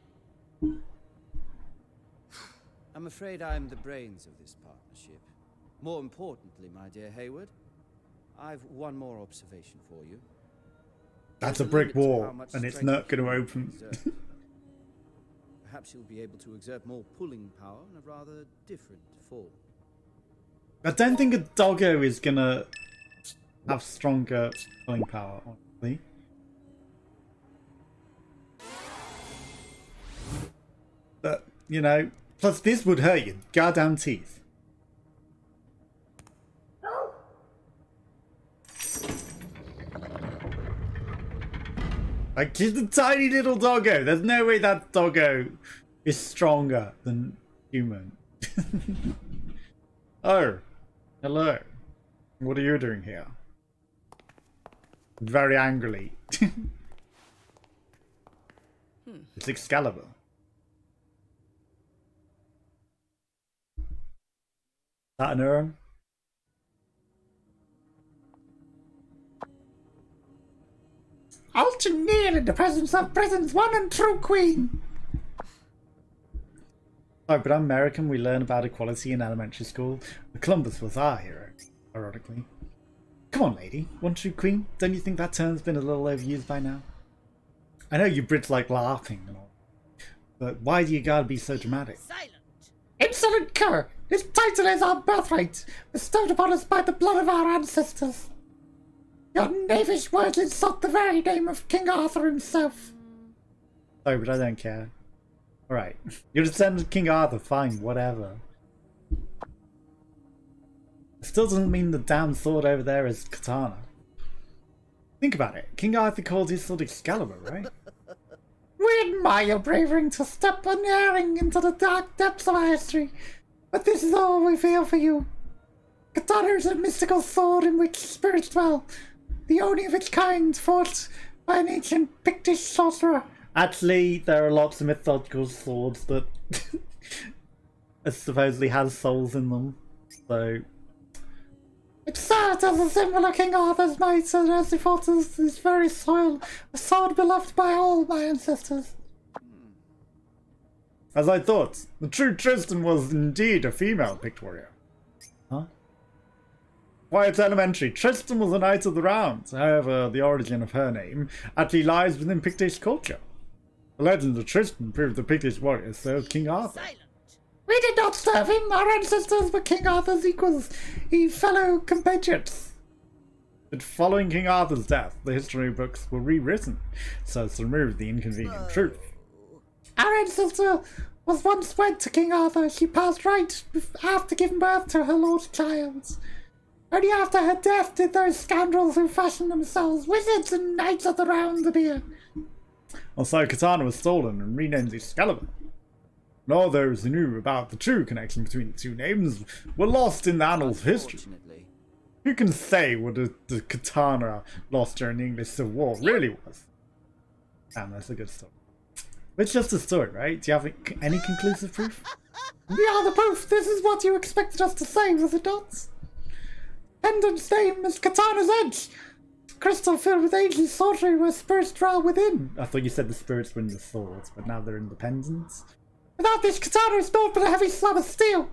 I'm afraid I'm the brains of this partnership. More importantly, my dear Hayward, I've one more observation for you. That's a There's brick limit to wall, how much and it's strength not going to you can open. exert. Perhaps you'll be able to exert more pulling power in a rather different form. I don't think a doggo is going to have stronger pulling power, honestly. But, you know, plus this would hurt your goddamn teeth. Like, just a tiny little doggo. There's no way that doggo is stronger than human. Oh, hello. What are you doing here? Very angrily. It's Excalibur. That an urn? All too near in the presence of Britain's one and true queen. Oh, but I'm American. We learn about equality in elementary school. Columbus was our hero, ironically. Come on, lady. One true queen? Don't you think that term's been a little overused by now? I know you Brits like laughing and all, but why do you gotta be so dramatic? Silent. Insolent cur! This title is our birthright, bestowed upon us by the blood of our ancestors. Your knavish words insult the very name of King Arthur himself. Oh, but I don't care. Alright. You're a descendant of King Arthur, fine, whatever. It still doesn't mean the damn sword over there is katana. Think about it. King Arthur called his sword Excalibur, right? We admire your bravery to step unerring into the dark depths of our history, but this is all we feel for you. Katana is a mystical sword in which spirits dwell, the only of its kind fought by an ancient Pictish sorcerer. Actually, there are lots of mythological swords that supposedly has souls in them, so... It served as a symbol of King Arthur's might, and as he fought this very soil, a sword beloved by all my ancestors. As I thought, the true Tristan was indeed a female picked warrior. Huh? Quiet Elementary. Tristan was a knight of the round. However, the origin of her name actually lies within Pictish culture. The legend of Tristan proved the Pictish warriors served King Arthur. We did not serve him. Our ancestors were King Arthur's equals, fellow compatriots. But following King Arthur's death, the history books were rewritten, so as to remove the inconvenient truth. Our ancestor was once wed to King Arthur. She passed right after giving birth to her lord's child. Only after her death did those scoundrels who fashioned themselves wizards and knights of the round appear. Also, katana was stolen and renamed Excalibur. And all those who knew about the true connection between the two names were lost in the annals of history. Who can say what the katana lost during the English Civil War really was? Damn, that's a good story. It's just a story, right? Do you have any conclusive proof? We are the proof. This is what you expected us to say, was it not? Pendant's name is Katana's Edge. Crystal filled with ancient sorcery where spirits dwell within. I thought you said the spirits were in the swords, but now they're in the pendants. Without this katana is naught but a heavy slab of steel.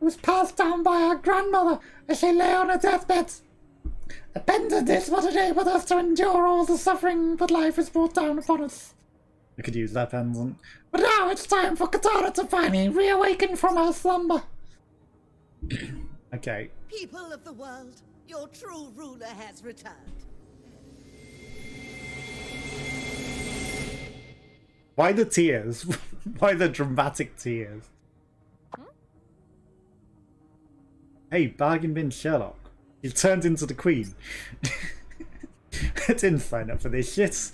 It was passed down by our grandmother as she lay on her deathbed. A pendant is what enabled us to endure all the suffering that life has brought down upon us. I could use that pendant. But now it's time for Katana to finally reawaken from her slumber. Okay. People of the world, your true ruler has returned. Why the tears? Why the dramatic tears? Hey, bargain bin Sherlock. You turned into the Queen. I didn't sign up for this shit.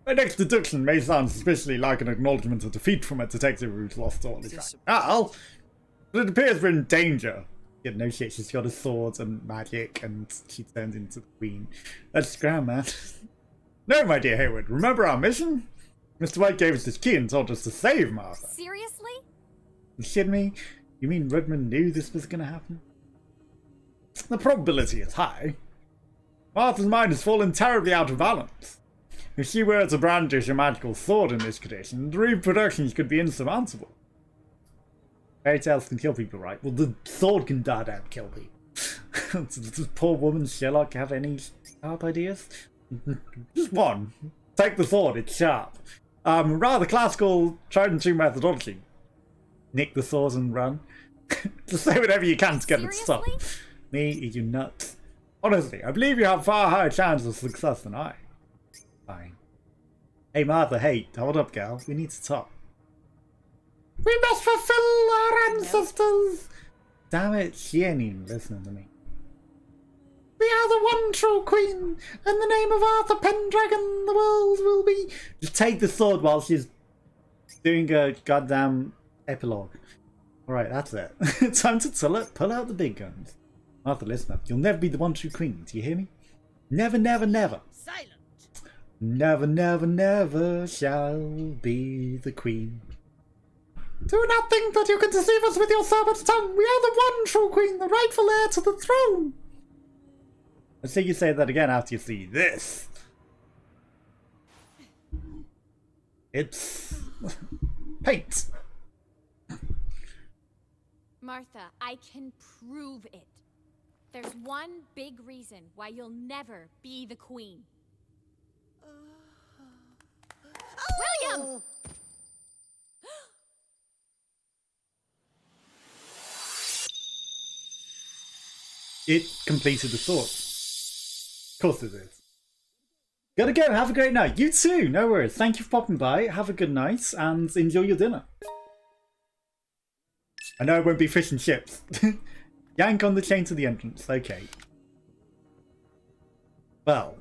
My next deduction may sound suspiciously like an acknowledgement of defeat from a detective who's lost all his rationale, but it appears we're in danger. Yeah, no shit, she's got a sword and magic, and she turned into the Queen. That's scram, man. No, my dear Hayward, remember our mission? Mr. White gave us this key and told us to save Martha. Seriously? You kidding me? You mean Rudman knew this was going to happen? The probability is high. Martha's mind has fallen terribly out of balance. If she were to brandish a magical sword in this condition, the repercussions could be insurmountable. Fairy tales can kill people, right? Well, the sword can goddamn kill people. Does this poor woman Sherlock have any sharp ideas? Just one. Take the sword, it's sharp. Rather classical, tried and true methodology. Nick the sword and run. Just say whatever you can to get it to stop. Me, are you nuts? Honestly, I believe you have far higher chance of success than I. Fine. Hey Martha, hey, hold up gal, we need to talk. We must fulfill our ancestors. Damn it, she ain't even listening to me. We are the one true queen. In the name of Arthur Pendragon, the world will be... Just take the sword while she's doing a goddamn epilogue. Alright, that's it. Time to pull out the big guns. Martha, listen up. You'll never be the one true queen. Do you hear me? Never, never, never. Silent. Never, never, never shall be the queen. Do not think that you can deceive us with your serpent's tongue. We are the one true queen, the rightful heir to the throne. Let's see you say that again after you see this. It's paint. Martha, I can prove it. There's one big reason why you'll never be the queen. William! It completed the sword. Of course it is. Gotta go. Have a great night. You too. No worries. Thank you for popping by. Have a good night and enjoy your dinner. I know it won't be fish and chips. Yank on the chain to the entrance. Okay. Well,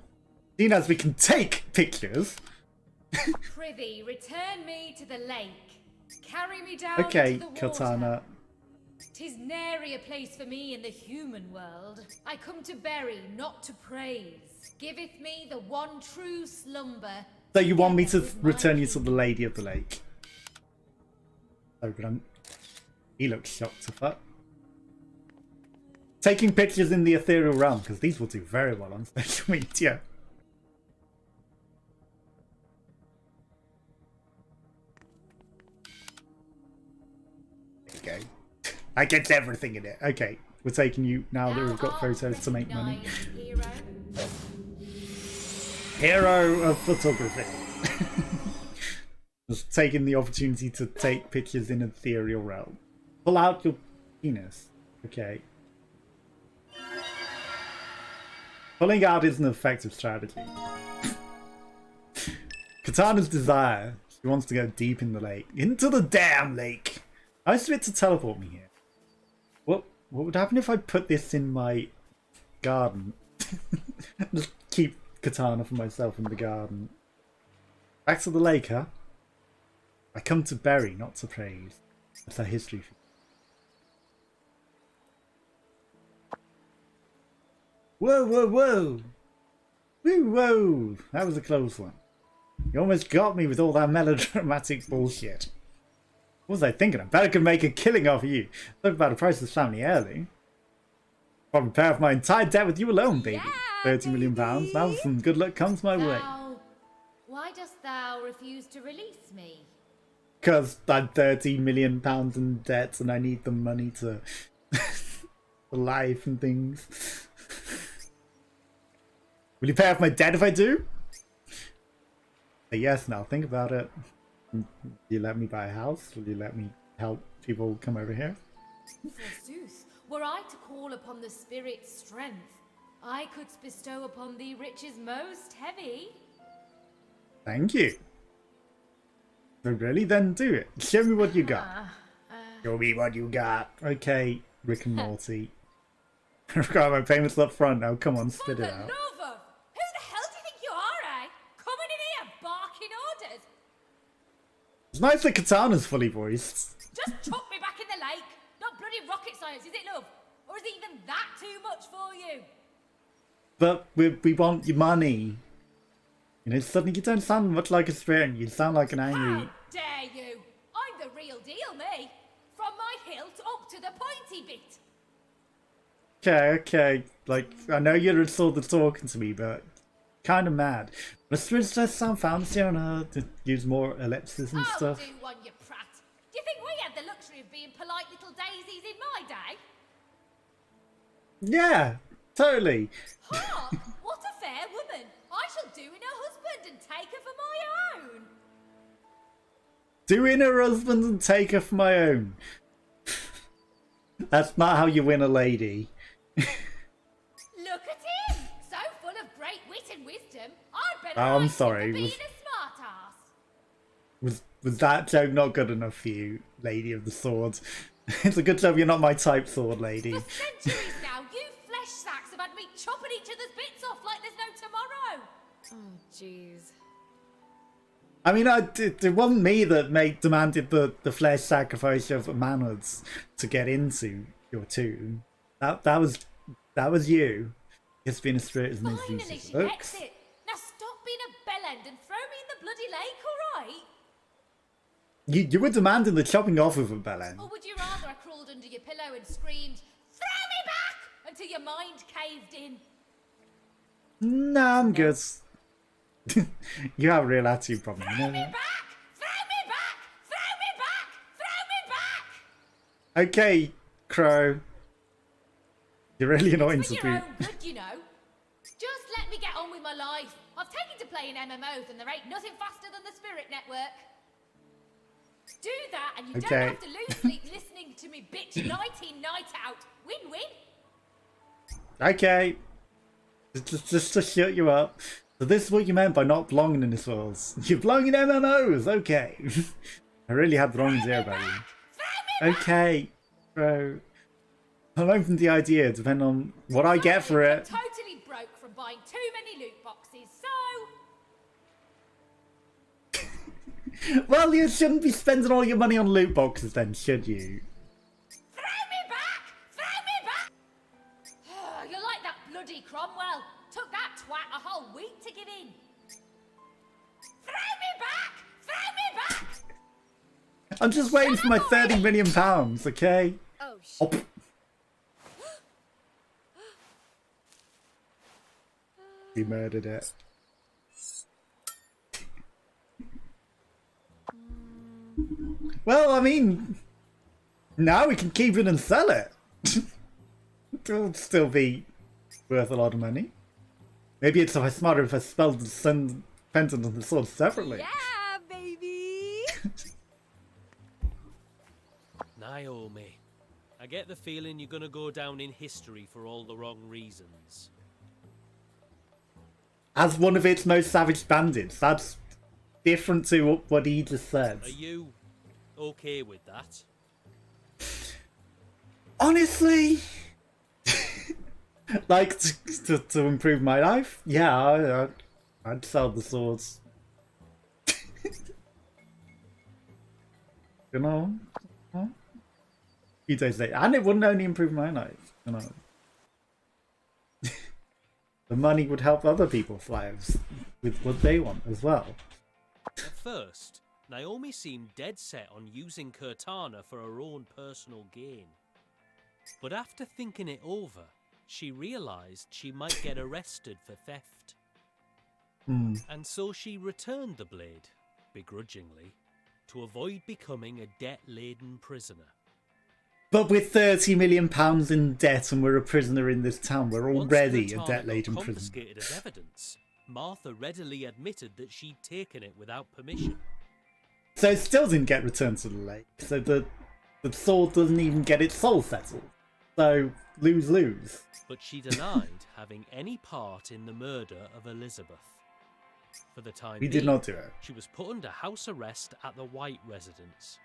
seeing as we can take pictures. Prithee, return me to the lake. Carry me down Okay, to the water. Katana. 'Tis nary a place for me in the human world. I come to bury, not to praise. Giveth me the one true slumber. So you want me to return you to the Lady of the Lake? Oh, but he looks shocked to fuck. Taking pictures in the ethereal realm, because these will do very well on social media. That gets everything in it. Okay, we're taking you now that we've got photos to make money. Hero of photography. Just taking the opportunity to take pictures in ethereal realm. Pull out your penis. Okay. Pulling out is an effective strategy. Katana's desire. She wants to go deep in the lake. Into the damn lake! I used it to teleport me here. What would happen if I put this in my garden? Just keep Katana for myself in the garden. Back to the lake, huh? I come to bury, not to praise. That's our history. Whoa, whoa, whoa! Woo, whoa! That was a close one. You almost got me with all that melodramatic bullshit. What was I thinking? I better could make a killing off of you. Talk about a priceless family heirloom. Probably pay off my entire debt with you alone, baby. Yeah, £30 million. Now some good luck comes my way. Now, why dost thou refuse to release me? Because I'm £30 million in debt and I need the money to for life and things. Will you pay off my debt if I do? Say yes now, think about it. Will you let me buy a house? Will you let me help people come over here? Forsooth, were I to call upon the spirit's strength, I could bestow upon thee riches most heavy. Thank you. So really, then do it. Show me what you got. Show me what you got. Okay, Rick and Morty. I've got my payments up front now. Come on, spit it out. Love of, who the hell do you think you are, eh? Coming in here barking orders. It's nice that Katana's fully voiced. Just chuck me back in the lake. Not bloody rocket science, is it, love? Or is it even that too much for you? But we want your money. You know, suddenly you don't sound much like a Australian. You sound like an angry... How dare you? I'm the real deal, me. From my hilt up to the pointy bit. Okay. Like, I know you're sort of talking to me, but kind of mad. But Australians does sound fancy on her to use more ellipses and stuff. Do one, you prat. Do you think we had the luxury of being polite little daisies in my day? Yeah, totally. Hark! What a fair woman. I shall do in her husband and take her for my own. Doing her husband and take her for my own. That's not how you win a lady. Look at him! So full of great wit and wisdom. I'd better Oh, I'm like him sorry. for being a smart ass. Was that joke not good enough for you, Lady of the Sword? It's a good job you're not my type sword lady. For centuries now, you flesh sacks have had me chopping each other's bits off like there's no tomorrow. Oh, jeez. I mean, it wasn't me that demanded the flesh sacrifice of manners to get into your tomb. That was you. Just being as straight as an Finally, easy she looks. gets it. Now stop being a bellend and throw me in the bloody lake, all right? You were demanding the chopping off of a bellend. Or would you rather I crawled under your pillow and screamed, "Throw me back!" until your mind caved in? Nah, I'm good. You have a real attitude problem, you know Throw me that? back! Throw me back! Throw me back! Throw me back! Okay, Crow. You're really annoying For to your be. own good, you know. Just let me get on with my life. I've taken to playing MMOs and there ain't nothing faster than the Spirit Network. Do that and you Okay. don't have to lose sleep listening to me bitch night in, night out. Win-win. Okay. Just to shut you up. So this is what you meant by not belonging in this world. You belong in MMOs, okay. I really had the wrong idea about you. Okay, bro. I'm open to the idea, depending on what I get for I'm it. totally broke from buying too many loot boxes, so... Well, you shouldn't be spending all your money on loot boxes then, should you? Throw me back! Throw me back! You're like that bloody Cromwell. Took that twat a whole week to give in. Throw me back! Throw me back! I'm just waiting for my £30 million, okay? Oh, shit. Oh, you murdered it. Well, I mean, Now we can keep it and sell it. It'll still be worth a lot of money. Maybe it's smarter if I spell the sun pendant and the sword separately. Yeah, baby! Naomi, I get the feeling you're gonna go down in history for all the wrong reasons. As one of its most savage bandits. That's different to what he just said. Are you okay with that? Honestly, like to improve my life, yeah, I'd sell the swords. You know, a few days later, and it wouldn't only improve my life. You know, the money would help other people's lives with what they want as well. At first, Naomi seemed dead set on using Curtana for her own personal gain. But after thinking it over, she realised she might get arrested for theft. And so she returned the blade, begrudgingly, to avoid becoming a debt-laden prisoner. But with £30 million in debt and we're a prisoner in this town, we're already a debt-laden prisoner. Confiscated as evidence, Martha readily admitted that she'd taken it without permission. So it still didn't get returned to the lake. So the sword doesn't even get its soul settled. So lose-lose. But she denied having any part in the murder of Elizabeth. For the time We did being, not do it. she was put under house arrest at the White residence.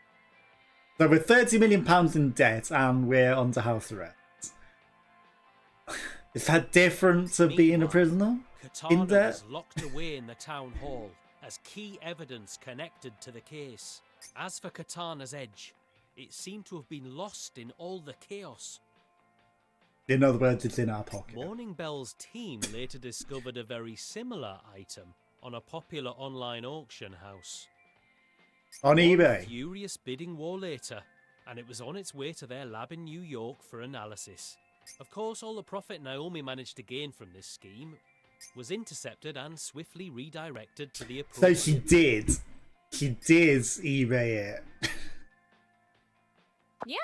So we're £30 million in debt and we're under house arrest. Is that different to being a Meanwhile, prisoner? Katana In debt? was locked away in the town hall as key evidence connected to the case. As for Katana's edge, it seemed to have been lost in all the chaos. In other words, it's in our pocket. Morning Bell's team later discovered a very similar item on a popular online auction house. On One eBay. furious bidding war later, and it was on its way to their lab in New York for analysis. Of course, all the profit Naomi managed to gain from this scheme was intercepted and swiftly redirected to the So appropriate... she did. She did eBay it. Yeah.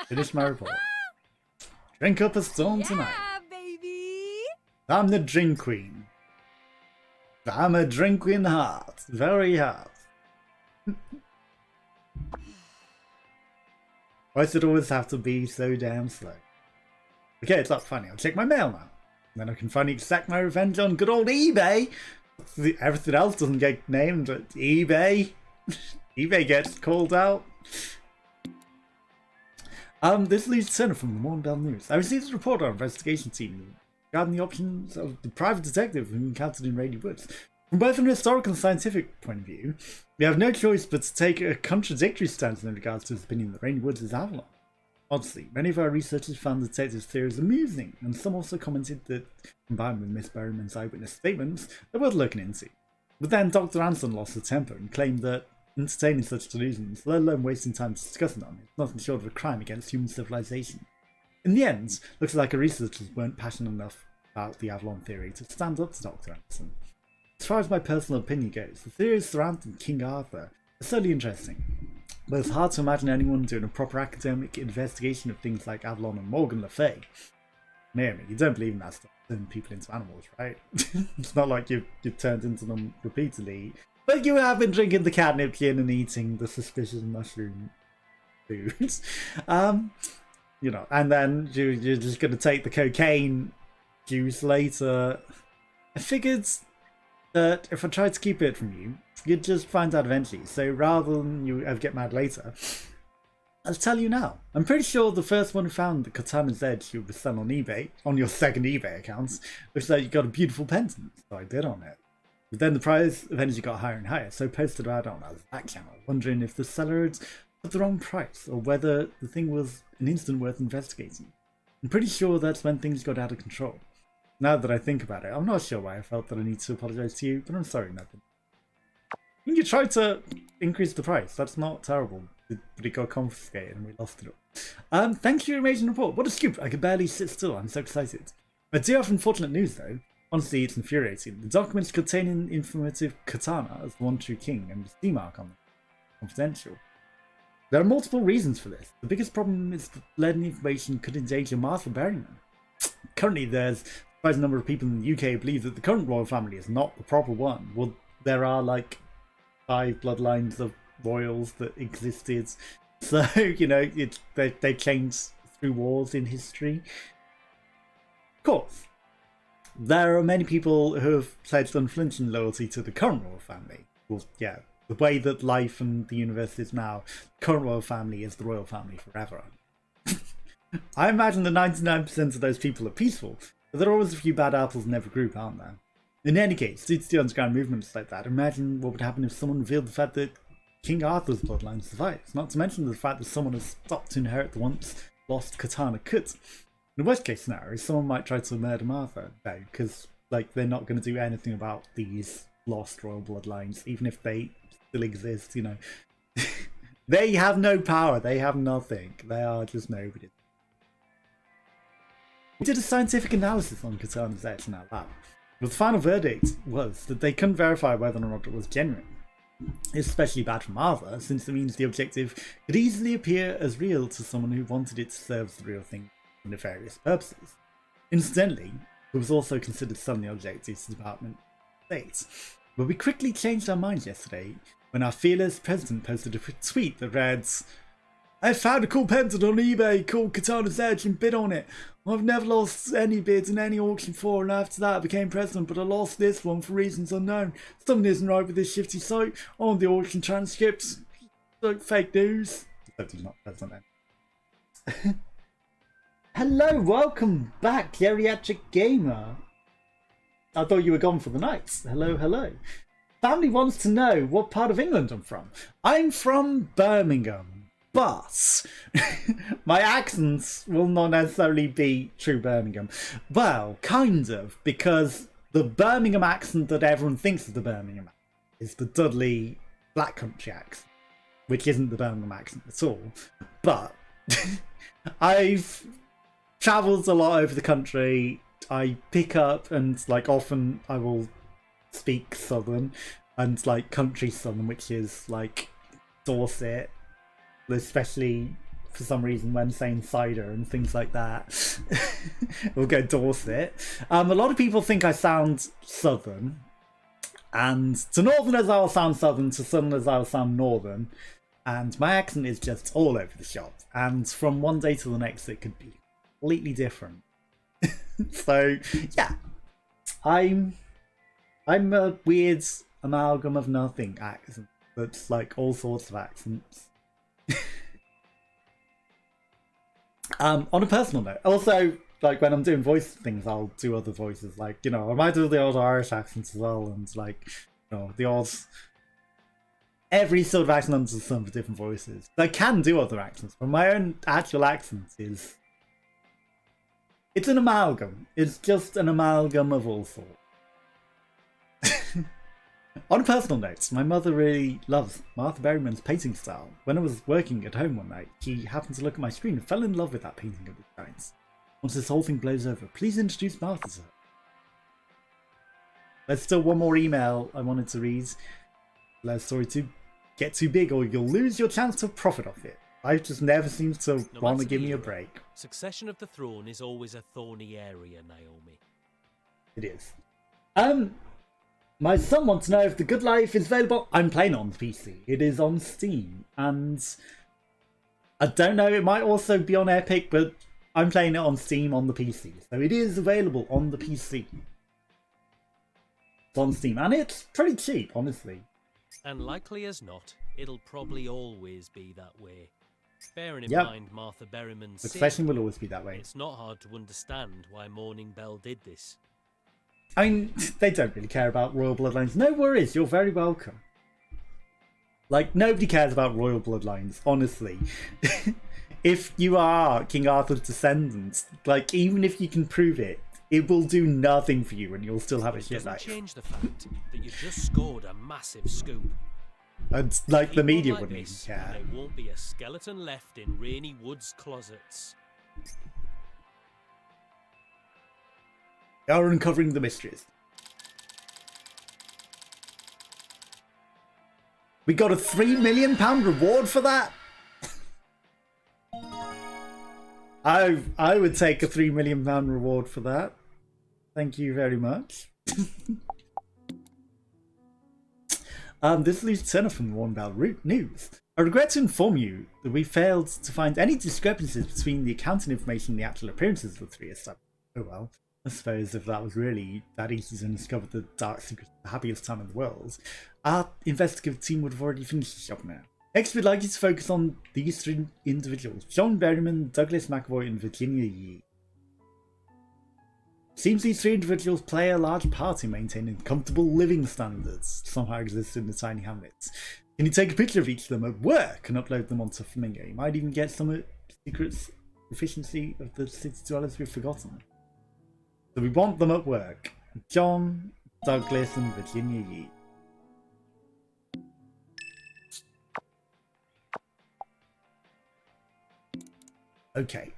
Finish my report. Drink up a storm tonight. Yeah, baby! I'm the drink queen. I'm a drink queen heart. Very hard. Why does it always have to be so damn slow? Okay, it's not funny. I'll check my mail now. Then I can finally exact my revenge on good old eBay. Everything else doesn't get named at eBay. eBay gets called out. This leads Turner from the Morning Bell News. I received a report on our investigation team regarding the options of the private detective who encountered in Rainy Woods. From both an historical and scientific point of view, we have no choice but to take a contradictory stance in regards to his opinion that Rainy Woods is Avalon. Honestly, many of our researchers found the detective's theories amusing, and some also commented that, combined with Miss Berryman's eyewitness statements, they're worth looking into. But then Dr. Anson lost her temper and claimed that entertaining such delusions, let alone wasting time discussing them, is nothing short of a crime against human civilization. In the end, looks like our researchers weren't passionate enough about the Avalon theory to stand up to Dr. Anson. As far as my personal opinion goes, the theories surrounding King Arthur are certainly interesting, but it's hard to imagine anyone doing a proper academic investigation of things like Avalon and Morgan Le Fay. Naomi, you don't believe in that stuff, turning people into animals, right? It's not like you've turned into them repeatedly, but you have been drinking the catnip gin and eating the suspicious mushroom foods. You know, and then you're just going to take the cocaine juice later. I figured that if I tried to keep it from you, you'd just find out eventually. So rather than you ever get mad later, I'll tell you now. I'm pretty sure the first one who found the katana's edge you would sell on eBay, on your second eBay account, looks like you got a beautiful pendant, so I bid on it. But then the price eventually got higher and higher, so I posted about it on our back channel, wondering if the seller had put the wrong price, or whether the thing was an instant worth investigating. I'm pretty sure that's when things got out of control. Now that I think about it, I'm not sure why I felt that I need to apologise to you, but I'm sorry, nothing. You tried to increase the price, that's not terrible, but it got confiscated and we lost it all. Thank you for your amazing report. What a scoop, I could barely sit still, I'm so excited. I do have unfortunate news though. Honestly, it's infuriating. The documents containing informative katana as the one true king and the C mark on them. Confidential. There are multiple reasons for this. The biggest problem is that learning information could endanger Martha Berryman. Currently, there's a surprising number of people in the UK who believe that the current royal family is not the proper one. Well, there are like 5 bloodlines of royals that existed. So, you know, they changed through wars in history. Of course, there are many people who have pledged unflinching loyalty to the current royal family. Well, yeah, the way that life and the universe is now, the current royal family is the royal family forever. I imagine that 99% of those people are peaceful, but there are always a few bad apples in every group, aren't there? In any case, due to the underground movements like that, imagine what would happen if someone revealed the fact that King Arthur's bloodline survives, not to mention the fact that someone has stopped to inherit the once lost katana cut. In the worst case scenario, someone might try to murder Martha, because like they're not going to do anything about these lost royal bloodlines, even if they still exist, you know. They have no power, they have nothing, they are just nobody. We did a scientific analysis on Katana's Edge in our lab, but the final verdict was that they couldn't verify whether or not it was genuine. It's especially bad for Martha, since it means the objective could easily appear as real to someone who wanted it to serve as the real thing for nefarious purposes. Incidentally, it was also considered selling the objective to the Department of State, but we quickly changed our minds yesterday when our fearless president posted a tweet that read, "I found a cool pendant on eBay called Katana's Edge and bid on it. I've never lost any bids in any auction before, and after that I became president, but I lost this one for reasons unknown. Something isn't right with this shifty site. On the auction transcripts, like fake news." Except he's not president then. Hello, welcome back, Geriatric Gamer. I thought you were gone for the night. Hello, hello. Family wants to know what part of England I'm from. I'm from Birmingham. But my accents will not necessarily be true Birmingham. Well, kind of, because the Birmingham accent that everyone thinks is the Birmingham accent is the Dudley Black Country accent, which isn't the Birmingham accent at all. But I've travelled a lot over the country. I pick up and like often I will speak Southern and like country Southern, which is like Dorset, especially for some reason when saying cider and things like that. We'll go Dorset. A lot of people think I sound Southern, and to Northerners I'll sound Southern, to Southerners I'll sound Northern, and my accent is just all over the shop, and from one day to the next it could be completely different. So yeah, I'm a weird amalgam of nothing accent that's like all sorts of accents. On a personal note, also like when I'm doing voice things, I'll do other voices, like, you know, I might do the old Irish accents as well, and like, you know, the odd every sort of accent under the sun for different voices. I can do other accents, but my own actual accent is, it's an amalgam. It's just an amalgam of all sorts. On a personal note, my mother really loves Martha Berryman's painting style. When I was working at home one night, she happened to look at my screen and fell in love with that painting of the giants. Once this whole thing blows over, please introduce Martha to her. There's still one more email I wanted to read. Allow story to get too big or you'll lose your chance to profit off it. Life just never seems to want to give me a break. Succession of the throne is always a thorny area, Naomi. It is. My son wants to know if The Good Life is available. I'm playing it on the PC. It is on Steam, and I don't know, it might also be on Epic, but I'm playing it on Steam on the PC. So it is available on the PC. It's on Steam, and it's pretty cheap, honestly. And likely as not, it'll probably always be that way. Bearing in Yep. mind Martha Berryman's Succession will always be that way. it's not hard to understand why Morning Bell did this. I mean, they don't really care about royal bloodlines. No worries, you're very welcome. Like, nobody cares about royal bloodlines, honestly. If you are King Arthur's descendant, like, even if you can prove it, it will do nothing for you and you'll still have a It shit doesn't life. change the fact that you just scored a massive scoop. And, like, the People media like wouldn't even this, care. There won't be a skeleton left in Rainy Wood's closets. They are uncovering the mysteries. We got a £3 million reward for that? I would take a £3 million reward for that. Thank you very much. This is Lieutenant from Warn About Root News. I regret to inform you that we failed to find any discrepancies between the accounting information and the actual appearances of the three established. Oh well, I suppose if that was really that easy to discover the dark secret of the happiest time in the world, our investigative team would have already finished the job now. Next, we'd like you to focus on these three individuals: John Berryman, Douglas McAvoy, and Virginia Yee. Seems these three individuals play a large part in maintaining comfortable living standards somehow exist in the tiny hamlets. Can you take a picture of each of them at work and upload them onto Flamingo? You might even get some secrets efficiency of the city dwellers we've forgotten. So we want them at work. John, Douglas, and Virginia Yee. Okay.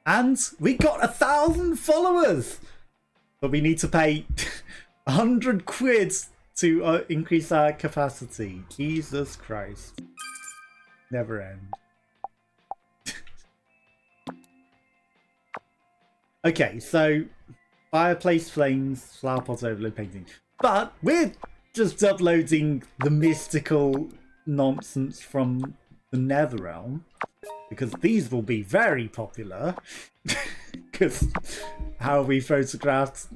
And we got 1,000 followers! But we need to pay 100 quid to increase our capacity. Jesus Christ. Never end. Okay, so fireplace, flames, flower pot overload painting. But we're just uploading the mystical nonsense from the Netherrealm, because these will be very popular. Because how we photographed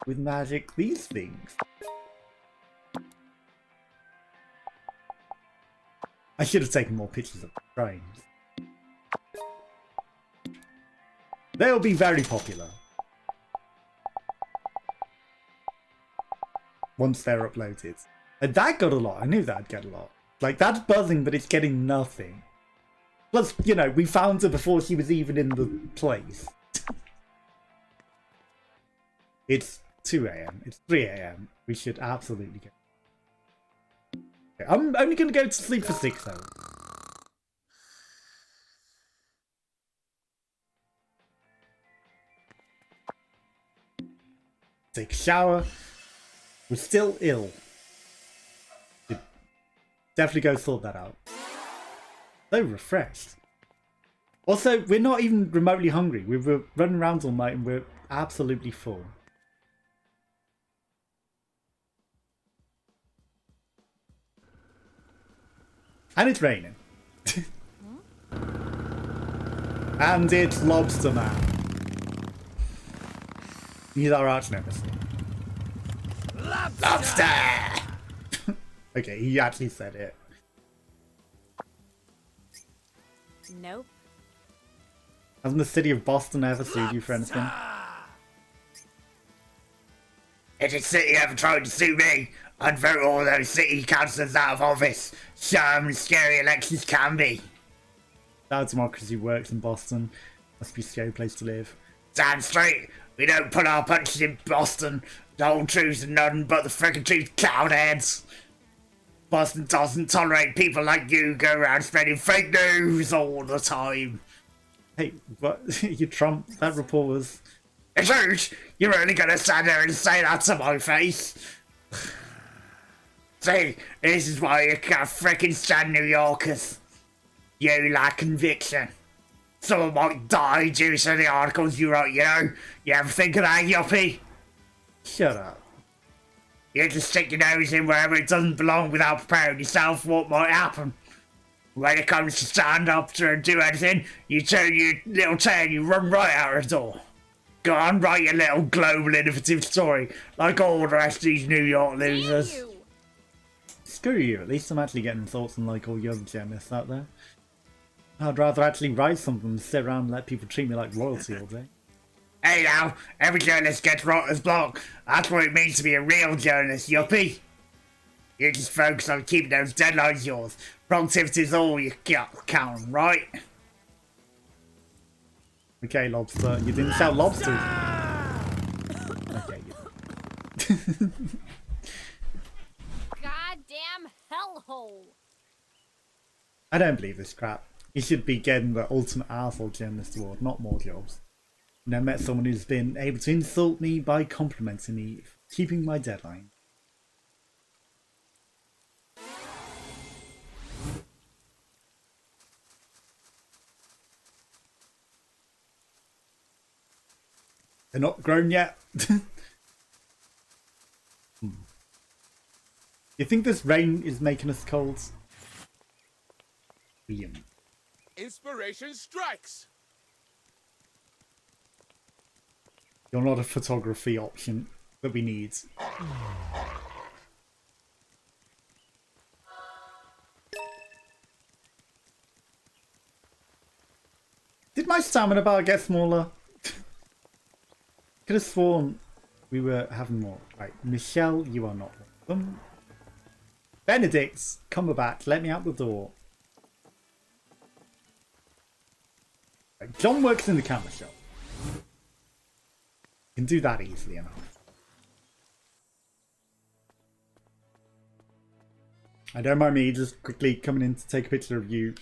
with magic these things. I should have taken more pictures of the frames. They'll be very popular once they're uploaded. And that got a lot. I knew that'd get a lot. Like, that's buzzing, but it's getting nothing. Plus, you know, we found her before she was even in the place. It's 2 AM. It's 3 AM. We should absolutely go. Okay, I'm only going to go to sleep for 6 hours. Take a shower. We're still ill. Should definitely go sort that out. So refreshed. Also, we're not even remotely hungry. We were running around all night and we're absolutely full. And it's raining. And it's Lobster Man. He's our arch nemesis. Lobster! Okay, he actually said it. Nope. Hasn't the city of Boston ever sued you for anything? If the city ever tried to sue me, I'd vote all those city councillors out of office. Show them how scary elections can be. That democracy works in Boston. Must be a scary place to live. Damn straight, we don't pull our punches in Boston. The whole truth's none but the frickin' truth, cloudheads. Boston doesn't tolerate people like you go around spreading fake news all the time. Hey, what? You Trump? That report was... The truth? You're only gonna stand there and say that to my face? See, this is why you can't frickin' stand New Yorkers. You lack conviction. Someone might die due to the articles you wrote, you know? You ever think of that, yuppie? Shut up. You just stick your nose in wherever it doesn't belong without preparing yourself for what might happen. When it comes to stand up to do anything, you turn your little tail and you run right out the door. Go on, write your little global innovative story, like all the rest of these New York losers. Screw you, at least I'm actually getting thoughts on like all the other journalists out there. I'd rather actually write something than sit around and let people treat me like royalty all day. Hey now, every journalist gets writer's block. That's what it means to be a real journalist, yuppie. You just focus on keeping those deadlines yours. Productivity's all you count, right? Okay, Lobster. You didn't shout lobsters. Okay, you... Goddamn hellhole. I don't believe this crap. You should be getting the ultimate arsehole journalist award, not more jobs. I met someone who's been able to insult me by complimenting me for keeping my deadline. They're not grown yet. You think this rain is making us cold? William. Inspiration strikes. You're not a photography option that we need. Did my stamina bar get smaller? Could have sworn we were having more. Right, Michelle, you are not one of them. Benedict, Cumberbatch, let me out the door. Right, John works in the camera shop. Can do that easily enough. I don't mind me just quickly coming in to take a picture of you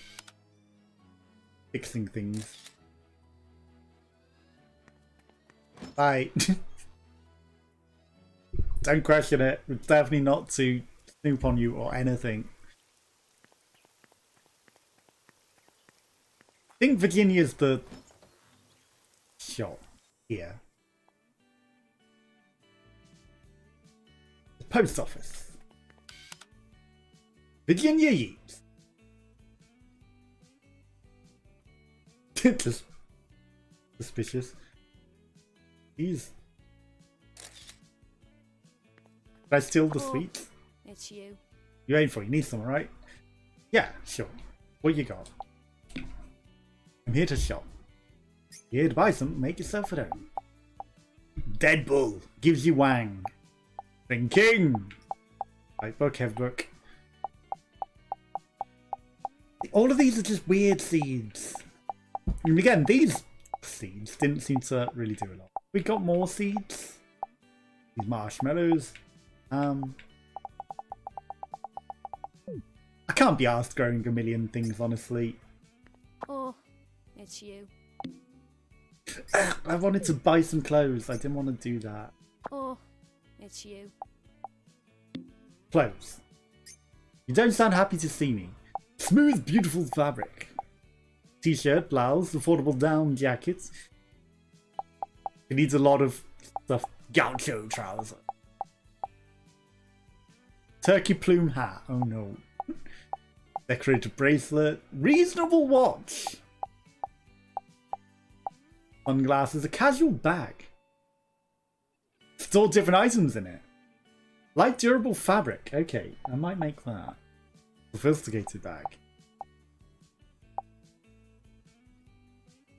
fixing things. Bye. Don't question it. It's definitely not to snoop on you or anything. I think Virginia's the shop here. The post office. Virginia Yeats. Just suspicious. He's. Did I steal the sweets? It's you. You ain't for it. You need some, right? Yeah, sure. What you got? I'm here to shop. You here to buy some? Make yourself at home. Dead Bull gives you wang. Thinking. Right book, heavy book. All of these are just weird seeds. And again, these seeds didn't seem to really do a lot. We got more seeds. These marshmallows. I can't be asked growing a million things, honestly. Oh, it's you. I wanted to buy some clothes. I didn't want to do that. Oh, it's you. Clothes. You don't sound happy to see me. Smooth, beautiful fabric. T-shirt, blouse, affordable down jackets. It needs a lot of stuff. Gaucho trouser. Turkey plume hat. Oh no. Decorated bracelet. Reasonable watch. Sunglasses. A casual bag. Store different items in it. Light durable fabric. Okay, I might make that. Sophisticated bag.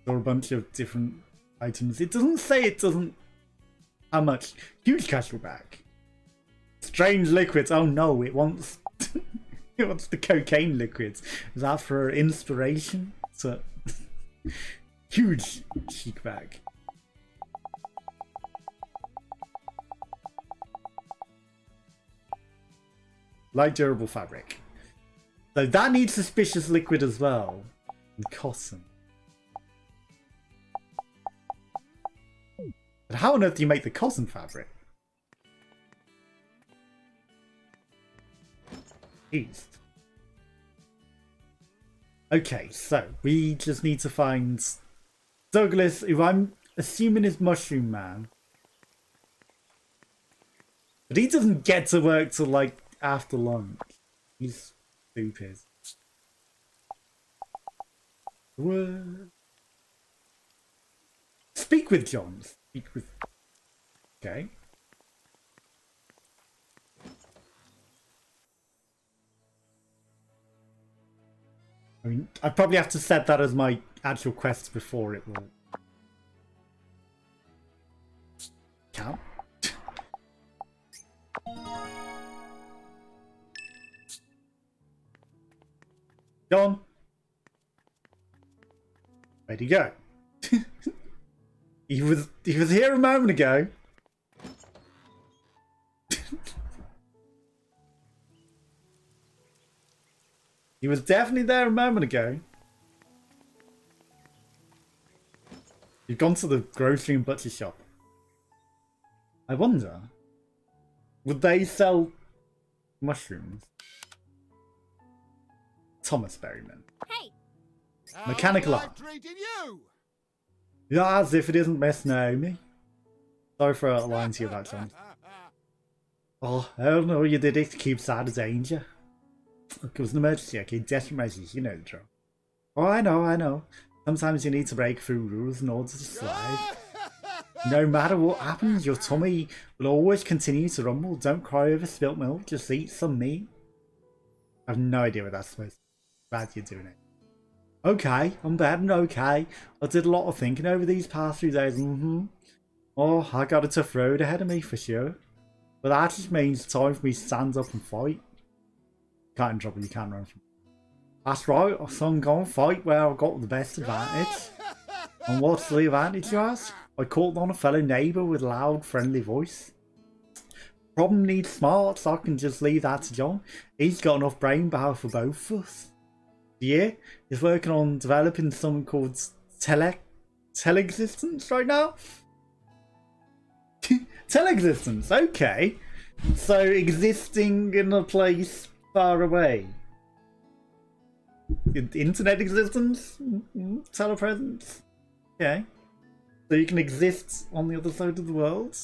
Store a bunch of different items. It doesn't say it doesn't. How much? Huge casual bag. Strange liquids. Oh no, it wants. It wants the cocaine liquids. Is that for inspiration? It's a huge chic bag. Light durable fabric. So that needs suspicious liquid as well. And cotton. But how on earth do you make the cotton fabric? Jeez. Okay, so we just need to find Douglas, who I'm assuming is Mushroom Man. But he doesn't get to work till like after lunch. He's stupid. What? Speak with John. Speak with. Okay. I mean, I probably have to set that as my actual quest before it will count. John, where'd he go? he was here a moment ago. He was definitely there a moment ago. You've gone to the grocery and butcher shop. I wonder, would they sell mushrooms? Thomas Berryman. Hey! Mechanical art. Yeah, as if it isn't Miss Naomi. Sorry for lying to you about something. Oh, I don't know, you did it to keep out of danger. Look, it was an emergency, okay? Desperate measures, you know the drill. Oh, I know. Sometimes you need to break through rules in order to survive. No matter what happens, your tummy will always continue to rumble. Don't cry over spilt milk, just eat some meat. I have no idea what that's supposed to be. Glad you're doing it. Okay, I'm bad and okay. I did a lot of thinking over these past few days. Oh, I got a tough road ahead of me for sure. But that just means it's time for me to stand up and fight. Can't in trouble, you can't run from me. That's right, so I'm going to fight where I've got the best advantage. And what's the advantage, you ask? I called on a fellow neighbour with a loud, friendly voice. Problem needs smarts, so I can just leave that to John. He's got enough brain power for both of us. Yeah, he's working on developing something called teleexistence right now. Teleexistence, okay. So existing in a place far away. Internet existence? Telepresence? Okay. So you can exist on the other side of the world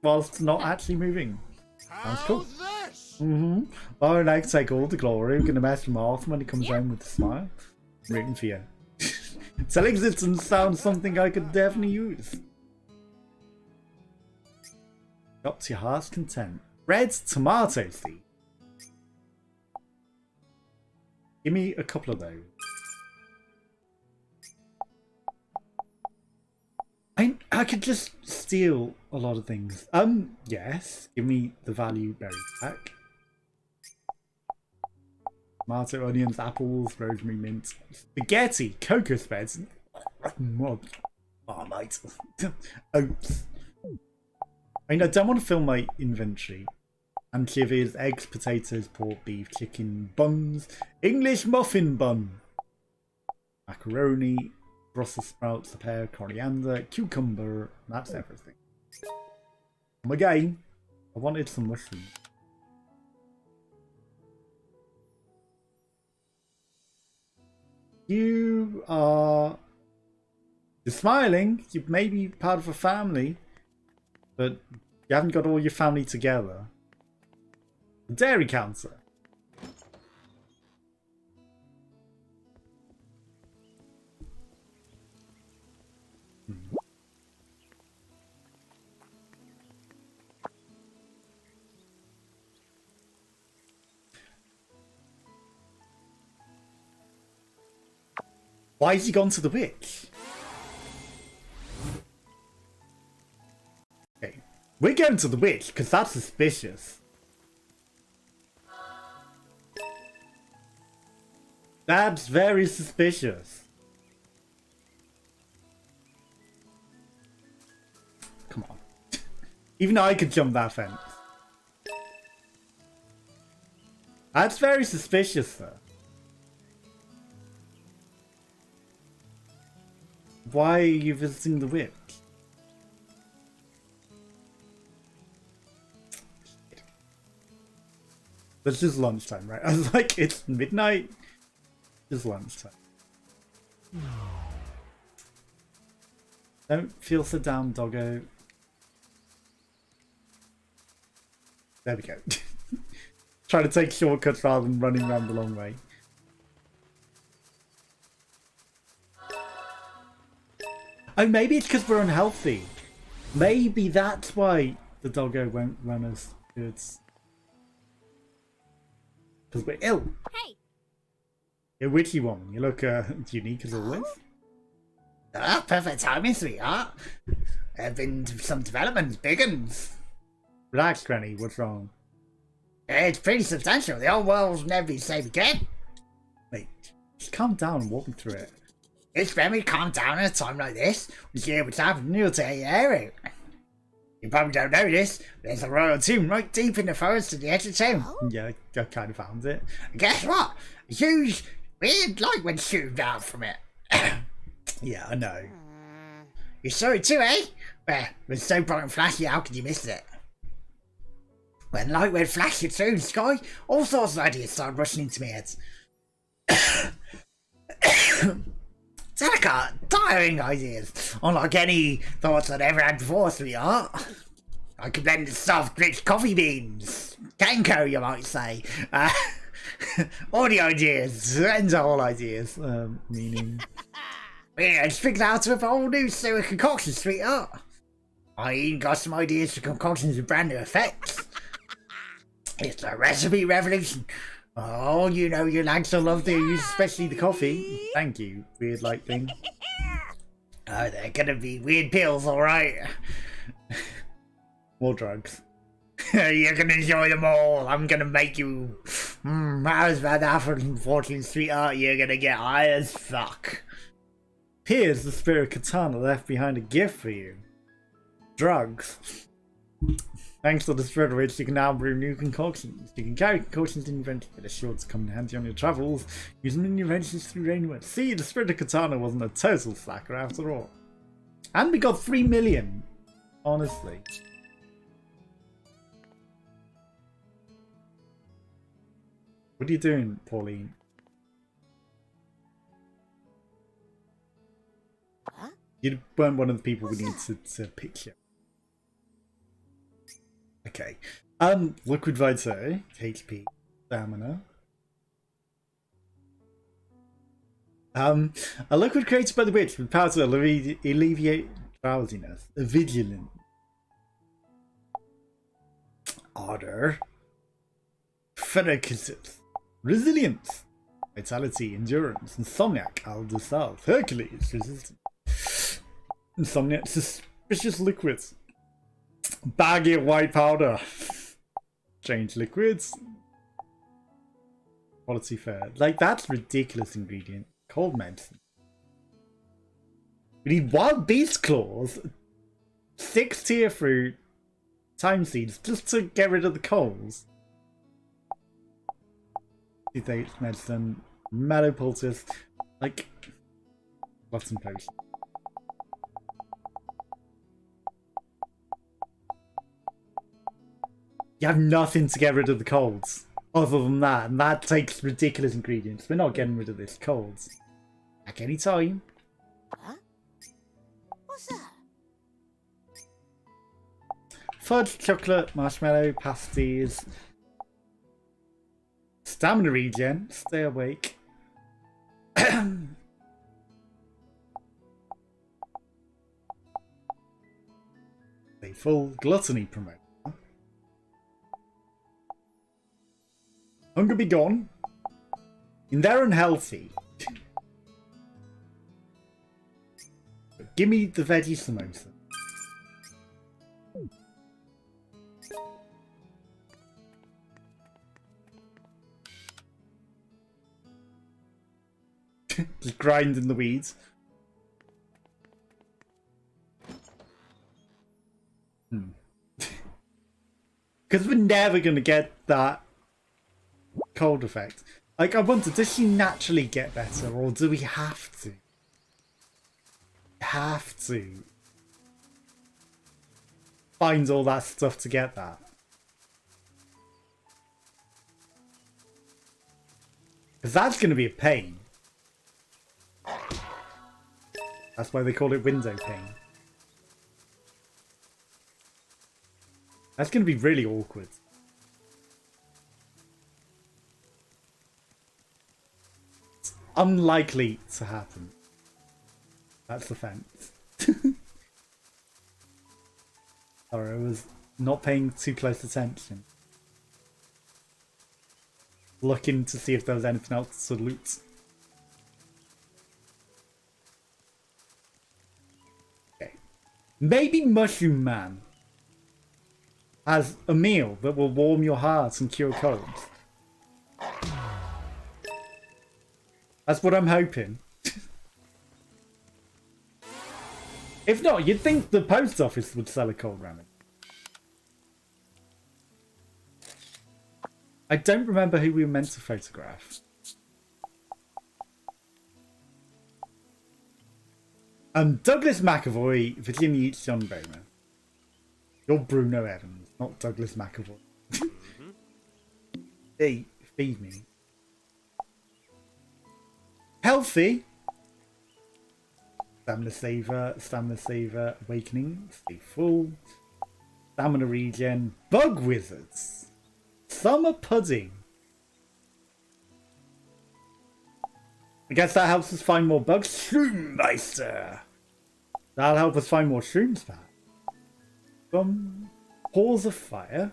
whilst not actually moving. Sounds cool. I would like to take all the glory. We're going to mess with Martha when he comes home with a smile. I'm rooting for you. Teleexistence sounds something I could definitely use. Got to your heart's content. Red tomato seed. Give me a couple of those. I could just steal a lot of things. Yes. Give me the value berry pack. Tomato, onions, apples, rosemary, mint, spaghetti, cocoa spreads, marmite, oats. I mean, I don't want to fill my inventory. Anchovies, eggs, potatoes, pork, beef, chicken, buns, English muffin bun, macaroni, Brussels sprouts, a pear, coriander, cucumber. That's everything. And again, I wanted some mushrooms. You're smiling. You may be part of a family, but you haven't got all your family together. Dairy counter. Why has he gone to the witch? Okay, we're going to the witch because that's suspicious. That's very suspicious. Come on. Even I could jump that fence. That's very suspicious, though. Why are you visiting the witch? This is lunchtime, right? I was like, it's midnight. It's lunchtime. Don't feel so down, doggo. There we go. Try to take shortcuts rather than running around the long way. Oh, maybe it's because we're unhealthy. Maybe that's why the doggo won't run as good. Because we're ill. Hey! You're a witchy woman. You look unique as always. Ah, perfect timing, sweetheart. There have been some developments, big uns. Relax, Granny. What's wrong? It's pretty substantial. The old world's never been safe again. Wait, just calm down and walk me through it. It's when we calm down at a time like this. We see what's happening, you'll tell your hair out. You probably don't know this, but there's a royal tomb right deep in the forest at the edge of town. Yeah, I kind of found it. And guess what? A huge, weird light went shooting out from it. Yeah, I know. You saw it too, eh? Well, it was so bright and flashy, how could you miss it? When light went flashing through the sky, all sorts of ideas started rushing into my head. Delicate, tiring ideas. Unlike any thoughts I'd ever had before, sweetheart. I could blend the soft, rich coffee beans. Kanko, you might say. All the ideas. And all ideas. Meaning... Yeah, I figured out a whole new sewer concoction, sweetheart. I even got some ideas for concoctions with brand new effects. It's a recipe revolution. Oh, you know your lads will love to use, especially the coffee. Thank you, weird light thing. Oh, they're gonna be weird pills, alright. More drugs. You're gonna enjoy them all. I'm gonna make you... how's that African fortune, sweetheart? You're gonna get high as fuck. Here's the spirit katana left behind a gift for you. Drugs. Thanks to the spirit of which you can now brew new concoctions. You can carry concoctions in your inventory that are sure to come in handy on your travels. Use them in your adventures through anywhere. See, the spirit of katana wasn't a total slacker after all. And we got 3 million. Honestly. What are you doing, Pauline? Huh? You weren't one of the people we need to picture. Okay. Liquid Vitality, HP, stamina. A liquid created by the witch with power to alleviate drowsiness, vigilant, ardor, ferocity, resilience, vitality, endurance, insomniac, Aldous, Hercules, resistance, insomniac, suspicious liquids. Baggy white powder. Strange liquids. Quality fair. Like, that's ridiculous ingredient. Cold medicine. We need wild beast claws, 6 tear fruit, time seeds, just to get rid of the colds. Toothache medicine, mallow poultice, like, lots and potions. You have nothing to get rid of the colds. Other than that, and that takes ridiculous ingredients. We're not getting rid of this colds. Like any time. Huh? What's that? Fudge, chocolate, marshmallow, pasties. Stamina regen, stay awake. A full gluttony promote. Hunger be gone. In there unhealthy. Give me the veggie samosa. Just grinding the weeds. Because we're never going to get that cold effect. Like, I wonder, does she naturally get better, or do we have to? Have to find all that stuff to get that. Because that's going to be a pain. That's why they call it window pane. That's going to be really awkward. It's unlikely to happen. That's the fence. Sorry, I was not paying too close attention. Looking to see if there was anything else to loot. Okay. Maybe Mushroom Man has a meal that will warm your heart and cure colds. That's what I'm hoping. If not, you'd think the post office would sell a cold remedy. I don't remember who we were meant to photograph. Douglas McAvoy, Virginia Eats John Bowman. You're Bruno Evans, not Douglas McAvoy. Hey, feed me. Healthy. Stamina saver, awakening, stay full, stamina regen, bug wizards, summer pudding. I guess that helps us find more bugs. Shroom-meister. That'll help us find more shrooms, perhaps. Paws of fire.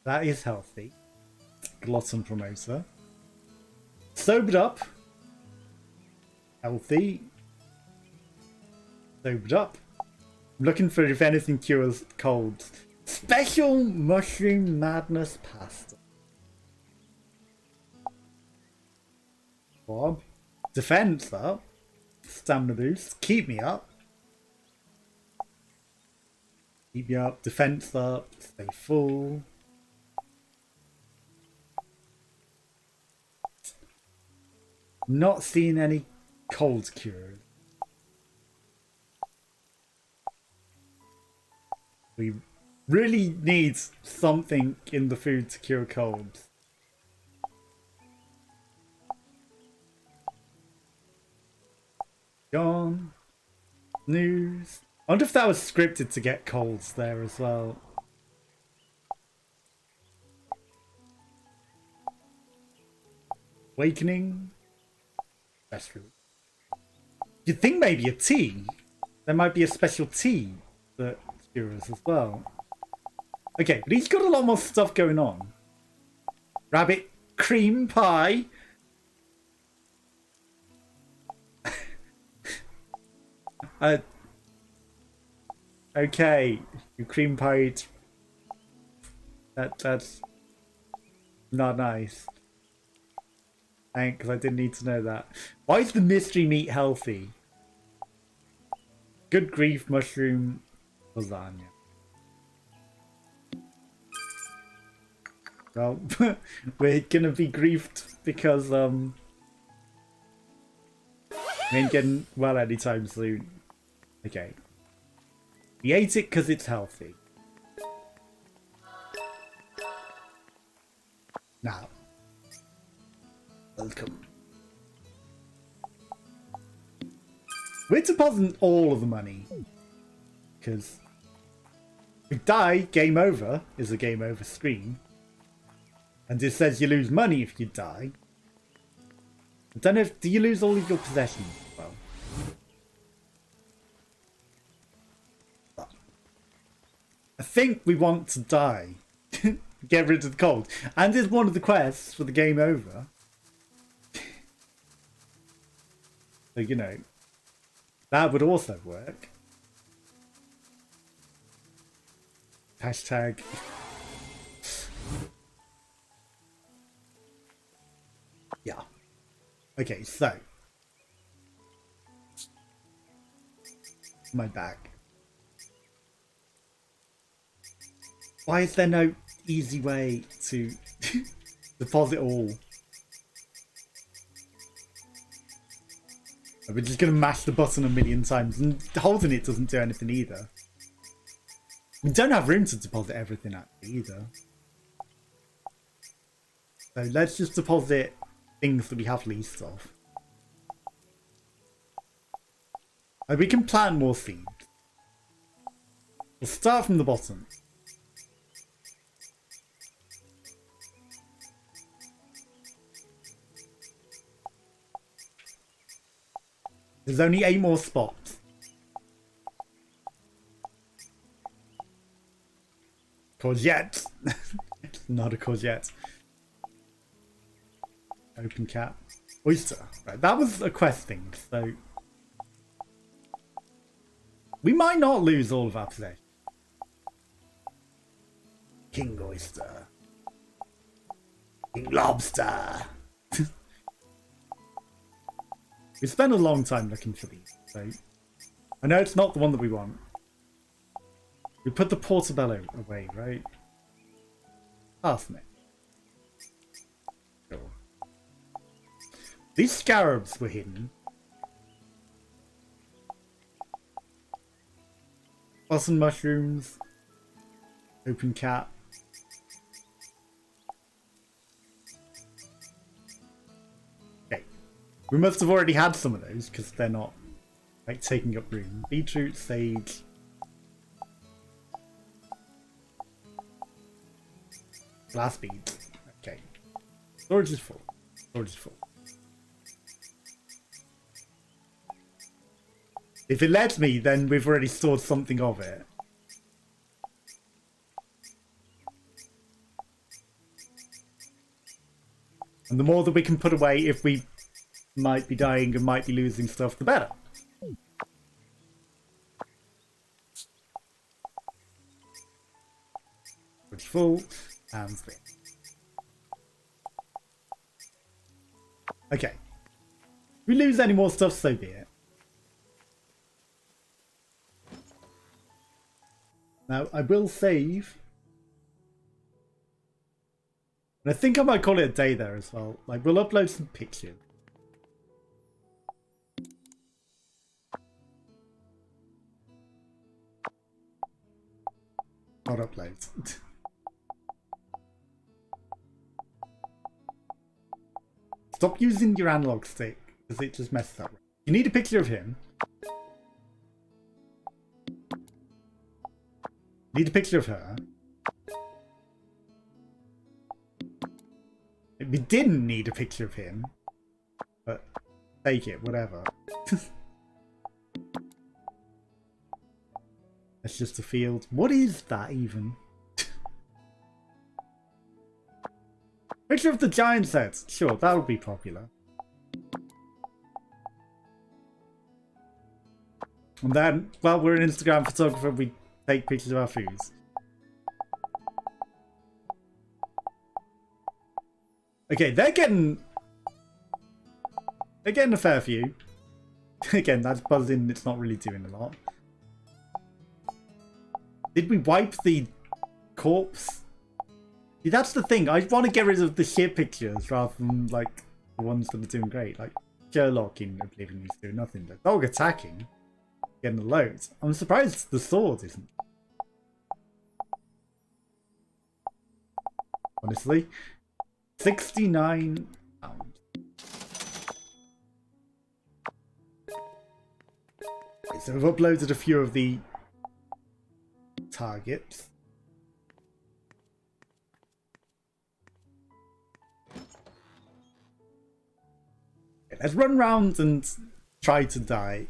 That is healthy. Glutton promoter. Sobered up. Healthy. Sobered up. I'm looking for if anything cures colds. Special mushroom madness pasta. Bob. Defense up. Stamina boost. Keep me up. Keep me up. Defense up. Stay full. Not seeing any cold cures. We really need something in the food to cure colds. Gone. News. I wonder if that was scripted to get colds there as well. Awakening. Best food. You'd think maybe a tea. There might be a special tea that cures as well. Okay, but he's got a lot more stuff going on. Rabbit cream pie. Okay, you cream pied. That's not nice. Thanks, I didn't need to know that. Why is the mystery meat healthy? Good grief, mushroom lasagna. Well, we're gonna be griefed because we ain't getting well anytime soon. Okay. We ate it because it's healthy. Now. Welcome. We're depositing all of the money. Because if we die, game over is a game over screen. And it says you lose money if you die. I don't know if... Do you lose all of your possessions as well? I think we want to die. Get rid of the cold. And it's one of the quests for the game over. So, you know, that would also work. Hashtag. Yeah. Okay, so. My back. Why is there no easy way to deposit all? We're just going to mash the button a million times, and holding it doesn't do anything either. We don't have room to deposit everything actually either. So let's just deposit things that we have least of. And we can plant more seeds. We'll start from the bottom. There's only 8 more spots. Courgette. Not a courgette. Open cap. Oyster. Right, that was a quest thing, so... We might not lose all of our possessions. King oyster. King lobster. We spent a long time looking for these, so... I know it's not the one that we want. We put the portobello away, right? Parsnip. Sure. These scarabs were hidden. Blossom mushrooms. Open cap. Okay. We must have already had some of those because they're not like taking up room. Beetroot, sage. Glass beads. Okay. Storage is full. Storage is full. If it lets me, then we've already stored something of it. And the more that we can put away if we might be dying and might be losing stuff, the better. It's full and thin. Okay. If we lose any more stuff, so be it. Now, I will save. And I think I might call it a day there as well. Like, we'll upload some pictures. Not uploads. Stop using your analog stick, because it just messes up. You need a picture of him. Need a picture of her. We didn't need a picture of him, but take it, whatever. That's just a field. What is that even? Picture of the giant set. Sure, that would be popular. And then, while we're an Instagram photographer, we take pictures of our foods. Okay, they're getting a fair few. Again, that's buzzing, it's not really doing a lot. Did we wipe the corpse? See, that's the thing. I want to get rid of the shit pictures rather than like the ones that are doing great. Like Sherlock in Oblivion is doing nothing. The dog attacking, getting loads. I'm surprised the sword isn't. Honestly, £69. Okay, so we've uploaded a few of the targets. Okay, let's run round and try to die.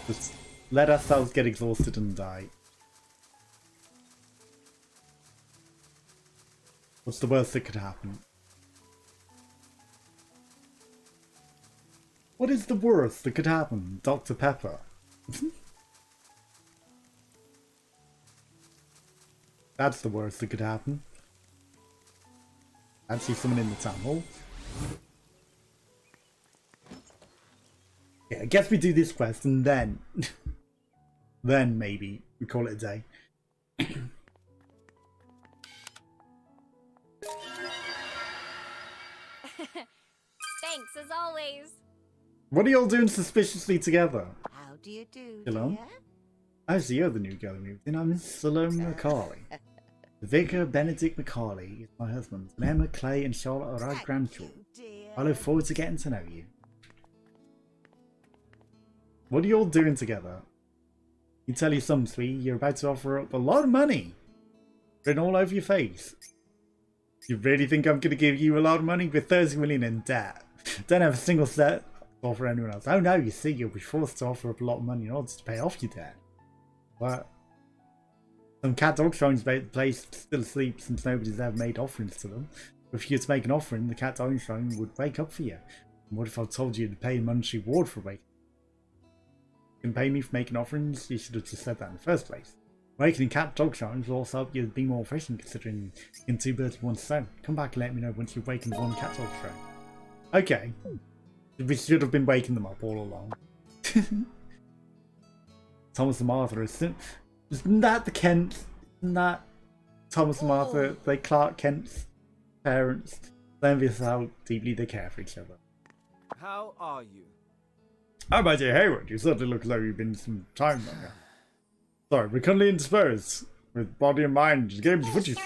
Just let ourselves get exhausted and die. What's the worst that could happen? What is the worst that could happen, Dr. Pepper? That's the worst that could happen. I see someone in the tunnel. Yeah, I guess we do this quest and then... then maybe we call it a day. Thanks, as always. What are y'all doing suspiciously together? How do you do, Hello? dear? As you're the new girl who moved in, I'm Salome Macaulay. The Vicar Benedict Macaulay is my husband, and Emma, Clay, and Charlotte are our grandchildren. Dear. I look forward to getting to know you. What are you all doing together? You tell your some sweet, you're about to offer up a lot of money. Written all over your face. You really think I'm going to give you a lot of money? With 30 million in debt. Don't have a single set to offer anyone else. Oh no, you see, you'll be forced to offer up a lot of money in order to pay off your debt. What? Some cat dog shrines about the place still asleep since nobody's ever made offerings to them. If you were to make an offering, the cat dog shrine would wake up for you. And what if I told you to pay a monetary reward for waking? You can pay me for making offerings? You should have just said that in the first place. Waking cat dog shrines will also help you be more efficient, considering you can 2 birds with 1 stone. Come back and let me know once you've wakened 1 cat dog shrine. Okay. We should have been waking them up all along. Thomas and Martha isn't that the Kents? Isn't that Thomas and Martha? They Clark Kent's parents. It's envious how deeply they care for each other. How are you? How about you, Hayward? You certainly look as though you've been some time longer. Sorry, we're currently indisposed. With body and mind, games of footy.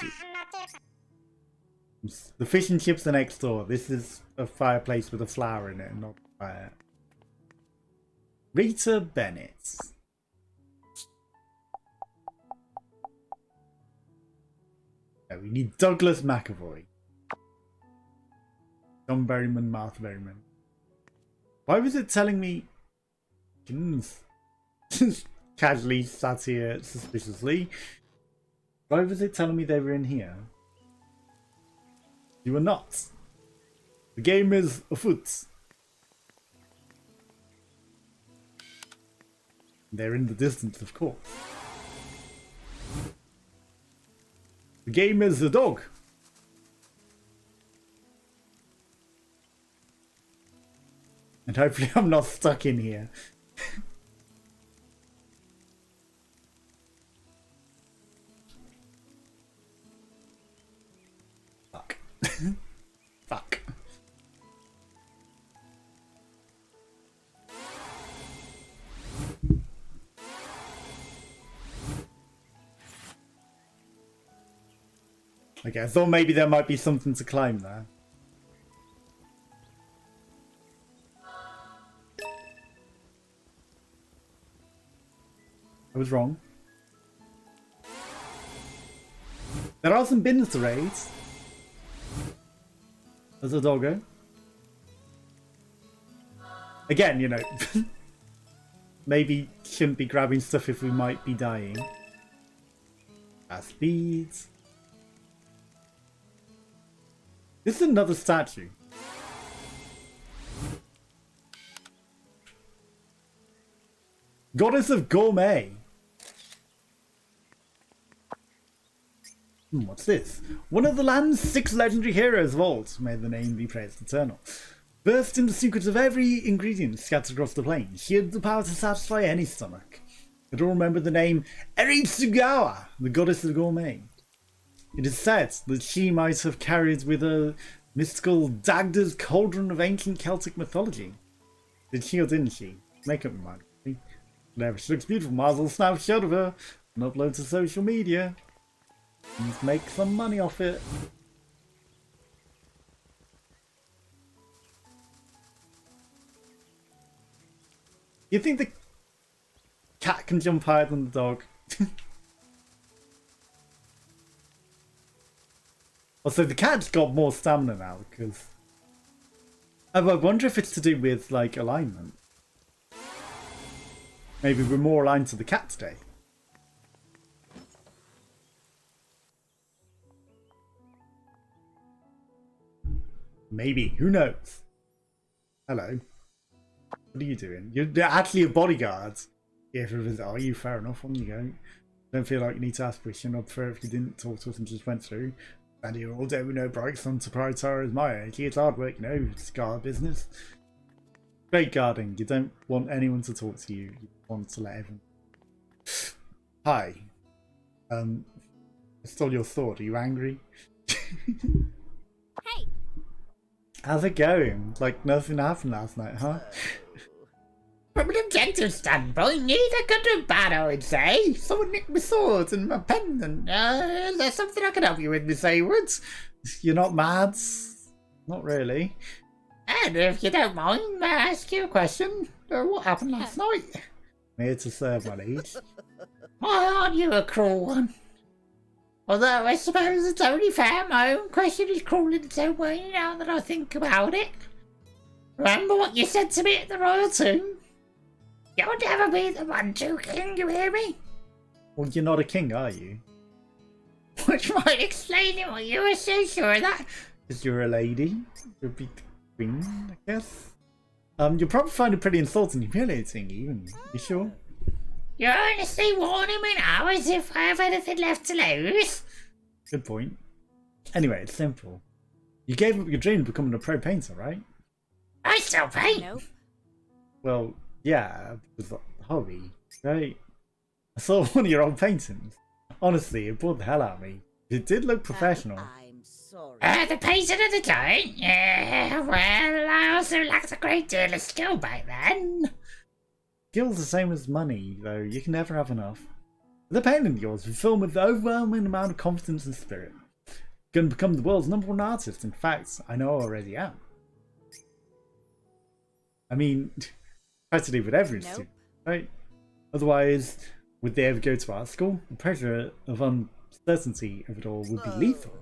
The fish and chips are next door. This is a fireplace with a flower in it, not fire. Rita Bennett. No, we need Douglas McAvoy. John Berryman, Martha Berryman. Why was it telling me... Casually sat here suspiciously. Why was it telling me they were in here? You are not. The game is afoot. They're in the distance, of course. The game is a dog. And hopefully I'm not stuck in here. Fuck. Fuck. Okay, I thought maybe there might be something to climb there. I was wrong. There are some bins to raid. There's a doggo. Again, you know, maybe shouldn't be grabbing stuff if we might be dying. Fast speeds. This is another statue. Goddess of Gourmet. What's this? One of the land's 6 legendary heroes of old, may the name be praised eternal, burst in the secrets of every ingredient scattered across the plains. She had the power to satisfy any stomach. But all remember the name Eritsugawa, the goddess of gourmet. It is said that she might have carried with her mystical Dagda's cauldron of ancient Celtic mythology. Did she or didn't she? Make up your mind. Whatever, she looks beautiful. Might as well snapshot of her and upload to social media. Let's make some money off it. You think the cat can jump higher than the dog? Also, the cat's got more stamina now because... I wonder if it's to do with, like, alignment. Maybe we're more aligned to the cat today. Maybe. Who knows? Hello. What are you doing? You're actually a bodyguard. Yeah, if it was, are you? Fair enough. On you go. Don't feel like you need to ask permission. I'd prefer if you didn't talk to us and just went through. And you're all day with no breaks on surprise horror is my age. It's hard work, you know. It's guard business. Great guarding. You don't want anyone to talk to you. You want to let everyone... Hi. I stole your thought. Are you angry? Hey! How's it going? Like nothing happened last night, huh? From an objective standpoint, neither good or bad, I would say. Someone nicked my sword and my pendant. Is there something I can help you with, Miss Haywood? You're not mad? Not really. And if you don't mind, may I ask you a question? What happened last night? I'm here to serve, my liege. Why aren't you a cruel one? Although I suppose it's only fair my own question is cruel in its own way now that I think about it. Remember what you said to me at the Royal Tomb? You'll never be the one true king, you hear me? Well, you're not a king, are you? Which might explain it why you were so sure of that. Because you're a lady. You'll be the queen, I guess. You'll probably find it pretty insulting and humiliating, even. You sure? You're honestly warning me now as if I have anything left to lose. Good point. Anyway, it's simple. You gave up your dream of becoming a pro painter, right? I still paint. Nope. Well, yeah, it was a hobby, right? I saw one of your old paintings. Honestly, it bored the hell out of me. It did look professional. I'm sorry. The painting of the time? Yeah, well, I also lacked a great deal of skill back then. Skill's the same as money, though. You can never have enough. The painting of yours was filled with the overwhelming amount of confidence and spirit. going to become the world's #1 artist. In fact, I know I already am. I mean, try to live with every student, right? Otherwise, would they ever go to art school? The pressure of uncertainty of it all would be lethal.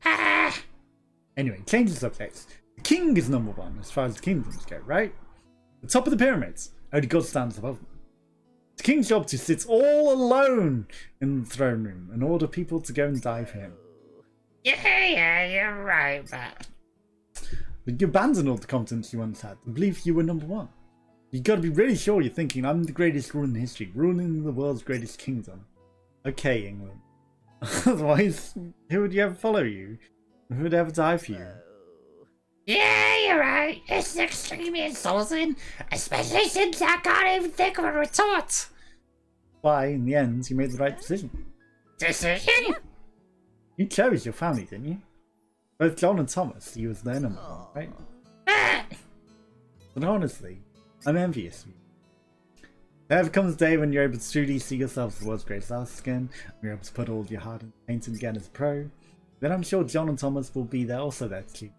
Ah! Anyway, change the subject. The king is #1 as far as the kingdoms go, right? The top of the pyramids, only God stands above them. The king's job to sit all alone in the throne room and order people to go and die for him. Yeah, you're right, but... But you abandon all the confidence you once had and believe you were #1. You gotta be really sure you're thinking, I'm the greatest ruler in history, ruling the world's greatest kingdom. Okay, England. Otherwise, who would you ever follow you? Who would ever die for you? Yeah, you're right. It's extremely insulting, especially since I can't even think of a retort. Why, in the end, you made the right decision. Decision? You chose your family, didn't you? Both John and Thomas, you was their #1, right? But honestly, I'm envious of you. There ever comes a day when you're able to truly see yourself as the world's greatest artist again, and you're able to put all your heart into painting again as a pro, then I'm sure John and Thomas will be there also there too.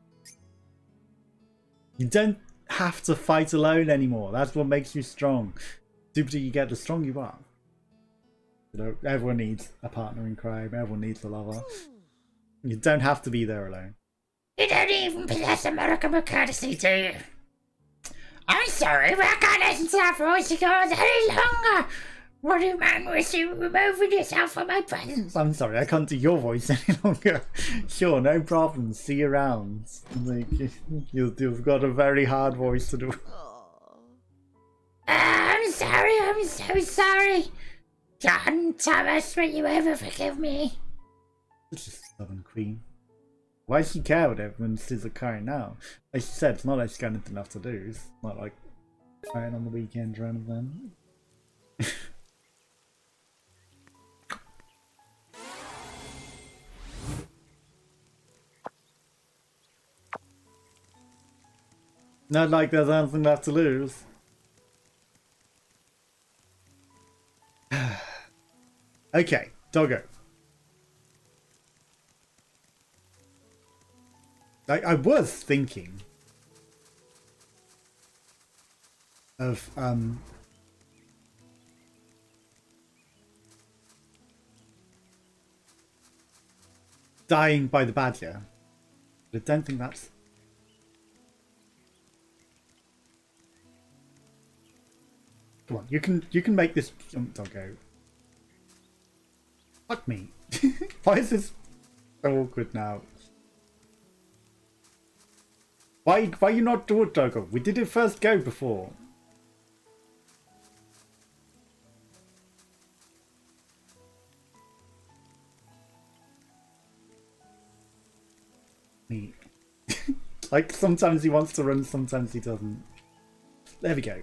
You don't have to fight alone anymore. That's what makes you strong. The stupider you get, the stronger you are. You know, everyone needs a partner in crime. Everyone needs a lover. You don't have to be there alone. You don't even possess a modicum of courtesy, do you? I'm sorry, but I can't listen to that voice of yours any longer. Would you mind removing yourself from my presence? I'm sorry, I can't do your voice any longer. Sure, no problem. See you around. Like, you've got a very hard voice to do. I'm sorry, I'm so sorry. John, Thomas, will you ever forgive me? Such a stubborn queen. Why does she care what everyone says occurring now? Like she said, it's not like she's got anything else to do. It's not like trying on the weekend or anything. Not like there's anything left to lose. Okay, doggo. I was thinking of dying by the badger, but I don't think that's. Come on, you can make this jump, doggo. Fuck me. Why is this so awkward now? Why you not do it, doggo? We did it first go before. Me. Like sometimes he wants to run, sometimes he doesn't. There we go.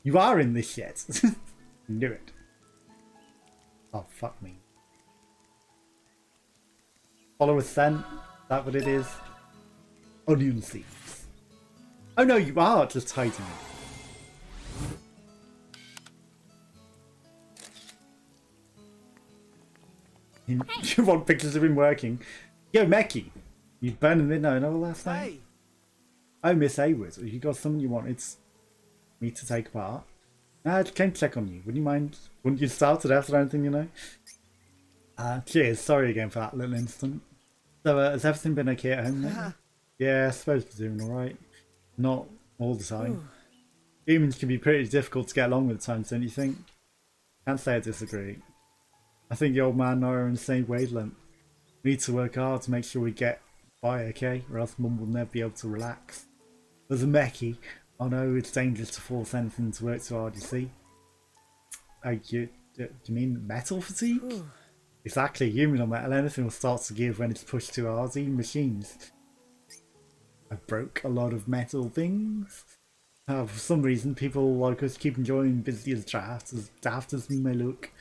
You are in this yet. Knew it. Oh, fuck me. Follow a scent. Is that what it is? Onion seeds. Oh no, you are just hiding it. You want pictures of him working? Yo, Mecky. You burned the midnight oil last night? Hey. Oh, Miss Haywood. You got something you wanted me to take apart? I came to check on you. Would you mind? Wouldn't you starve to death or anything, you know? Cheers. Sorry again for that little incident. So, has everything been okay at home then? Yeah, I suppose we're doing alright. Not all the time. Humans can be pretty difficult to get along with at times, don't you think? Can't say I disagree. I think the old man and I are on the same wavelength. We need to work hard to make sure we get by, okay? Or else Mum will never be able to relax. There's a Mecky. Oh no, it's dangerous to force anything to work too hard, you see? Oh, do you mean metal fatigue? Exactly, human or metal, anything will start to give when it's pushed too hard, even machines. I broke a lot of metal things. For some reason, people like us keep enjoying busy as daft as we may look.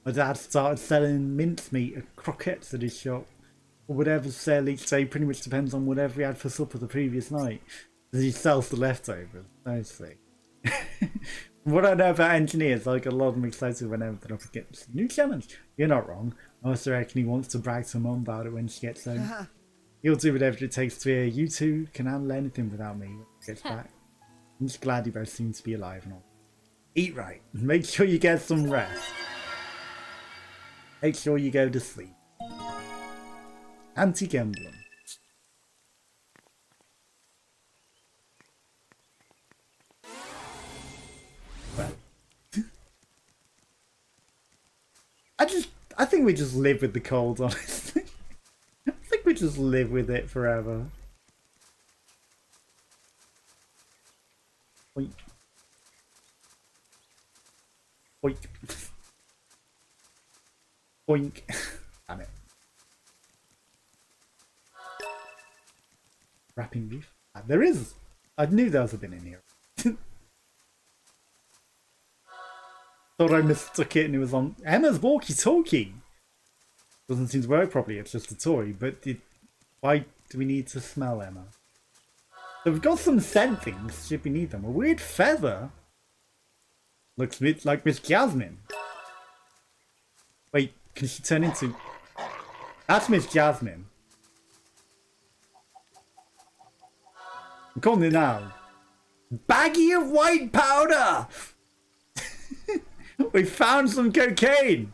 My dad started selling mincemeat and croquettes at his shop. Or whatever's sale each day pretty much depends on whatever he had for supper the previous night. He sells the leftovers, mostly. What I know about engineers, I get a lot of them excited whenever they're up against a new challenge. You're not wrong. I also reckon he wants to brag to Mum about it when she gets home. He'll do whatever it takes to hear you two can handle anything without me when he gets back. I'm just glad you both seem to be alive and all. Eat right. Make sure you get some rest. Make sure you go to sleep. Anti-gambling. Well. I think we just live with the cold, honestly. I think we just live with it forever. Oink. Oink. Oink. Damn it. Wrapping leaf. Ah, there is. I knew there was a bin in here. Thought I mistook it and it was on Emma's walkie-talkie. Doesn't seem to work properly. It's just a toy. But why do we need to smell Emma? So we've got some scent things. Should we need them? A weird feather. Looks a bit like Miss Jasmine. Wait, can she turn into... That's Miss Jasmine. I'm calling it now. Baggie of white powder! We found some cocaine!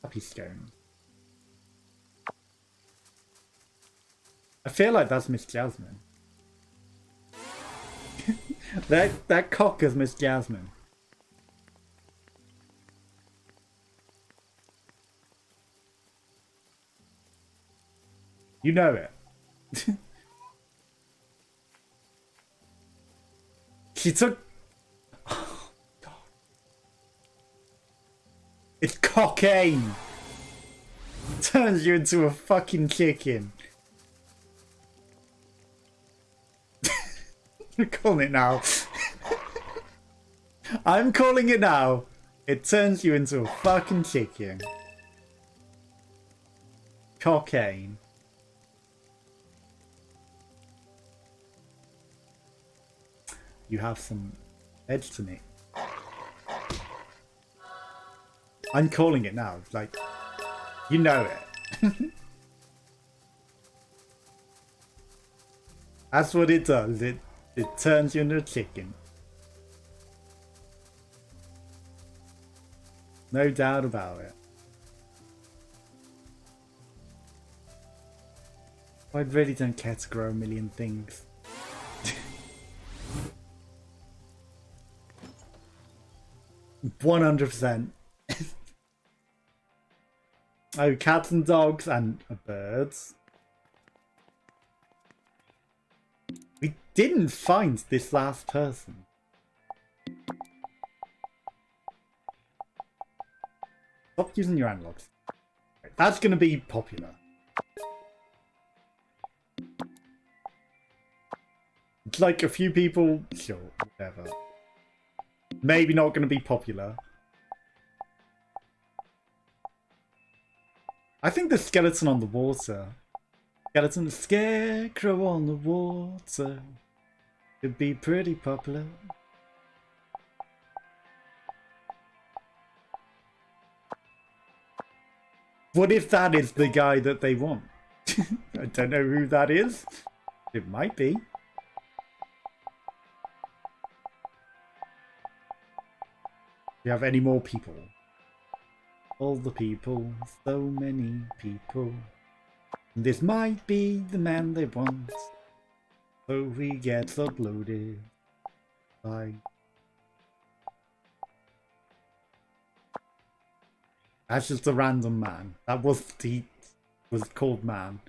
Happy scone. I feel like that's Miss Jasmine. that cock is Miss Jasmine. You know it. She took... Oh, God. It's cocaine! Turns you into a fucking chicken. I'm calling it now. I'm calling it now. It turns you into a fucking chicken. Cocaine. You have some edge to me. I'm calling it now. Like, you know it. That's what it does. It turns you into a chicken. No doubt about it. I really don't care to grow a million things. 100%. Oh, cats and dogs and birds. We didn't find this last person. Stop using your analogs. That's going to be popular. Like a few people, sure, whatever. Maybe not going to be popular. I think the skeleton on the water. Skeleton, the scarecrow on the water. It'd be pretty popular. What if that is the guy that they want? I don't know who that is. It might be. Do you have any more people? All the people, so many people. This might be the man they want. So he gets uploaded. Bye. That's just a random man. That was called man.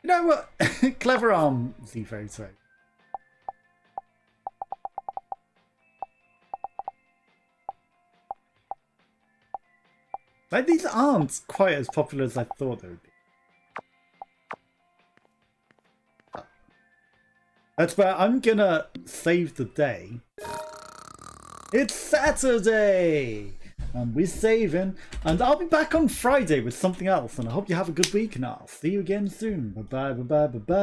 You know what? Clever arm Z-photo. Like, these aren't quite as popular as I thought they would be. That's where I'm gonna save the day. It's Saturday! And we're saving. And I'll be back on Friday with something else. And I hope you have a good week and I'll see you again soon. Bye bye, bye bye, bye bye.